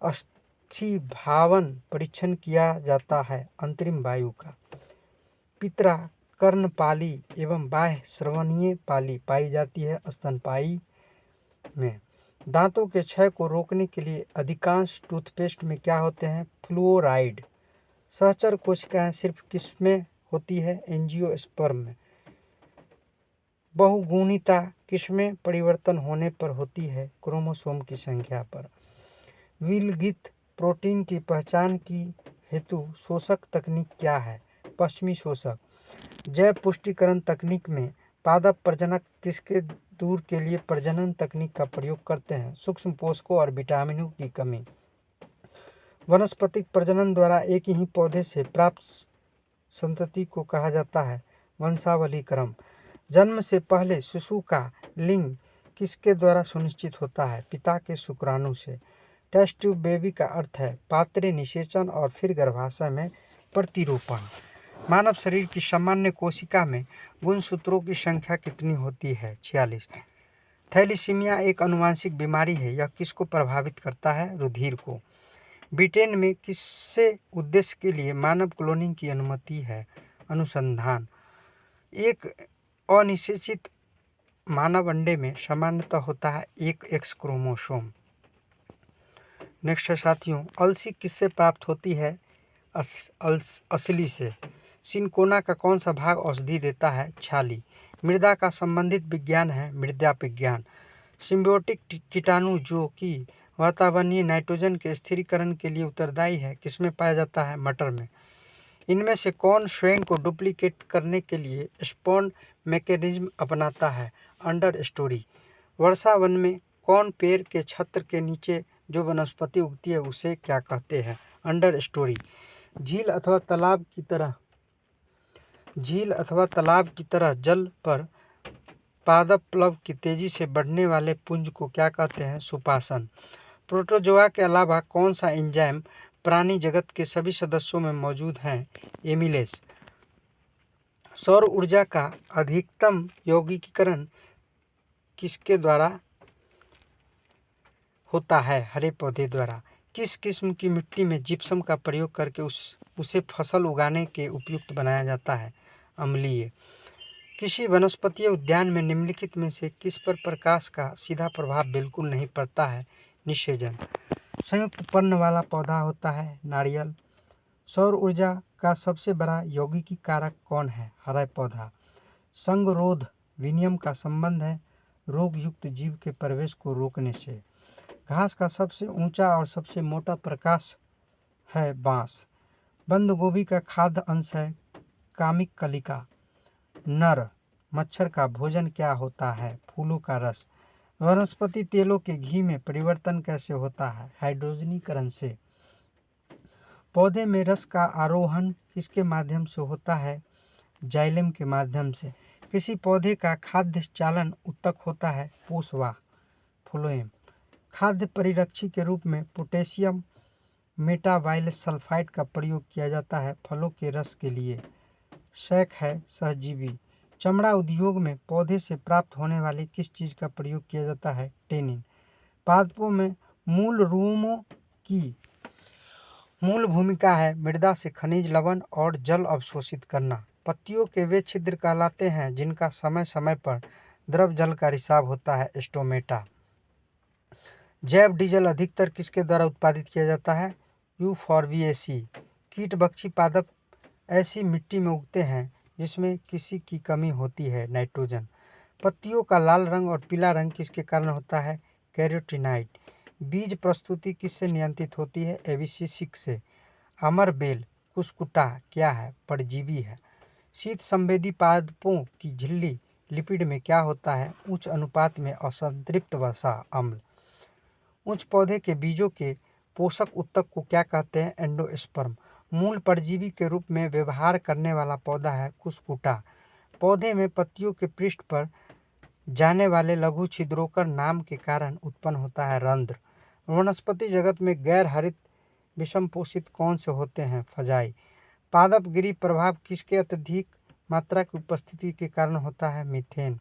अस्थिभावन परीक्षण किया जाता है? अंतरिम वायु का। पितरा कर्णपाली एवं बाह्य श्रवणीय पाली पाई जाती है स्तनपायी में। दांतों के क्षय को रोकने के लिए अधिकांश टूथपेस्ट में क्या होते हैं? फ्लोराइड। सहचर कोशिकाएं सिर्फ किसमें होती है? एंजियोस्पर्म में। बहुगुणिता किसमें परिवर्तन होने पर होती है? क्रोमोसोम की संख्या पर। विलगित प्रोटीन की पहचान की हेतु शोषक तकनीक क्या है? पश्चिमी शोषक। जैव पुष्टिकरण तकनीक में पादप प्रजनक किसके दूर के लिए प्रजनन तकनीक का प्रयोग करते हैं? सूक्ष्म पोषकों और विटामिनों की कमी। वनस्पतिक प्रजनन द्वारा एक ही पौधे से प्राप्त संतति को कहा जाता है वंशावली क्रम। जन्म से पहले शिशु का लिंग किसके द्वारा सुनिश्चित होता है? पिता के शुक्राणु से। टेस्ट ट्यूब बेबी का अर्थ है पात्रे निषेचन और फिर गर्भाशय में प्रतिरूपण। मानव शरीर की सामान्य कोशिका में गुणसूत्रों की संख्या कितनी होती है? 46। थैलीसीमिया एक आनुवंशिक बीमारी है। यह किसको प्रभावित करता है? रुधिर को। ब्रिटेन में किससे उद्देश्य के लिए मानव क्लोनिंग की अनुमति है? अनुसंधान। एक अनिषेचित मानव अंडे में सामान्यतः होता है एक एक्स क्रोमोसोम। नेक्स्ट है साथियों, अलसी किससे प्राप्त होती है? असली से। सिनकोना का कौन सा भाग औषधि देता है? छाली। मृदा का संबंधित विज्ञान है मृदा विज्ञान। सिम्बियोटिक कीटाणु जो कि वातावरणीय नाइट्रोजन के स्थिरीकरण के लिए उत्तरदायी है किसमें पाया जाता है? मटर में। इनमें से कौन स्वयं को डुप्लीकेट करने के लिए स्पॉन मैकेनिज्म अपनाता है? Under story. वर्षा वन में कौन पेड़ के छत्र के नीचे जो वनस्पति उगती है उसे क्या कहते हैं? Under story. झील अथवा तालाब की तरह जल पर पादप प्लव की तेजी से बढ़ने वाले पुंज को क्या कहते हैं? सुपासन। प्रोटोजोआ के अलावा कौन सा एंजाइम प्राणी जगत के सभी सदस्यों में मौजूद हैं? एमिलेस। सौर ऊर्जा का अधिकतम यौगिकीकरण किसके द्वारा होता है? हरे पौधे द्वारा। किस किस्म की मिट्टी में जिप्सम का प्रयोग करके उसे फसल उगाने के उपयुक्त बनाया जाता है? अम्लीय। किसी वनस्पतीय उद्यान में निम्नलिखित में से किस पर प्रकाश का सीधा प्रभाव बिल्कुल नहीं पड़ता है? निषेचन। संयुक्त पर्ण वाला पौधा होता है नारियल। सौर ऊर्जा का सबसे बड़ा यौगिकी कारक कौन है? हरा पौधा। संगरोध विनियम का संबंध है रोग युक्त जीव के प्रवेश को रोकने से। घास का सबसे ऊंचा और सबसे मोटा प्रकाश है बांस। बंद गोभी का खाद्य अंश है कामिक कलिका। नर मच्छर का भोजन क्या होता है? फूलों का रस। वनस्पति तेलों के घी में परिवर्तन कैसे होता है? हाइड्रोजनीकरण से। पौधे में रस का आरोहण किसके माध्यम से होता है? जाइलम के माध्यम से। किसी पौधे का खाद्य चालन उत्तक होता है पोषवाह फ्लोएम। खाद्य परिरक्षी के रूप में पोटेशियम मेटाबाइलसल्फाइड का प्रयोग किया जाता है फलों के रस के लिए। शैक है सहजीवी। चमड़ा उद्योग में पौधे से प्राप्त होने वाली किस चीज़ का प्रयोग किया जाता है? टेनिन। पादपों में मूल रूमों की मूल भूमिका है मृदा से खनिज लवण और जल अवशोषित करना। पत्तियों के वे छिद्र कहलाते हैं जिनका समय समय पर द्रव जल का रिसाव होता है स्टोमेटा। जैव डीजल अधिकतर किसके द्वारा उत्पादित किया जाता है? यूफॉर्बिएसी। कीटभक्षी पादप ऐसी मिट्टी में उगते हैं जिसमें किसी की कमी होती है नाइट्रोजन। पत्तियों का लाल रंग और पीला रंग किसके कारण होता है? कैरोटीनाइड। बीज प्रस्तुति किससे नियंत्रित होती है? एबीसी6 से। अमरबेल कुस्कुटा क्या है? परजीवी है। शीत संवेदी पादपों की झिल्ली लिपिड में क्या होता है? उच्च अनुपात में असंतृप्त वसा अम्ल। उच्च पौधे के बीजों के पोषक ऊतक को क्या कहते हैं? एंडोस्पर्म। मूल परजीवी के रूप में व्यवहार करने वाला पौधा है कुसकुटा। पौधे में पत्तियों के पृष्ठ पर जाने वाले लघु छिद्रों नाम के कारण उत्पन्न होता है रंध्र। वनस्पति जगत में गैर हरित विषम पोषित कौन से होते हैं? फजाई। पादप गिरी प्रभाव किसके अत्यधिक मात्रा की उपस्थिति के कारण होता है? मीथेन।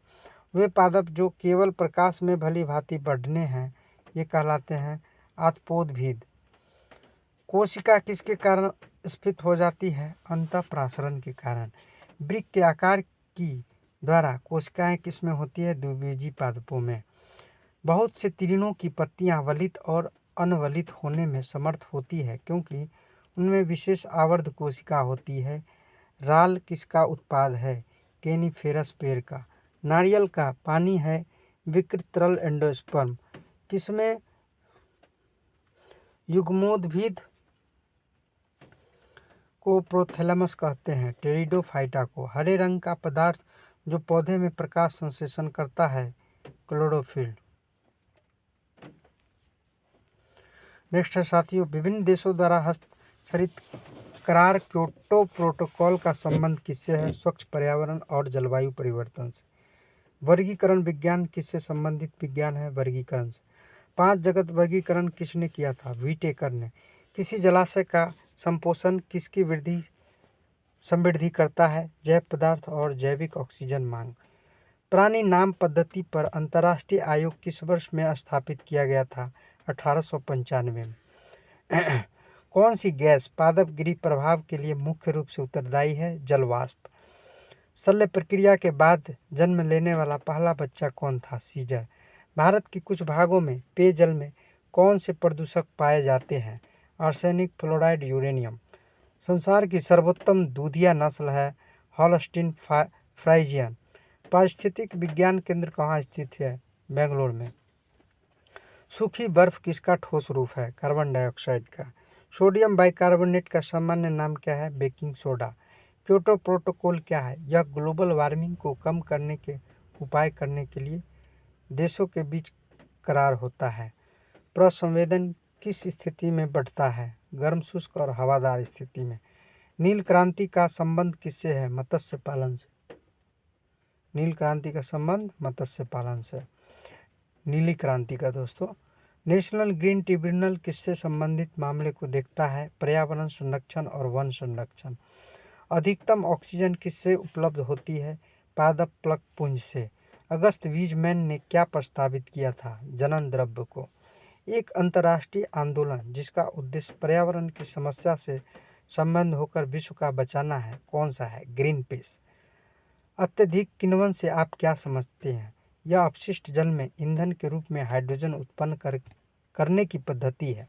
वे पादप जो केवल प्रकाश में भली भांति बढ़ने हैं ये कहलाते हैं आत्पोद्भिद। कोशिका किसके कारण स्फीत हो जाती है? अंतःप्रासरण के कारण। वृक्क के आकार की द्वारा कोशिकाएं किसमें होती है? द्विबीजी पादपों में। बहुत से तीर्णों की पत्तियां वलित और अनवलित होने में समर्थ होती है क्योंकि उनमें विशेष आवर्ध कोशिका होती है। राल किसका उत्पाद है? केनिफेरस पेड़ का। नारियल का पानी है विकृत तरल एंडोस्पर्म। किसमें युग्मोद्भिद को प्रोथैलेमस कहते हैं? टेरिडोफाइटा को। हरे रंग का पदार्थ जो पौधे में प्रकाश संश्लेषण करता है? क्लोरोफिल। नेक्स्ट है साथियों, विभिन्न देशों द्वारा हस्ताक्षरित करार क्योटो प्रोटोकॉल का संबंध किससे है? स्वच्छ पर्यावरण और जलवायु परिवर्तन से। वर्गीकरण विज्ञान किससे संबंधित विज्ञान है? वर्गीकरण से। 5 जगत वर्गीकरण किसने किया था? व्हिटेकर ने। किसी जलाशय का संपोषण किसकी समृद्धि करता है? जैव पदार्थ और जैविक ऑक्सीजन मांग। प्राणी नाम पद्धति पर अंतर्राष्ट्रीय आयोग किस वर्ष में स्थापित किया गया था? 1895 में। कौन सी गैस पादप गिरी प्रभाव के लिए मुख्य रूप से उत्तरदायी है? जलवाष्प। शल्य प्रक्रिया के बाद जन्म लेने वाला पहला बच्चा कौन था? सीजर। भारत के कुछ भागों में पेयजल में कौन से प्रदूषक पाए जाते हैं? Arsenic, fluoride, uranium. संसार की सर्वोत्तम दूधिया नस्ल है हॉलस्टीन फ्राइजियन। पारिस्थितिक विज्ञान केंद्र कहाँ स्थित है? बेंगलोर में। सूखी बर्फ किसका ठोस रूप है? कार्बन डाइऑक्साइड का। सोडियम बाइकार्बोनेट का सामान्य नाम क्या है? Baking soda. क्योटो प्रोटोकॉल क्या है? यह ग्लोबल वार्मिंग को कम करने के उपाय करने के लिए देशों के बीच करार होता है। प्रसंवेदन किस स्थिति में बढ़ता है? गर्म, शुष्क और हवादार स्थिति में। नील क्रांति का संबंध किससे है? मत्स्य पालन से। नील क्रांति का संबंध मत्स्य पालन से। नीली क्रांति का दोस्तों। नेशनल ग्रीन ट्रिब्यूनल किससे संबंधित मामले को देखता है? पर्यावरण संरक्षण और वन संरक्षण। अधिकतम ऑक्सीजन किससे उपलब्ध होती है? पादप प्लक पुंज से। अगस्त वीजमैन ने क्या प्रस्तावित किया था? जनन द्रव्य को। एक अंतर्राष्ट्रीय आंदोलन जिसका उद्देश्य पर्यावरण की समस्या से संबंध होकर विश्व का बचाना है, कौन सा है? Green peas. अत्यधिक किण्वन से आप क्या समझते हैं? यह अपशिष्ट जल में ईंधन के रूप में हाइड्रोजन उत्पन्न करने की पद्धति है।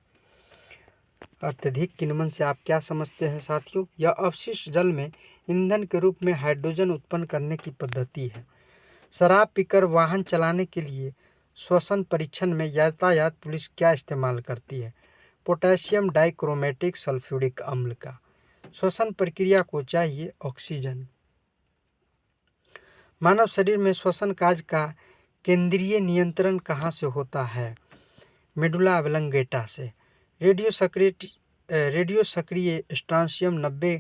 अत्यधिक किण्वन से आप क्या समझते हैं साथियों? यह अपशिष्ट जल में ईंधन के रूप में हाइड्रोजन उत्पन्न करने की पद्धति है। शराब पीकर वाहन चलाने के लिए श्वसन परीक्षण में यातायात पुलिस क्या इस्तेमाल करती है? पोटेशियम डाइक्रोमेटिक सल्फ्यूरिक अम्ल का। श्वसन प्रक्रिया को चाहिए ऑक्सीजन। मानव शरीर में श्वसन कार्य का केंद्रीय नियंत्रण कहाँ से होता है? मेडुला ऑब्लंगेटा से। रेडियो सक्रिय स्ट्रांसियम 90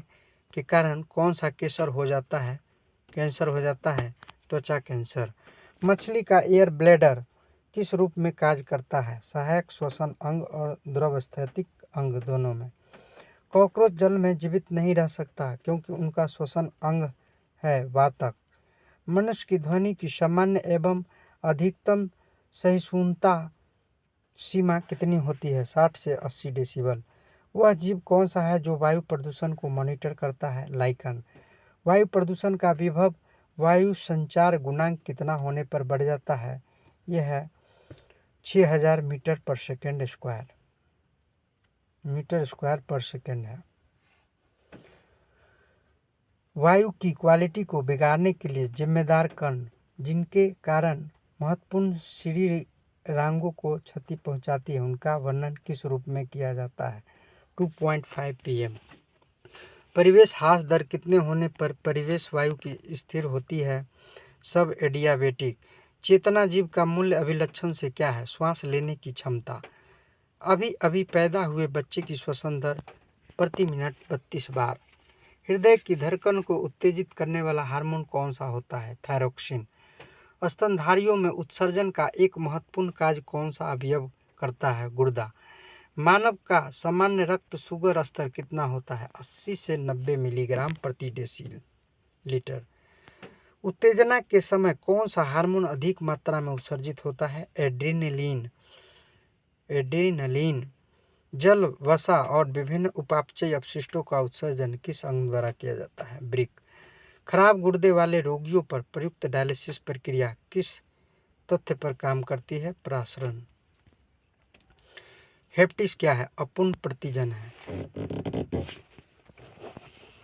के कारण कौन सा कैंसर हो जाता है? त्वचा कैंसर। मछली का एयर ब्लैडर किस रूप में कार्य करता है? सहायक श्वसन अंग और द्रवस्थैतिक अंग दोनों में। कॉकरोच जल में जीवित नहीं रह सकता क्योंकि उनका श्वसन अंग है वातक। मनुष्य की ध्वनि की सामान्य एवं अधिकतम सहिष्णुता सीमा कितनी होती है? 60 से 80 डेसिबल। वह जीव कौन सा है जो वायु प्रदूषण को मॉनिटर करता है? लाइकन। वायु प्रदूषण का विभव वायु संचार गुणांक कितना होने पर बढ़ जाता है? यह है 6000 मीटर पर सेकेंड स्क्वायर। है। वायु की क्वालिटी को बिगाड़ने के लिए जिम्मेदार कण जिनके कारण महत्वपूर्ण शरीरांगों को क्षति पहुंचाती है, उनका वर्णन किस रूप में किया जाता है? 2.5 pm। परिवेश ह्रास दर कितने होने पर परिवेश वायु की स्थिर होती है? सब एडियाबेटिक। चेतना जीव का मूल्य अभिलक्षण से क्या है? श्वास लेने की क्षमता। अभी अभी पैदा हुए बच्चे की श्वसन दर प्रति मिनट 32 बार। हृदय की धड़कन को उत्तेजित करने वाला हार्मोन कौन सा होता है? थायरोक्सिन। स्तनधारियों में उत्सर्जन का एक महत्वपूर्ण कार्य कौन सा अवयव करता है? गुर्दा। मानव का सामान्य रक्त शुगर स्तर कितना होता है? 80 से 90 मिलीग्राम प्रति डेसीलीटर। उत्तेजना के समय कौन सा हार्मोन अधिक मात्रा में उत्सर्जित होता है? एड्रेनलिन। जल, वसा और विभिन्न उपापचय अपशिष्टों का उत्सर्जन किस अंग द्वारा किया जाता है? वृक्क। खराब गुर्दे वाले रोगियों पर प्रयुक्त डायलिसिस प्रक्रिया किस तथ्य पर काम करती है? प्रसारण। हेपेटिस क्या है? अपूर्ण प्रतिजन है।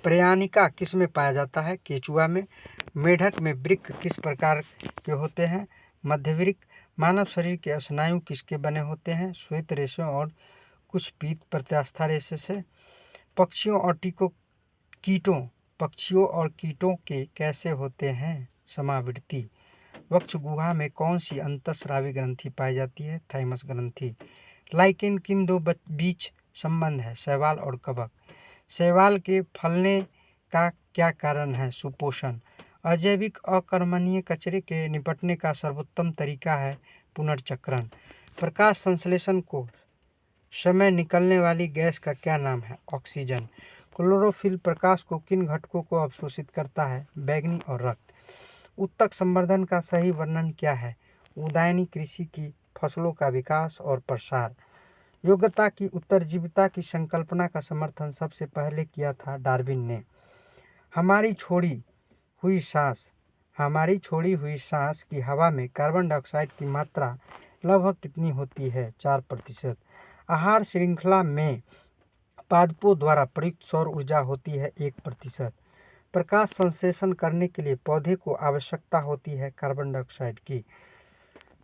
प्रयानिका किस में पाया जाता है? केचुआ में। मेढक में वृक्क किस प्रकार के होते हैं? मध्यवृक्क। मानव शरीर के स्नायु किसके बने होते हैं? श्वेत रेशों और कुछ पीत प्रत्यास्था रेशे से। पक्षियों और कीटों के कैसे होते हैं? समावृत्ति। वक्ष गुहा में कौन सी अंतःस्रावी ग्रंथि पाई जाती है? थाइमस ग्रंथि। लाइकेन किन दो बीच संबंध है? शैवाल और कवक। शैवाल के फलने का क्या कारण है? सुपोषण। अजैविक अकर्मणीय कचरे के निपटने का सर्वोत्तम तरीका है पुनर्चक्रण। प्रकाश संश्लेषण को समय निकलने वाली गैस का क्या नाम है? ऑक्सीजन। क्लोरोफिल प्रकाश को किन घटकों को अवशोषित करता है? बैंगनी और रक्त। उत्तक संवर्धन का सही वर्णन क्या है? उद्यानी कृषि की फसलों का विकास और प्रसार। योग्यता की उत्तरजीविता की संकल्पना का समर्थन सबसे पहले किया था डार्विन ने। हमारी छोड़ी हुई सांस की हवा में कार्बन डाइऑक्साइड की मात्रा लगभग कितनी होती है? 4%। आहार श्रृंखला में पादपों द्वारा प्रयुक्त सौर ऊर्जा होती है 1%। प्रकाश संश्लेषण करने के लिए पौधे को आवश्यकता होती है कार्बन डाइऑक्साइड की।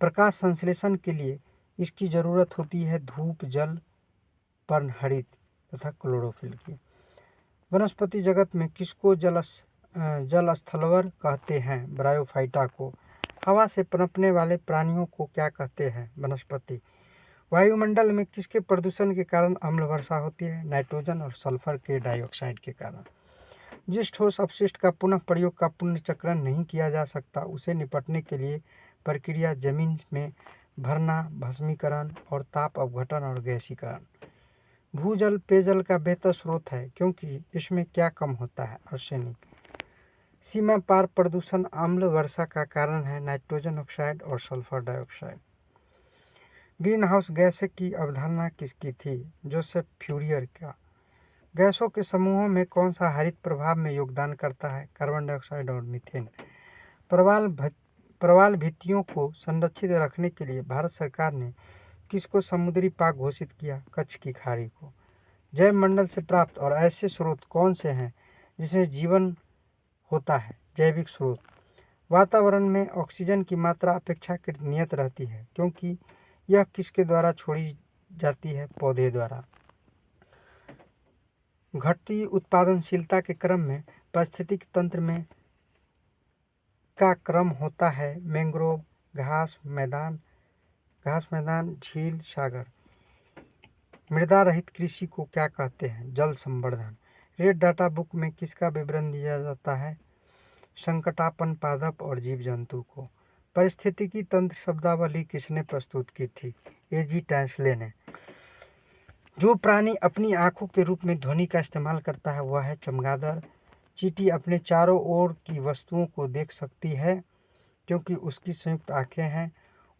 प्रकाश संश्लेषण के लिए इसकी ज़रूरत होती है धूप, जल, पर्णहरित तथा क्लोरोफिल की। वनस्पति जगत में किसको जल स्थलवर कहते हैं? ब्रायोफाइटा को। हवा से पनपने वाले प्राणियों को क्या कहते हैं? वनस्पति। वायुमंडल में किसके प्रदूषण के कारण अम्ल वर्षा होती है? नाइट्रोजन और सल्फर के डाइऑक्साइड के कारण। जिस ठोस अपशिष्ट का पुनः प्रयोग का पुनर्चक्रण नहीं किया जा सकता, उसे निपटने के लिए प्रक्रिया जमीन में भरना, भस्मीकरण और ताप अपघटन और गैसीकरण। भूजल पेयजल का बेहतर स्रोत है क्योंकि इसमें क्या कम होता है? आर्सेनिक। सीमा पार प्रदूषण अम्ल वर्षा का कारण है? नाइट्रोजन ऑक्साइड और sulphur dioxide. Green house gas की अवधारणा किसकी थी? जोसेफ फ्यूरियर का। गैसों के समूहों में कौन सा हरित प्रभाव में योगदान करता है? कार्बन डाइऑक्साइड और मीथेन। प्रवाल भित्तियों को संरक्षित रखने के लिए भारत सरकार ने किसको समुद्री पाक घोषित किया? कच्छ की खाड़ी को। जैव मंडल से प्राप्त और ऐसे स्रोत कौन से हैं जिसमें जीवन होता है? जैविक स्रोत। वातावरण में ऑक्सीजन की मात्रा अपेक्षाकृत नियत रहती है क्योंकि यह किसके द्वारा छोड़ी जाती है? पौधे द्वारा। घटती उत्पादनशीलता के क्रम में पारिस्थितिक तंत्र में का क्रम होता है? मैंग्रोव, घास मैदान, झील, सागर। मृदा रहित कृषि को क्या कहते हैं? जल संवर्धन। रेड डाटा बुक में किसका विवरण दिया जाता है? संकटापन्न पादप और जीव जंतु को। पारिस्थितिकी तंत्र शब्दावली किसने प्रस्तुत की थी? एजी टैंसले ने। जो प्राणी अपनी आंखों के रूप में ध्वनि का इस्तेमाल करता है वह है चमगादड़। चींटी अपने चारों ओर की वस्तुओं को देख सकती है क्योंकि उसकी संयुक्त आंखें हैं।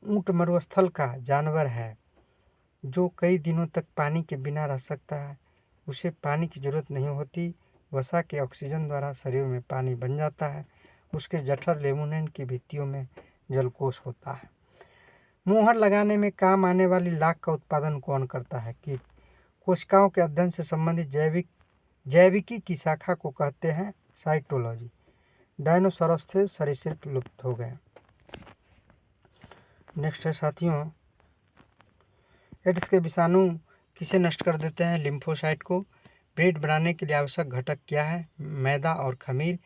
ऊंट मरुस्थल का जानवर है जो कई दिनों तक पानी के बिना रह सकता है। उसे पानी की जरूरत नहीं होती। वसा के ऑक्सीजन द्वारा शरीर में पानी बन जाता है। उसके जठर लेमुनेन की भित्तियों में जलकोष होता है। मोहर लगाने में काम आने वाली लाख का उत्पादन कौन करता है? कीट। कोशिकाओं के अध्ययन से संबंधित जैविकी की शाखा को कहते हैं साइटोलॉजी। डायनोसॉरस थे, सरीसृप लुप्त हो गए। नेक्स्ट है साथियों, एड्स के विषाणु किसे नष्ट कर देते हैं? लिम्फोसाइट को। ब्रेड बनाने के लिए आवश्यक घटक क्या है? मैदा और खमीर।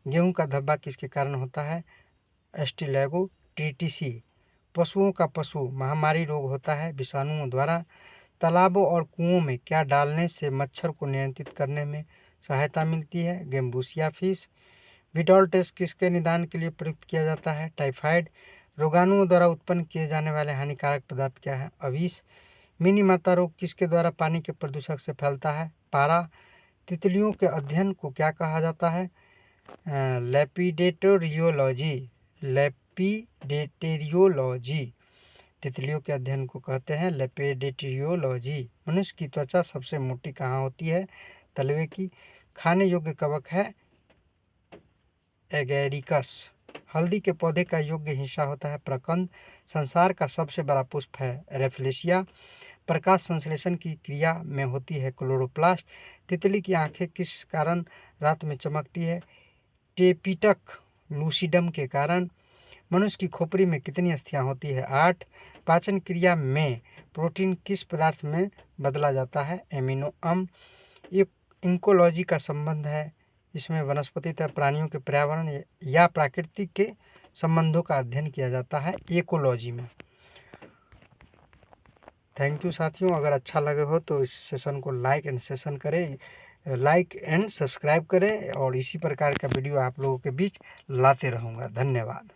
गेहूं का धब्बा किसके कारण होता है? एस्टिलैगो ट्रिटिसी। पशुओं का पशु महामारी रोग होता है विषाणुओं द्वारा। तालाबों और कुओं में क्या डालने से मच्छर को नियंत्रित करने में सहायता मिलती है? गेम्बूसिया फिश। विडॉल टेस्ट किसके निदान के लिए प्रयुक्त किया जाता है? टाइफाइड। रोगाणुओं द्वारा उत्पन्न किए जाने वाले हानिकारक पदार्थ क्या है? अविष। मिनी माता रोग किसके द्वारा पानी के प्रदूषक से फैलता है? पारा। तितलियों के अध्ययन को क्या कहा जाता है? लेपिडेटोरियोलॉजी। लेपिडेटेरियोलॉजी। तितलियों के अध्ययन को कहते हैं लेपिडेटेरियोलॉजी। मनुष्य की त्वचा सबसे मोटी कहाँ होती है? तलवे की। खाने योग्य कवक है एगैरिकस। हल्दी के पौधे का योग्य हिस्सा होता है प्रकंद। संसार का सबसे बड़ा पुष्प है रेफ्लेशिया। प्रकाश संश्लेषण की क्रिया में होती है क्लोरोप्लास्ट। तितली की आंखें किस कारण रात में चमकती है? टेपिटक लूसिडम के कारण। मनुष्य की खोपड़ी में कितनी अस्थियां होती है? 8। पाचन क्रिया में प्रोटीन किस पदार्थ में बदला जाता है? एमिनो अम्ल। इंकोलॉजी का संबंध है, इसमें वनस्पति तथा प्राणियों के पर्यावरण या प्रकृति के संबंधों का अध्ययन किया जाता है इकोलॉजी में। थैंक यू साथियों, अगर अच्छा लगे हो तो इस सेशन को लाइक एंड सब्सक्राइब करें और इसी प्रकार का वीडियो आप लोगों के बीच लाते रहूँगा। धन्यवाद।